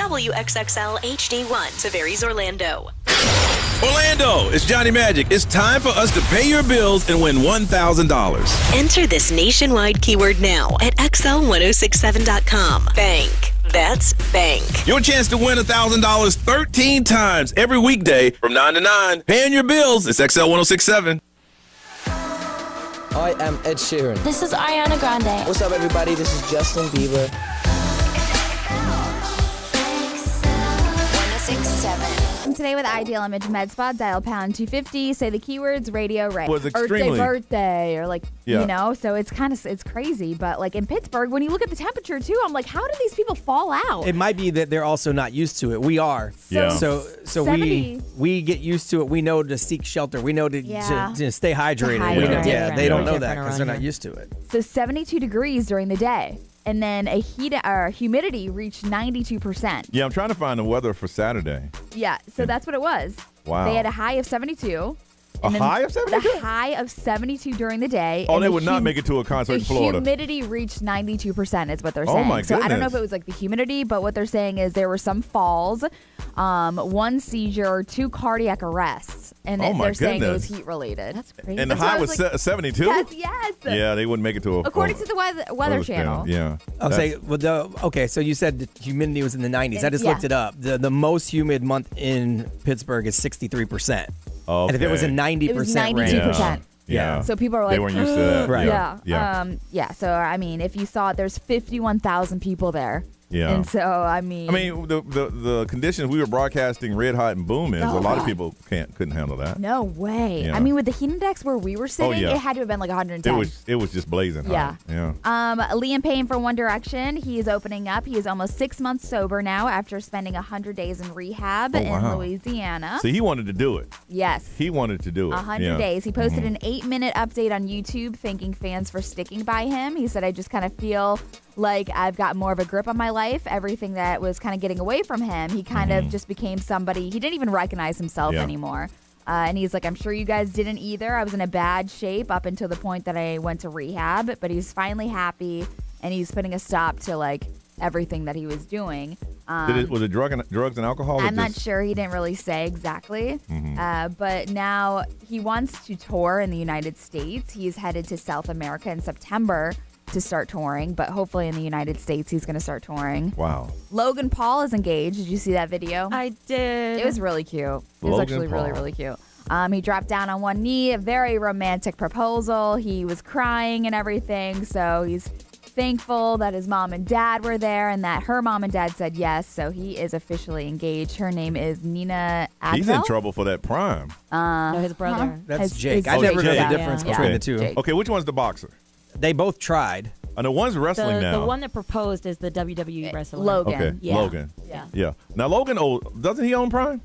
WXXL HD1, Tavares, Orlando. Orlando, it's Johnny Magic. It's time for us to pay your bills and win $1,000. Enter this nationwide keyword now at XL1067.com. Bank. That's bank. Your chance to win $1,000 13 times every weekday from 9 to 9. Paying your bills. It's XL1067. I am Ed Sheeran. This is Ariana Grande. What's up, everybody? This is Justin Bieber. 1067. Today with Ideal Image Med Spa, dial pound 250, say the keywords Radio Ray. Was extremely birthday, or like, you know, so it's crazy. But like in Pittsburgh, when you look at the temperature too, I'm like, how do these people fall out? It might be that they're also not used to it. We are. So 70. we get used to it. We know to seek shelter. We know to stay hydrated. They don't know that because they're not used to it. So 72 degrees during the day. And then humidity reached 92%. Yeah, I'm trying to find the weather for Saturday. Yeah, so that's what it was. Wow. They had a high of 72. A high of 72? The high of 72 during the day. Oh, and they the would not make it to a concert in Florida. The humidity reached 92% is what they're Oh, saying. my So I don't know goodness. if it was like the humidity, but what they're saying is there were some falls, one seizure, 2 cardiac arrests. And Oh, my they're saying it was goodness. heat related. That's crazy. And the high was 72? Yes. Yeah, they wouldn't make it to a According to the Weather Channel. Yeah. I'll say, okay, so you said the humidity was in the 90s. I just Yeah. looked it up. The most humid month in Pittsburgh is 63%. Okay. And if it was a 90% It was range. 92%. Yeah. So people are like, they weren't used to that. Right. Yeah. So, I mean, if you saw it, there's 51,000 people there. Yeah. And so, I mean, the conditions we were broadcasting red hot and booming, Oh, a lot of God. people couldn't handle that. no way. Yeah. I mean, with the heat index where we were sitting, yeah. it had to have been like 110. It was just blazing hot. Yeah. Yeah. Liam Payne from One Direction, he is opening up. He is almost 6 months sober now after spending 100 days in rehab Oh, in wow. Louisiana. See, he wanted to do it. Yes. He wanted to do it. 100 Yeah. days. He posted Mhm. an 8-minute update on YouTube thanking fans for sticking by him. He said, I just kind of feel like I've got more of a grip on my life. Everything that was kind of getting away from him, he kind of just became somebody. He didn't even recognize himself Yeah. anymore. And he's like, I'm sure you guys didn't either. I was in a bad shape up until the point that I went to rehab, but he's finally happy and he's putting a stop to like everything that he was doing. Was it drugs and alcohol? or I'm not just- sure. He didn't really say exactly. But now he wants to tour in the United States. He's headed to South America in September to start touring, but hopefully in the United States he's going to start touring. Wow. Logan Paul is engaged. Did you see that video? I did. It was really cute. It was Logan actually really, Paul. really cute. He dropped down on one knee, a very romantic proposal. He was crying and everything, so he's thankful that his mom and dad were there and that her mom and dad said yes, so he is officially engaged. Her name is Nina Advell. He's in trouble for that prime. No, his brother. That's His- Jake. his I never know Jake. the difference Yeah. between Okay. the two. Jake. Okay, which one's the boxer? They both tried. I know one's wrestling now. The one that proposed is the WWE wrestler. Logan. Okay, Yeah. Logan. Yeah. Yeah. Now Logan, doesn't he own Prime?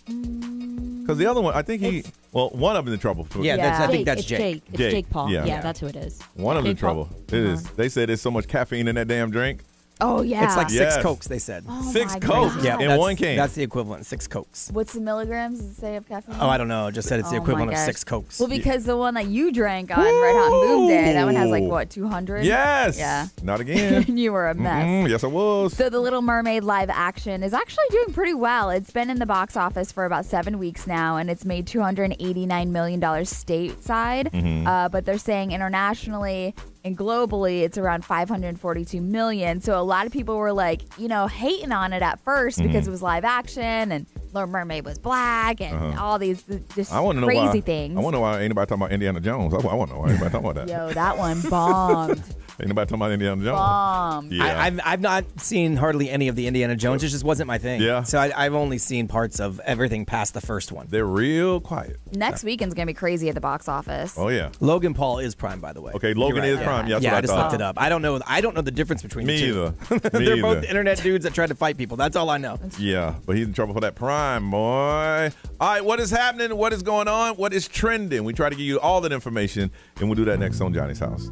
Because the other one, I think one of them in trouble. For, Yeah, I think that's It's Jake. Jake. It's Jake. Jake Paul. Yeah. Yeah, that's who it is. One of them in Jake Paul. trouble. It is. They said there's so much caffeine in that damn drink. Oh, yeah. It's like Yes. 6 Cokes, they said. Oh, 6 my Cokes God. Yeah, in that's- one can. That's the equivalent, 6 Cokes. What's the milligrams does it say of caffeine? Oh, I don't know. It just said it's the Oh, equivalent my of gosh. 6 Cokes. Well, because the one that you drank on Red Hot Boom Day, that one has like, what, 200? Yes. Yeah. Not again. You were a mess. Yes, I was. So The Little Mermaid live action is actually doing pretty well. It's been in the box office for about 7 weeks now, and it's made $289 million stateside. But they're saying internationally and globally, it's around 542 million. So a lot of people were like, hating on it at first because it was live action and Little Mermaid was black and all these just I want to know crazy why. things. I want to know why anybody talking about Indiana Jones. I want to know why anybody talking about that. Yo, that one bombed. Anybody talking about Indiana Jones? Bombed. Yeah. I've not seen hardly any of the Indiana Jones. It just wasn't my thing. Yeah. So I've only seen parts of everything past the first one. They're real quiet. Next weekend's going to be crazy at the box office. Oh yeah. Logan Paul is Prime, by the way. Okay, Logan You're is Prime. Yeah, that's what I I just thought. looked it up. I don't know the difference between Me the two. either. They're Me both either. internet dudes that tried to fight people. That's all I know. Yeah, but he's in trouble for that Prime, boy. All right, what is happening? What is going on? What is trending? We try to give you all that information, and we'll do that next on Johnny's House.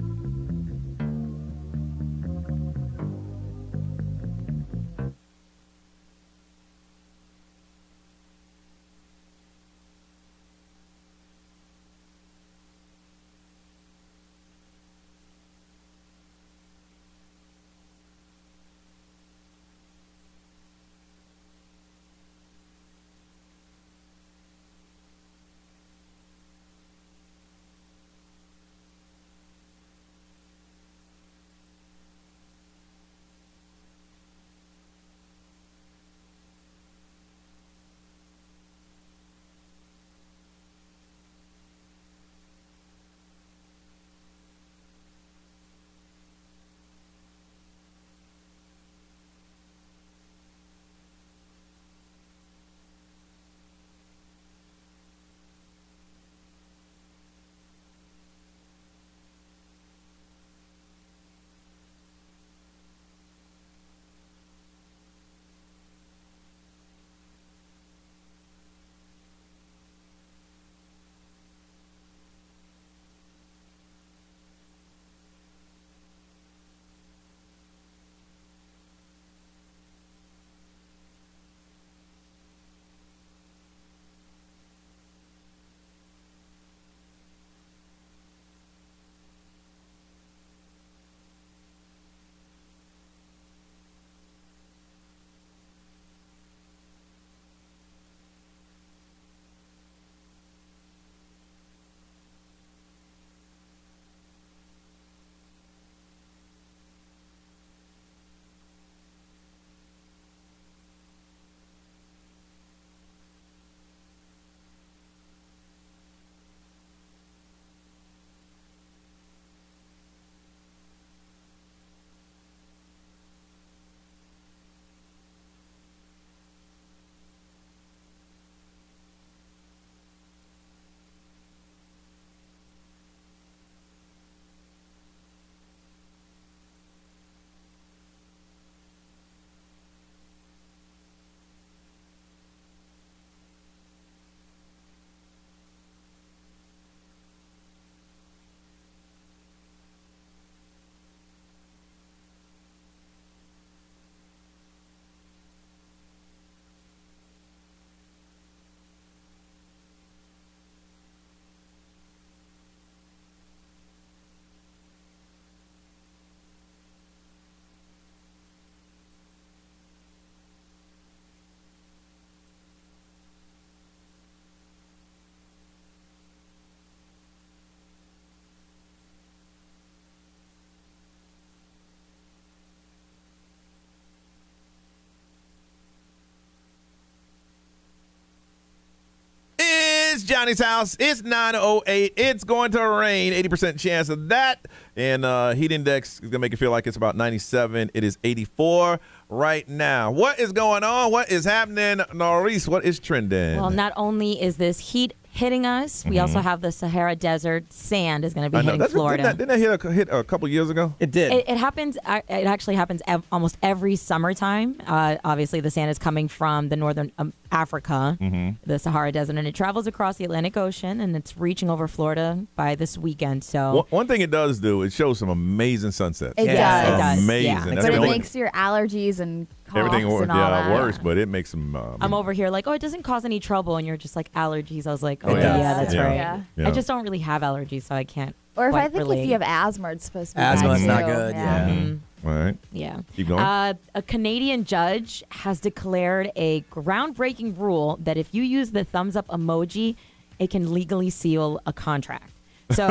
is Johnny's house. It's 9:08. It's going to rain. 80% chance of that. And heat index is going to make it feel like it's about 97. It is 84 right now. What is going on? What is happening? Norris, what is trending? Well, not only is this heat hitting us, we also have the Sahara Desert. Sand is going to be hitting Florida. Didn't that hit a couple years ago? It did. It happens. It actually happens almost every summertime. Obviously, the sand is coming from the northern Africa, the Sahara Desert, and it travels across the Atlantic Ocean, and it's reaching over Florida by this weekend. So one thing it does do, it shows some amazing sunsets. It does. Amazing. Yeah. That's But it the makes your allergies and coughs everything and all that. worse, but it makes them. I'm over here like, oh, it doesn't cause any trouble, and you're just like allergies. I was like, Oh, oh yeah. yeah, that's Yeah. right. Yeah. I just don't really have allergies, so I can't. Or if quite I think relate. if you have asthma, it's supposed to be Asthma bad is not too. good, yeah. Mm-hmm. All right. Yeah. Keep going. A Canadian judge has declared a groundbreaking rule that if you use the thumbs up emoji, it can legally seal a contract. So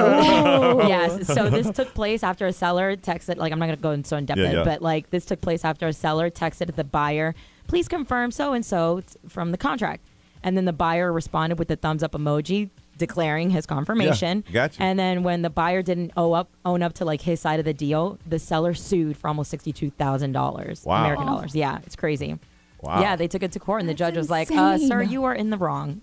yes, so this took place after a seller texted, like I'm not going to go into so in depth, but like this took place after a seller texted the buyer, please confirm so and so from the contract, and then the buyer responded with the thumbs up emoji, declaring his confirmation. Yeah, gotcha. And then when the buyer didn't own up to like his side of the deal, the seller sued for almost $62,000 Wow. American dollars. Yeah, it's crazy. Wow. Yeah, they took it to court, and the judge was like, insane. "Sir, you are in the wrong."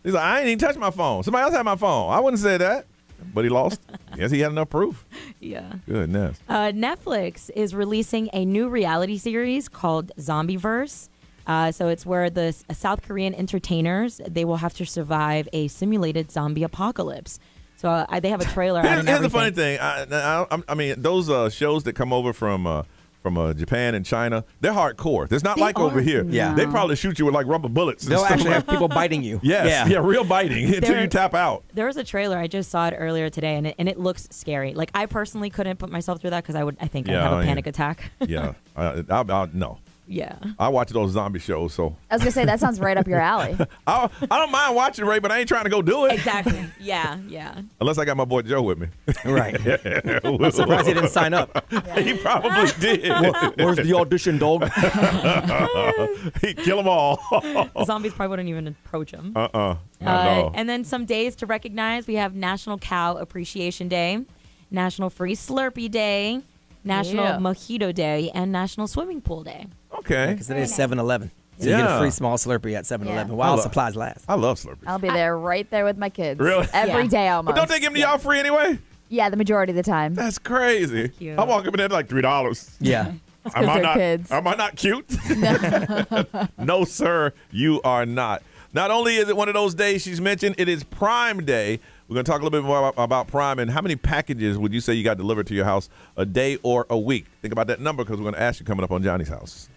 He's like, I ain't even touched my phone. Somebody else had my phone. I wouldn't say that. But he lost. Yes, he had enough proof. Yeah. Goodness. Netflix is releasing a new reality series called Zombieverse. So it's where the South Korean entertainers, they will have to survive a simulated zombie apocalypse. So they have a trailer out and Here's the everything. funny thing. I mean, those shows that come over from Japan and China, they're hardcore. It's not like over here. Yeah. They probably shoot you with like rubber bullets. and They'll stuff actually like- have people biting you. Yes. Yeah, real biting until you tap out. There was a trailer. I just saw it earlier today, and it looks scary. Like I personally couldn't put myself through that because I think I'd have a panic attack. Yeah. No. Yeah. I watch those zombie shows, so I was going to say, that sounds right up your alley. I don't mind watching Ray, but I ain't trying to go do it. Exactly. Yeah. Yeah. Unless I got my boy Joe with me. Right. I'm surprised he didn't sign up. He probably did. Where's the audition, dog? He'd kill them all. The zombies probably wouldn't even approach him. Not at all. And then some days to recognize. We have National Cow Appreciation Day, National Free Slurpee Day, National Mojito Day, and National Swimming Pool Day. Okay. Because it is 7-Eleven. So you get a free small Slurpee at 7-Eleven while supplies last. I love Slurpees. I'll be there right there with my kids. Really? Every day almost. But don't they give them to y'all free anyway? Yeah, the majority of the time. That's crazy. Cute. I walk up in there like $3. Yeah. Am I they're not? kids. Am I not cute? No, sir, you are not. Not only is it one of those days she's mentioned, it is Prime Day. We're going to talk a little bit more about Prime and how many packages would you say you got delivered to your house a day or a week? Think about that number because we're going to ask you coming up on Johnny's House.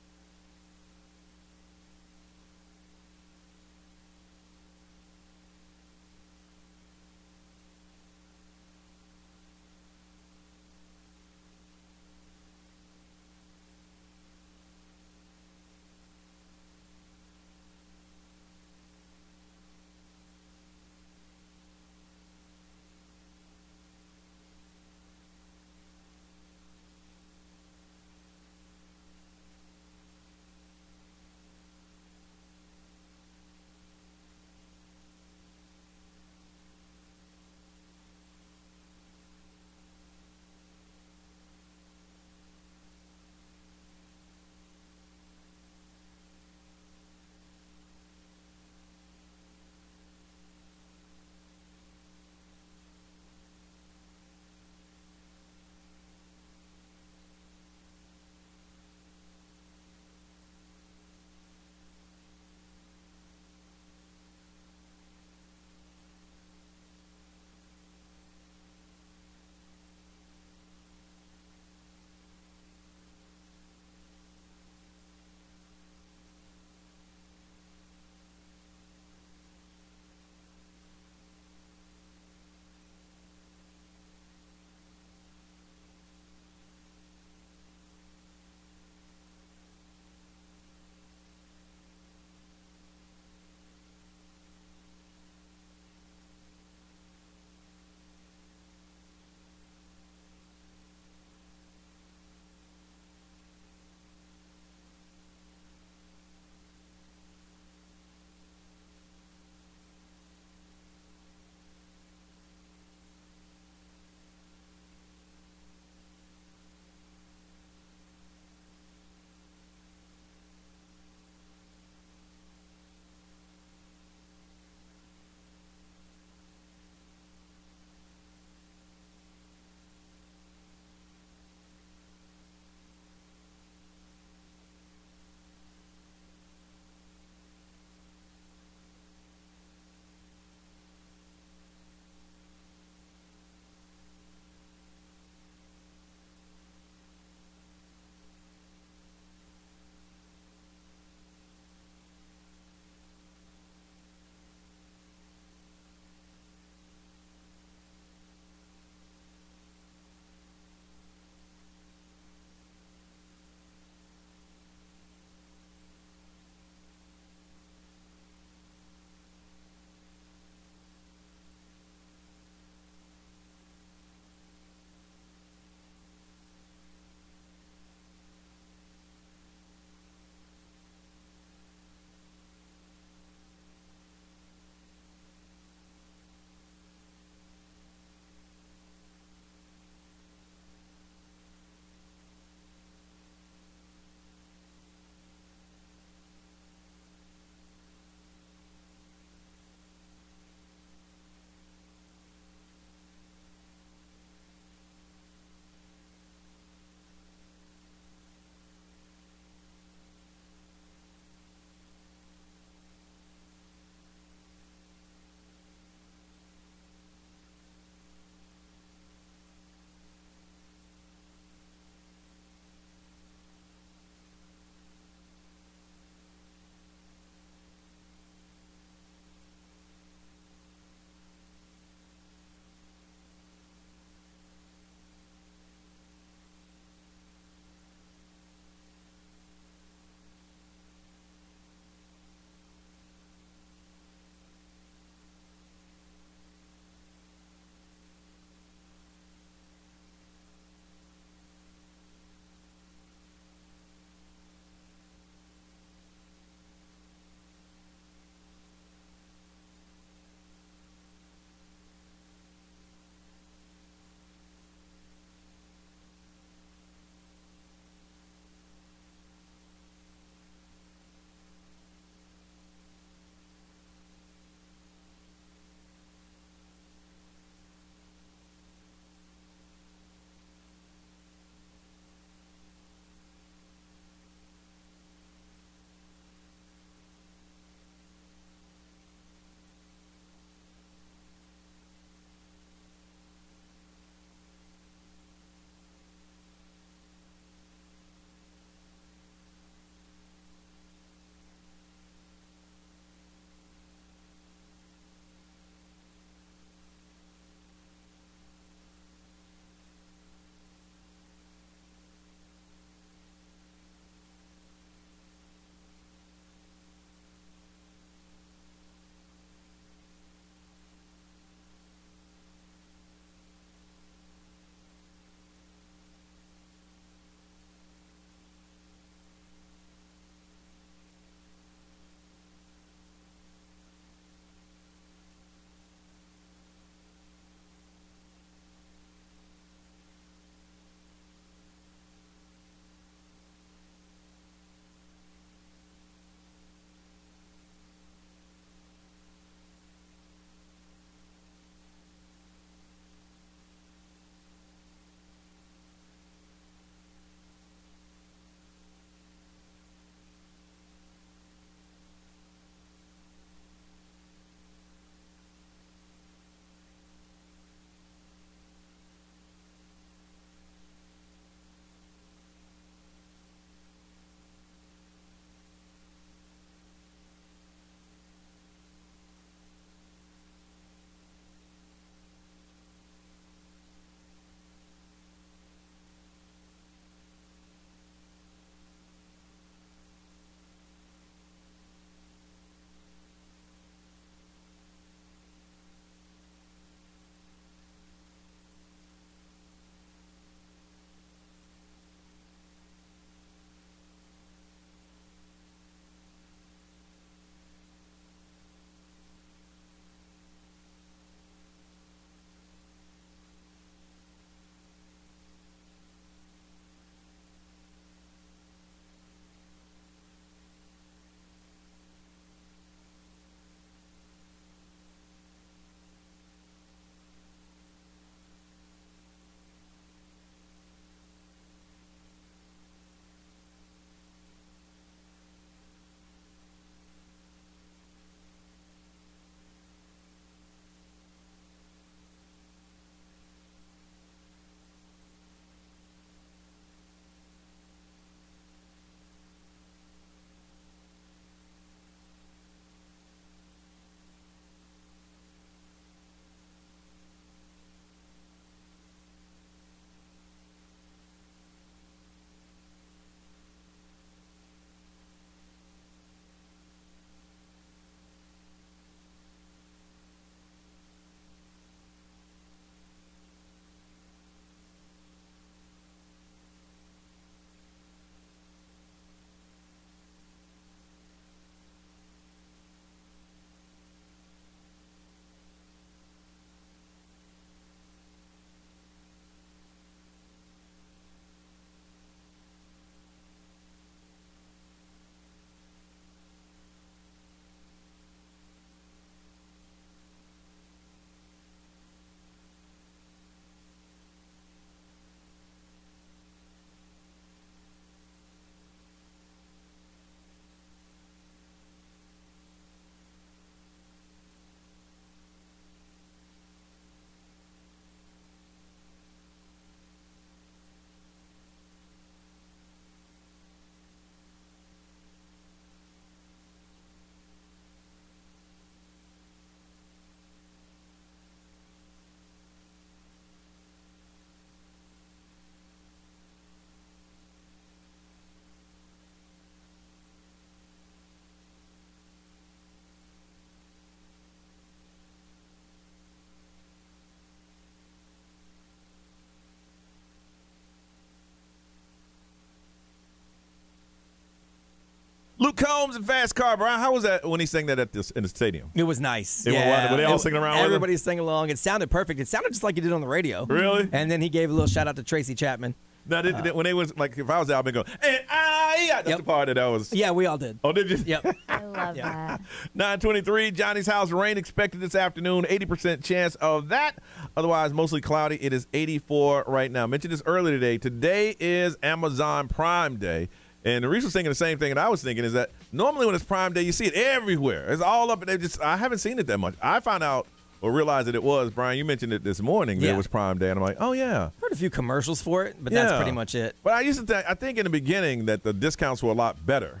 Luke Combs and Fast Car. Brian, how was that when he sang that in the stadium? It was nice. Were they all singing around with him? Everybody sang along. It sounded perfect. It sounded just like you did on the radio. Really? And then he gave a little shout out to Tracy Chapman. Now, when they was like, if I was out, I'd be going, that's the part that was. Yeah, we all did. Oh, did you? Yep. I love that. 9:23, Johnny's house. Rain expected this afternoon. 80% chance of that. Otherwise, mostly cloudy. It is 84 right now. Mentioned this earlier today. Today is Amazon Prime Day. And the reason thinking the same thing that I was thinking is that normally when it's Prime Day, you see it everywhere. It's all up. I haven't seen it that much. I found out or realized that it was, Brian, you mentioned it this morning, that it was Prime Day. And I'm like, oh, yeah. Heard a few commercials for it, but that's pretty much it. But I think in the beginning that the discounts were a lot better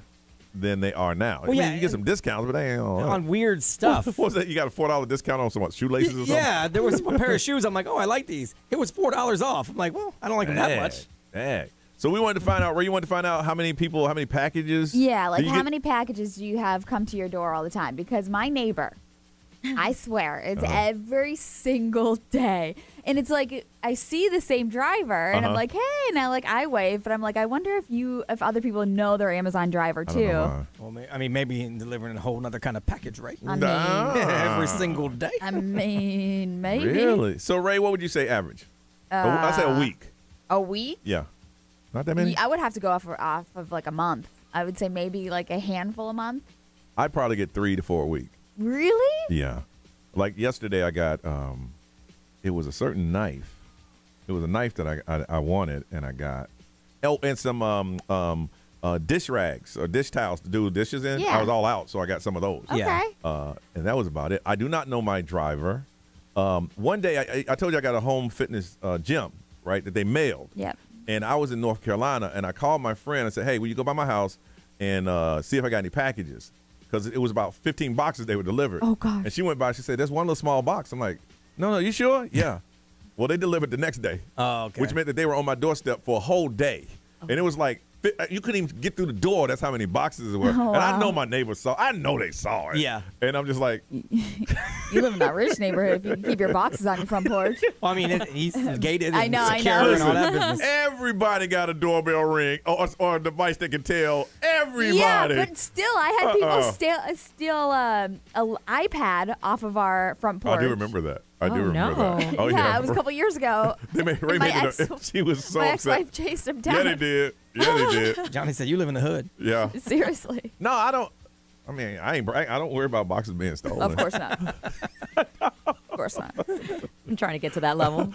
than they are now. Well, you get some discounts, but they ain't on weird stuff. What was that? You got a $4 discount on some shoelaces or something? Yeah, there was a pair of shoes. I'm like, oh, I like these. It was $4 off. I'm like, well, I don't like them that much. Dang. So we wanted to find out, Ray, you wanted to find out how many packages? Yeah, like how many packages do you have come to your door all the time? Because my neighbor, I swear, it's every single day. And it's like, I see the same driver, and I'm like, hey, and I wave, but I'm like, I wonder if other people know their Amazon driver, too. Well, maybe delivering a whole other kind of package, right? I mean, every single day. I mean, maybe. Really? So, Ray, what would you say average? I say a week. A week? Yeah. Not that many? I would have to go off of like a month. I would say maybe like a handful a month. I'd probably get 3 to 4 a week. Really? Yeah. Like yesterday I got, it was a certain knife. It was a knife that I wanted, and I got, and some dish rags or dish towels to do dishes in. Yeah. I was all out, so I got some of those. Okay. Yeah. And that was about it. I do not know my driver. One day, I told you I got a home fitness gym, right, that they mailed. Yep. And I was in North Carolina, and I called my friend and said, hey, will you go by my house and see if I got any packages? Because it was about 15 boxes they were delivered. Oh, gosh. And she went by, she said, there's one little small box. I'm like, no, you sure? Yeah. Well, they delivered the next day. Oh, okay. Which meant that they were on my doorstep for a whole day. And it was like, you couldn't even get through the door. That's how many boxes there were. Oh, and I wow. know my neighbors saw. I know they saw it. Yeah. And I'm just like. You live in that rich neighborhood if you keep your boxes on your front porch. Well, I mean, he's gated I know, and secure and all that business. Everybody got a doorbell ring or a device that can tell. Everybody. Yeah, but still, I had people steal an iPad off of our front porch. I do remember that. I do remember no. that. Oh, yeah, it was a couple years ago. She was so my upset. ex-wife chased him down. Yeah, they did. Johnny said, you live in the hood. Yeah. Seriously. No, I don't. I mean, I don't worry about boxes being stolen. Of course not. Of course not. I'm trying to get to that level.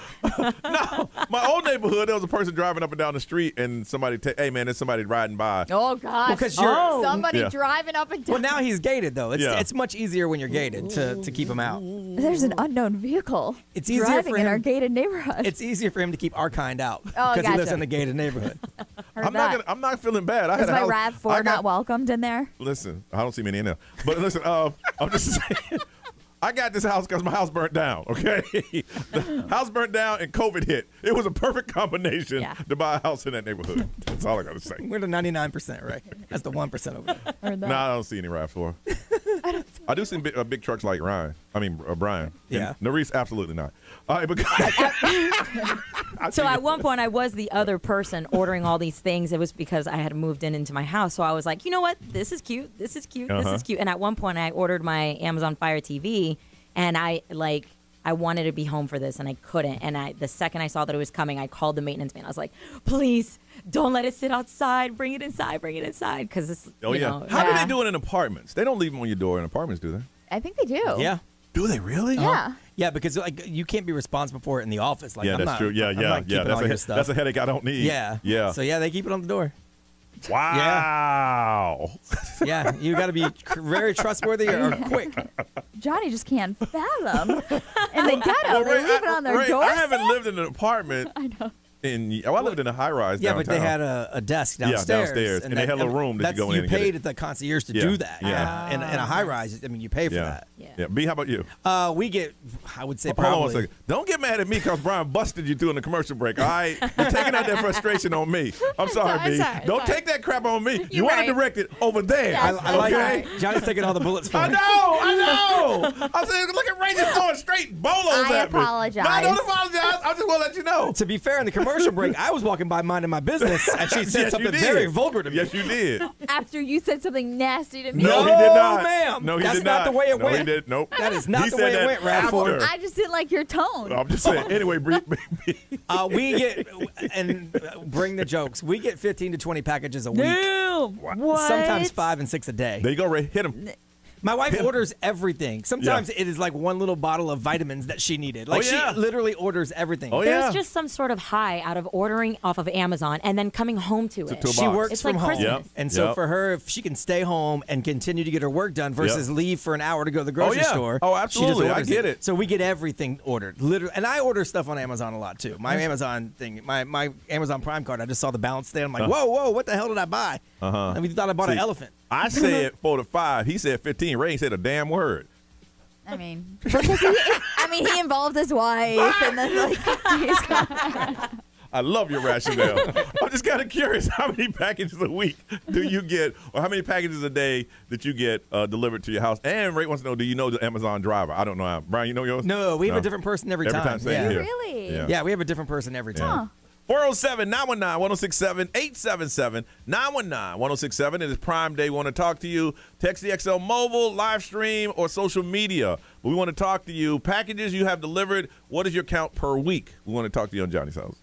No, my old neighborhood, there was a person driving up and down the street, and somebody, hey man, there's somebody riding by. Oh gosh! Because somebody driving up and down. Well, now he's gated though. It's much easier when you're gated to keep him out. There's an unknown vehicle. It's easier driving for him in our gated neighborhood. It's easier for him to keep our kind out Oh, because he lives gotcha. in the gated neighborhood. I'm not feeling bad. Is my RAV4 not welcomed in there? Listen, I don't see many in there. But listen, I'm just saying. I got this house because my house burnt down, okay? The house burnt down and COVID hit. It was a perfect combination to buy a house in that neighborhood. That's all I got to say. We're the 99%, right? That's the 1% over there. No, I don't see any RAV4. I do see big trucks like Brian. Yeah. Narice, absolutely not. All right, but So at one point, I was the other person ordering all these things. It was because I had moved into my house. So I was like, you know what? This is cute. This is cute. This is cute. And at one point, I ordered my Amazon Fire TV, and I wanted to be home for this, and I couldn't. And the second I saw that it was coming, I called the maintenance man. I was like, please, don't let it sit outside. Bring it inside. Bring it inside. Because it's, How do they do it in apartments? They don't leave them on your door in apartments, do they? I think they do. Yeah. Do they really? Yeah. Yeah, because you can't be responsible for it in the office. Like, that's true. Yeah. That's a headache I don't need. Yeah. So they keep it on the door. Wow. Yeah, you got to be very trtrustworthy or quick. Johnny just can't fathom. And they ghetto. They leave it on their doorstep. I haven't lived in an apartment. I know. I lived in a high rise. Yeah, downtown. but they had a desk downstairs. Yeah, downstairs, and they had a little room that you go in. You and get paid it. the concierge to do that. Yeah. In a high rise, I mean, you pay for that. Yeah. B, how about you? We get, I would say, Hold on one probably. second. Don't get mad at me because Brian busted you during the commercial break. All right, you're taking out that frustration on me. I'm sorry, B. Don't take that crap on me. You want to direct it over there. Yes, I like that. Johnny's taking all the bullets for me. I know. I'm saying, look at Ray just throwing straight bolos I at me. apologize. No, don't apologize. I just want to let you know. To be fair, in the commercial commercial break, I was walking by minding my business, and she said something very vulgar to me. Yes, you did. After you said something nasty to me. No, he did not. Ma'am. No, he That's did not. not the way it went. No, he did. Nope. That is not He the said way it that went, Radford. after. I just didn't like your tone. I'm just saying. Anyway, We get, and bring the jokes, we get 15 to 20 packages a week. No. What? Sometimes 5 and 6 a day. There you go, Ray. Hit him. My wife orders everything. Sometimes it is like one little bottle of vitamins that she needed. Like she literally orders everything. There's just some sort of high out of ordering off of Amazon and then coming home to it. She works it's from like home. Christmas. And so for her, if she can stay home and continue to get her work done versus leave for an hour to go to the grocery store. Oh, she absolutely. just I orders get it. So we get everything ordered. Literally. And I order stuff on Amazon a lot too. My Amazon thing, my Amazon Prime card, I just saw the balance there. I'm like, whoa, what the hell did I buy? And we thought I bought an elephant. I said 4 to 5. He said 15. Ray ain't said a damn word. I mean, because he involved his wife, and then like he's got. I love your rationale. I'm just kind of curious, how many packages a week do you get, or how many packages a day that you get delivered to your house? And Ray wants to know, do you know the Amazon driver? I don't know how. Brian, you know yours? No, we have a different person every time. Every time, same here. Really? Yeah, we have a different person every time. 407-919-1067, 877-919-1067. It is Prime Day. We want to talk to you. Text the XL Mobile, live stream, or social media. But we want to talk to you. Packages you have delivered, what is your count per week? We want to talk to you on Johnny's House.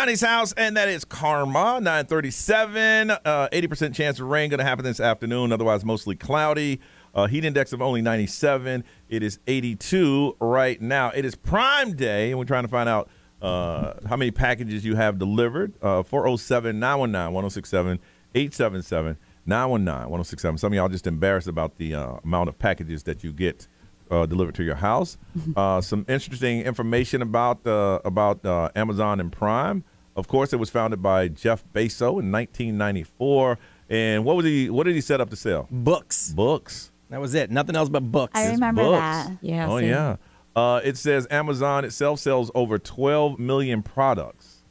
Johnny's house, and that is Karma, 937. 80% chance of rain going to happen this afternoon, otherwise mostly cloudy. Heat index of only 97. It is 82 right now. It is Prime Day, and we're trying to find out how many packages you have delivered. 407-919-1067, 877-919-1067. Some of y'all just embarrassed about the amount of packages that you get delivered to your house. Some interesting information about Amazon and Prime. Of course, it was founded by Jeff Bezos in 1994. And what did he set up to sell? Books. That was it. Nothing else but books. I remember that. Yeah. Oh, yeah. It says Amazon itself sells over 12 million products.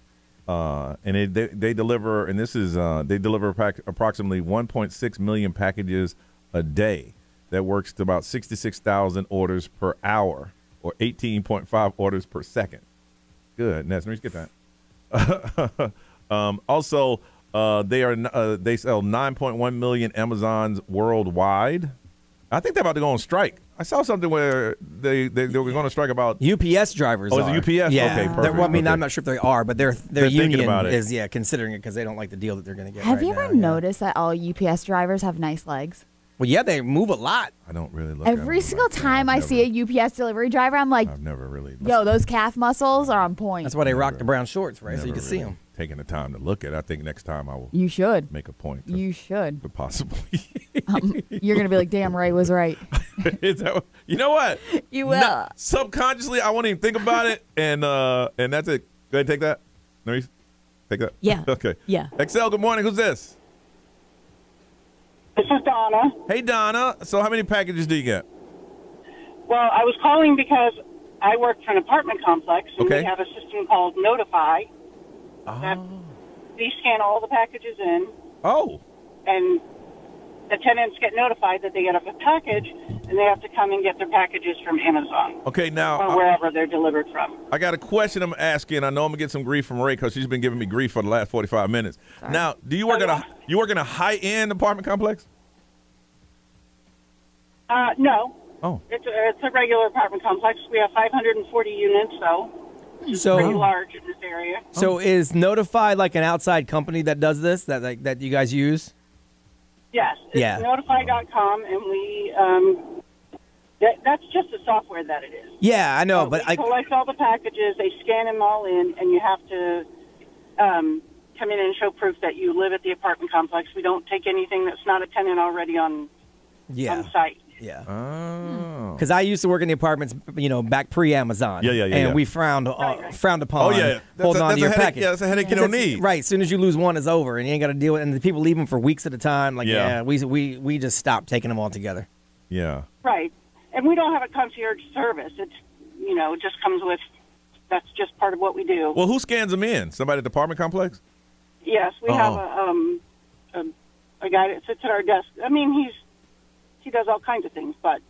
And they deliver, and this is, they deliver approximately 1.6 million packages a day. That works to about 66,000 orders per hour, or 18.5 orders per second. Good. Next, let me get that. Also, they sell 9.1 million Amazons worldwide. I think they're about to go on strike. I saw something where they were going to strike about UPS drivers. Oh, is it UPS? Yeah. Okay, perfect. Well, I mean, okay. I'm not sure if they are, but their thinking about union it. is considering it because they don't like the deal that they're going to get. Have right you ever now, noticed that all UPS drivers have nice legs? Well, yeah, they move a lot. I don't really look Every single time I see a UPS delivery driver, I'm like, I've never really. yo, those calf muscles are on point. That's why they rock the brown shorts, right? So you can see really them. Taking the time to look at it. I think next time I will. You should. Make a point. You should. To possibly. You're gonna be like, damn, Ray was right. You know what? You will. Subconsciously, I won't even think about it, and that's it. Go ahead, take that. Maurice, take that. Yeah. Okay. Yeah. Excel. Good morning. Who's this? This is Donna. Hey, Donna. So, how many packages do you get? Well, I was calling because I work for an apartment complex, and Okay. we have a system called Notify. That we scan all the packages in. Oh. And the tenants get notified that they get a package, and they have to come and get their packages from Amazon. Okay, now. Or wherever they're delivered from. I got a question I'm asking. I know I'm gonna get some grief from Ray because she's been giving me grief for the last 45 minutes. Sorry. Now, do you work in a high-end apartment complex? No. Oh. It's a regular apartment complex. We have 540 units, so it's pretty large in this area. So is Notify like an outside company that does this that you guys use? Yes. It's notify.com, and we that's just the software that it is. Yeah, I know, So but we collect all the packages, they scan them all in, and you have to come in and show proof that you live at the apartment complex. We don't take anything that's not a tenant already on site. Yeah. Oh. Because I used to work in the apartments, back pre-Amazon. Yeah. and we frowned upon holding on to your package. Yeah, that's a headache you don't need. Right. As soon as you lose one, it's over, and you ain't got to deal with it. And the people leave them for weeks at a time. Like, Yeah. we just stopped taking them all together. Yeah. Right. And we don't have a concierge service. It's, it just comes with, that's just part of what we do. Well, who scans them in? Somebody at the apartment complex? Yes, we have a guy that sits at our desk. I mean, he does all kinds of things, but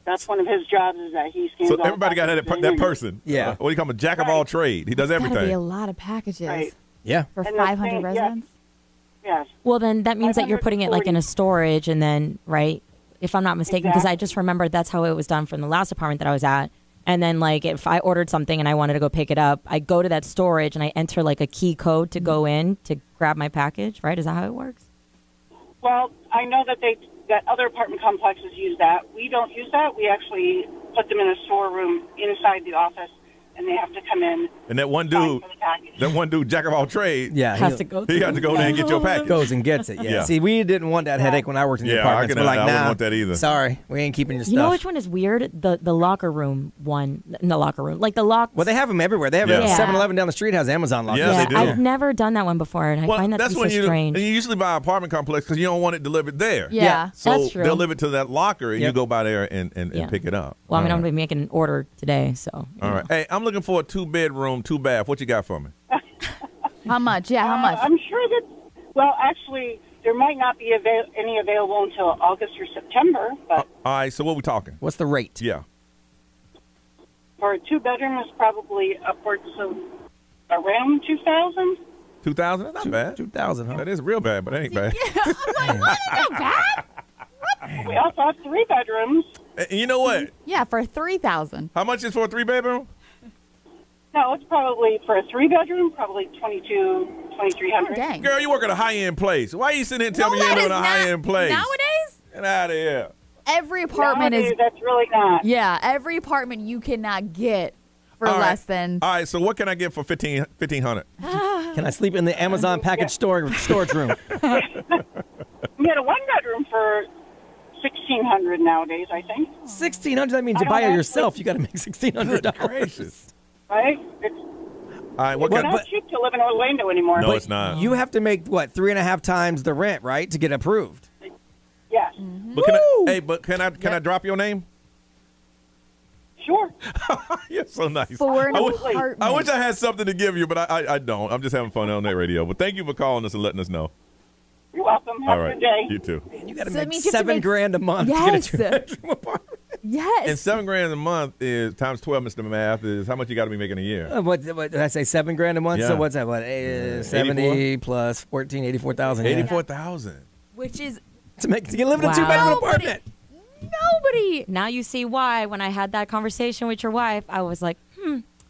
that's one of his jobs is that he scans So all everybody got that person. Yeah. What do you call him? A jack of all trade. He does Gotta be everything. a lot of packages. Right. Yeah. For And 500 residents. Yes. Well, then that means that you're putting it like in a storage, and then if I'm not mistaken, because I just remembered that's how it was done from the last apartment that I was at. And then if I ordered something and I wanted to go pick it up, I go to that storage and I enter a key code to go in to grab my package. Right? Is that how it works? Well, I know that other apartment complexes use that. We don't use that. We actually put them in a storeroom inside the office, and they have to come in. And that one dude, jack of all trades, he has to go. He got to go there and get your package. Goes and gets it. Yeah. Yeah. See, we didn't want that headache when I worked in the apartments. We're like, I nah, wouldn't want that either. Sorry, we ain't keeping your stuff. You know which one is weird? The locker room one. In the locker room. The lock. Well, they have them everywhere. They have a 7-Eleven down the street has Amazon lockers. Yes, they do. I've never done that one before, and I find that to be so strange. And you usually buy an apartment complex because you don't want it delivered there. Yeah, So that's true. they'll deliver it to that locker, and you go by there and pick it up. Well, I'm All going to be making an order today, so. All right. Hey, I'm looking for a 2-bedroom, 2-bath. What you got for me? How much? Yeah, how much? I'm sure that, actually, there might not be any available until August or September, but All right. So what we talking? What's the rate? Yeah. for a 2-bedroom, it's probably upwards of around 2,000. 2,000? That's not bad. 2,000, huh? That is real bad, but it ain't bad. We also have 3 bedrooms. And you know what? Yeah, for 3,000. How much is for a 3-bedroom? No, it's probably for a 3-bedroom, probably 2,300. Dang. Girl, you work at a high-end place. Why you sitting here and tell me you ain't that in a is high-end place? Nowadays, Get out of here. every apartment Nowadays, that's really not. Yeah, every apartment you cannot get for All right. less than. All right, so what can I get for $1,500? Can I sleep in the Amazon package storage room? You get a 1-bedroom for $1,600 nowadays, I think. $1,600. That means you buy it yourself. You got to make $1,600. Gracious. Right? It's All right, what it's can not cheap to live in Orlando anymore. No, it's not. You have to make, what, 3.5 times the rent, right, to get approved? Yes. But can I drop your name? Sure. You're so nice. For an I apartment. wish I had something to give you, but I don't. I'm just having fun on that radio. But thank you for calling us and letting us know. You're welcome. Have All a right. good day. You too. Man, you got to So it make means you have to make- $7,000 a month Yes. to get a 2-bedroom apartment. Yes. And $7,000 a month is times 12, Mr. Math, is how much you got to be making a year. What did I say? $7,000 a month. Yeah. So what's that? What? 70 plus 14, 84,000. 84,000. Which is To live in a Wow. 2-bedroom apartment. nobody. Now you see why when I had that conversation with your wife, I was like,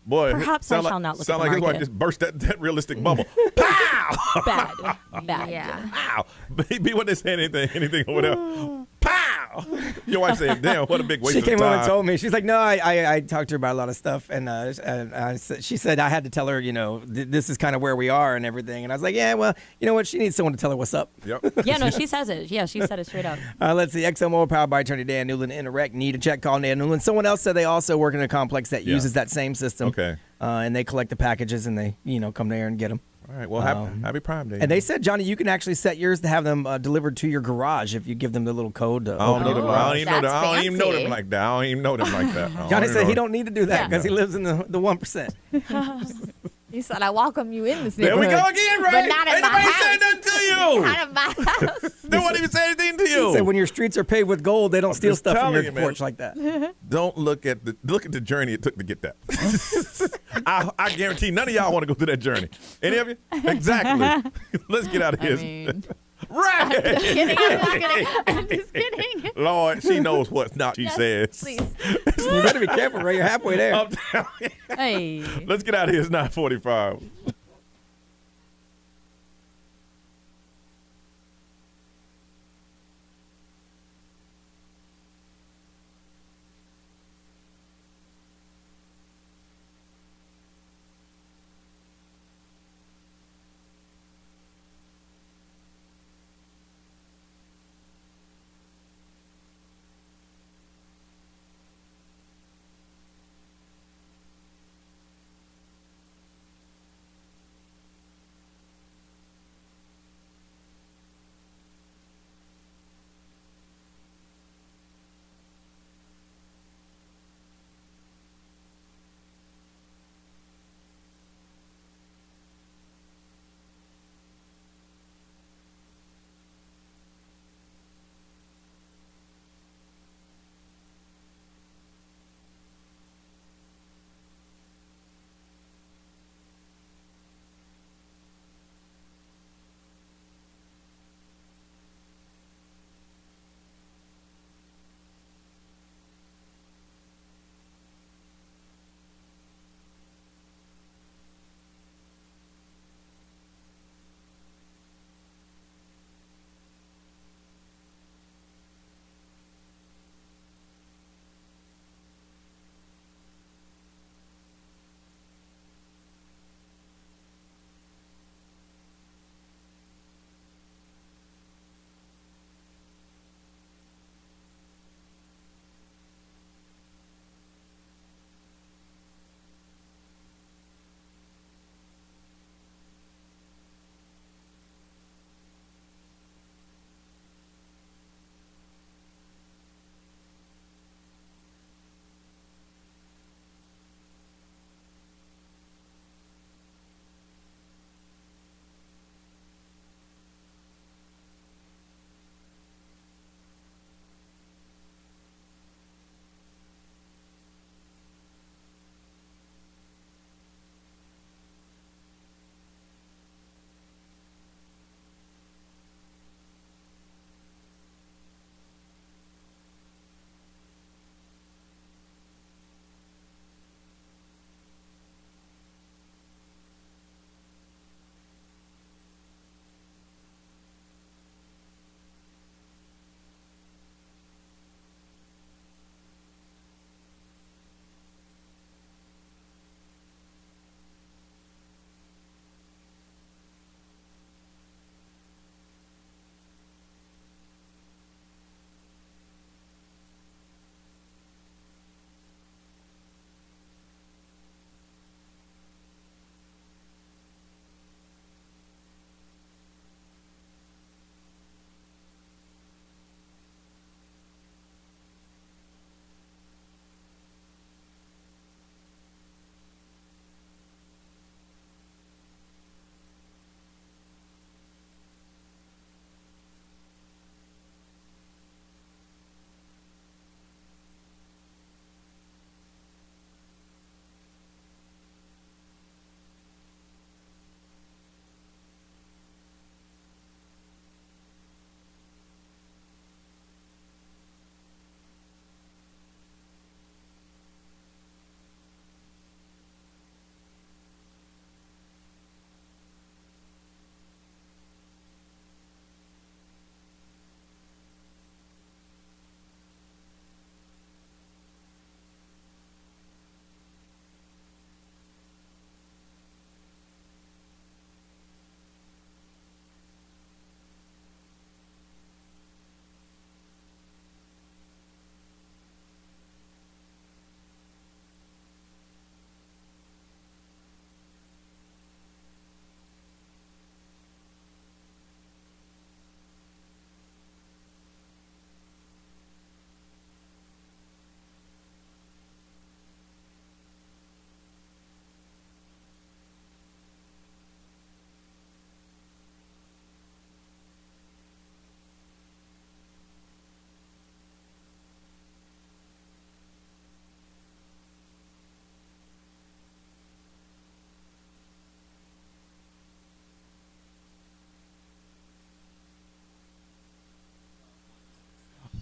Boy, perhaps I sound shall not look sound at the like his wife market. just burst that realistic bubble. Pow! Bad. Yeah. Pow! Baby, what they say anything over there? Pow! Your wife said, "Damn, what a big waste She of came time." over and told me. She's like, no, I talked to her about a lot of stuff, and she said I had to tell her, this is kind of where we are and everything. And I was like, yeah, well, you know what? She needs someone to tell her what's up. Yep. Yeah, no, she says it. Yeah, she said it straight up. Let's see. XL Mobile powered by attorney Dan Newland. Interact. Need a check? Call Dan Newland. Someone else said they also work in a complex that uses that same system. Okay. And they collect the packages and they, come there and get them. All right. Well, happy Prime Day. And they said, Johnny, you can actually set yours to have them delivered to your garage if you give them the little code. I don't know them. I don't even know them. That's I don't even know them fancy. like that. I don't even know them like that. I Johnny don't said know. he don't need to do that because he lives in the 1%. He said, I welcome you in this There neighborhood. we go again, Ray. But not Ain't in my nobody house. saying nothing to you. Not in my house. No one even said anything to you. He said when your streets are paved with gold, they don't steal just stuff from telling your you, man. porch like that. Don't look at the journey it took to get that. I guarantee none of y'all want to go through that journey. Any of you? Exactly. Let's get out of here. Right. I'm just kidding. Lord, she knows what's not. She says. Please. You better be careful, Ray. You're halfway there. I'm telling you. Hey. Let's get out of here. It's 9:45.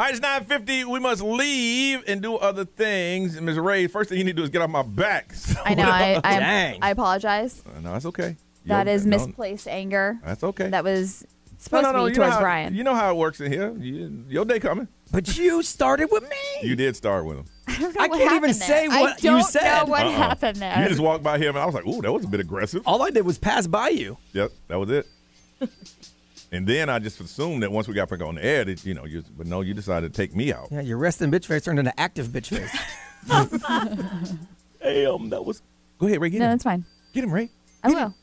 All right, it's 9:50. We must leave and do other things. And Ms. Ray, first thing you need to do is get off my back. So I know. Dang. I apologize. No, that's okay. That is misplaced anger. That's okay. That was supposed to be towards Brian. You know how it works in here. Your day coming. But you started with me. You did start with him. I can't even say what you said. I don't know what happened there. You just walked by him, and I was like, ooh, that was a bit aggressive. All I did was pass by you. Yep, that was it. And then I just assumed that once we got back on the air, that, but no, you decided to take me out. Yeah, your resting bitch face turned into active bitch face. Damn, that was. Go ahead, Ray. Get him. No, that's fine. Get him, Ray. I will.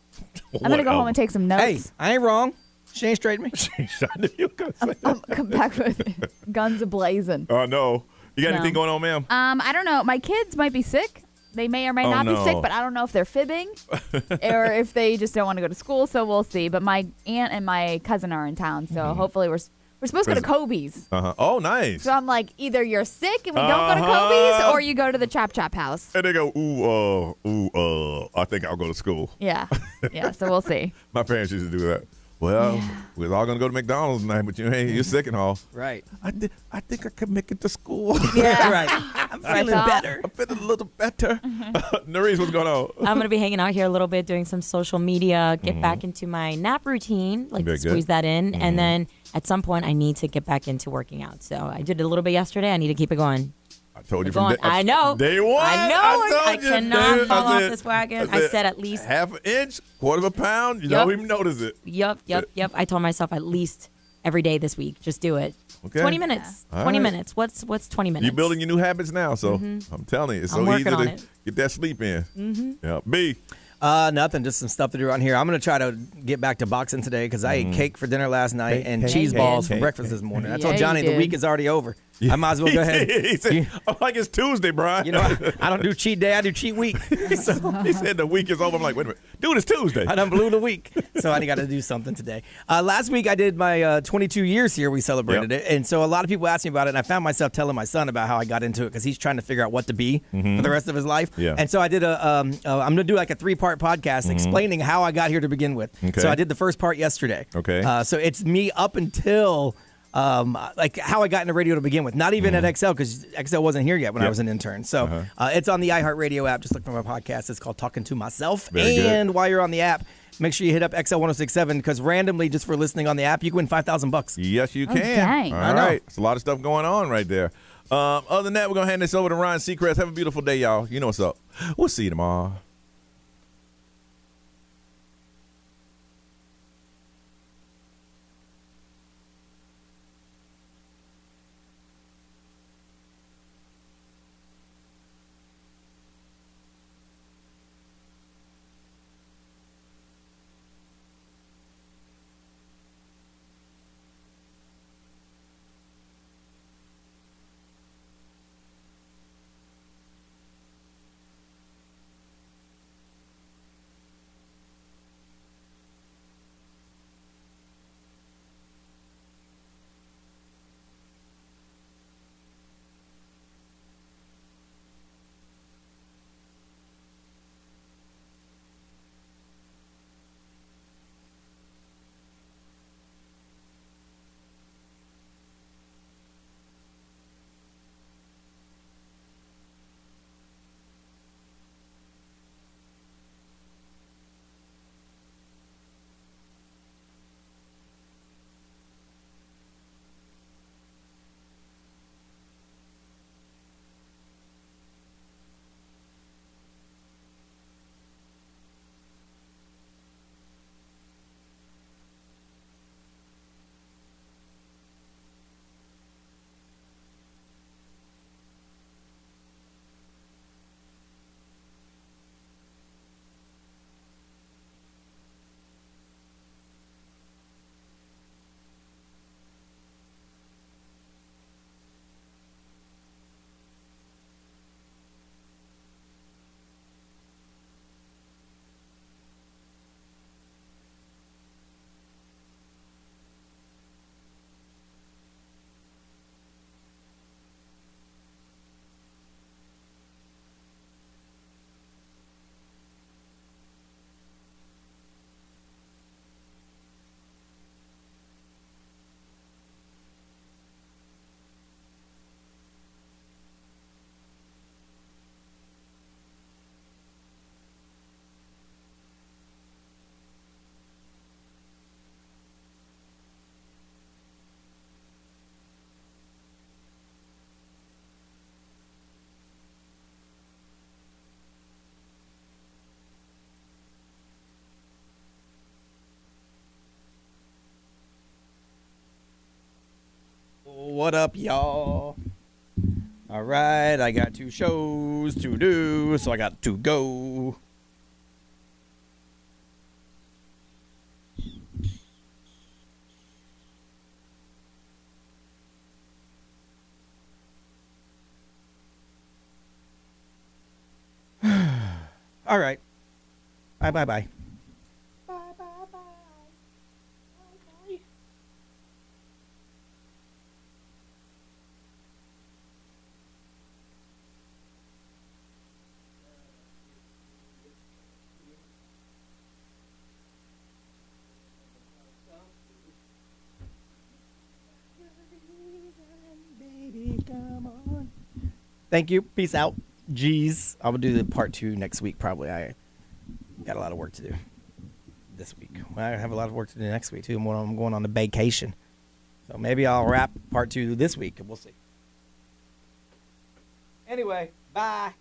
I'm going to go home and take some notes. Hey, I ain't wrong. She ain't straight me. I'm come back with guns a-blazing. Oh, no. You got anything going on, ma'am? I don't know. My kids might be sick. They may or may not be sick, but I don't know if they're fibbing or if they just don't want to go to school, so we'll see. But my aunt and my cousin are in town, so hopefully we're supposed to go to Kobe's. Oh, nice. So I'm like, either you're sick and we don't go to Kobe's, or you go to the Chop Chop house. And they go, I think I'll go to school. Yeah. Yeah, so we'll see. My parents used to do that. Well, we're all going to go to McDonald's tonight, but you're sick and all. Right. I think I can make it to school. Yeah. Right. I'm feeling better. I'm feeling a little better. Nerese, what's going on? I'm going to be hanging out here a little bit, doing some social media, get back into my nap routine, Very squeeze good. that in. And then at some point, I need to get back into working out. So I did a little bit yesterday. I need to keep it going. I told you Going. from I know. day one. I know. I told you, cannot dude. fall I off said- this wagon. I I said said at least half an inch, quarter of a pound. You Yup. don't even notice it. Yep. I told myself at least every day this week, just do it. Okay. 20 minutes. All 20 right. minutes. What's 20 minutes? You're building your new habits now, so Mhm. I'm telling you, it's I'm so easy working on to it. get that sleep in. Mm-hmm. Yeah, B. Nothing. Just some stuff to do around here. I'm going to try to get back to boxing today because I ate cake for dinner last night and cheese balls for breakfast this morning. I told Yeah, Johnny you the did. week is already over. I might as well go ahead. He said, I'm like, it's Tuesday, Brian. You know, I don't do cheat day. I do cheat week. He said the week is over. I'm like, wait a minute. Dude, it's Tuesday. I done blew the week. So I got to do something today. Last week I did my 22 years here. We celebrated it. And so a lot of people asked me about it. And I found myself telling my son about how I got into it because he's trying to figure out what to be for the rest of his life. Yeah. And so I did I'm going to do like a 3-part podcast explaining how I got here to begin with. Okay. So I did the first part yesterday. Okay. So it's me up until like how I got into radio to begin with. Not even at XL because XL wasn't here yet when I was an intern. So it's on the iHeartRadio app. Just look for my podcast. It's called Talking to Myself. Very good. And while you're on the app, make sure you hit up XL 1067 because randomly, just for listening on the app, you can win $5,000. Yes, you can. dang. All I know. right. It's a lot of stuff going on right there. Other than that, we're going to hand this over to Ryan Seacrest. Have a beautiful day, y'all. You know what's up. We'll see you tomorrow. What up, y'all? All right, I got 2 shows to do, so I got to go. All right. Bye. Thank you. Peace out. Jeez. I will do the part 2 next week, probably. I got a lot of work to do this week. I have a lot of work to do next week, too. I'm going on a vacation. So maybe I'll wrap part 2 this week, and we'll see. Anyway, bye.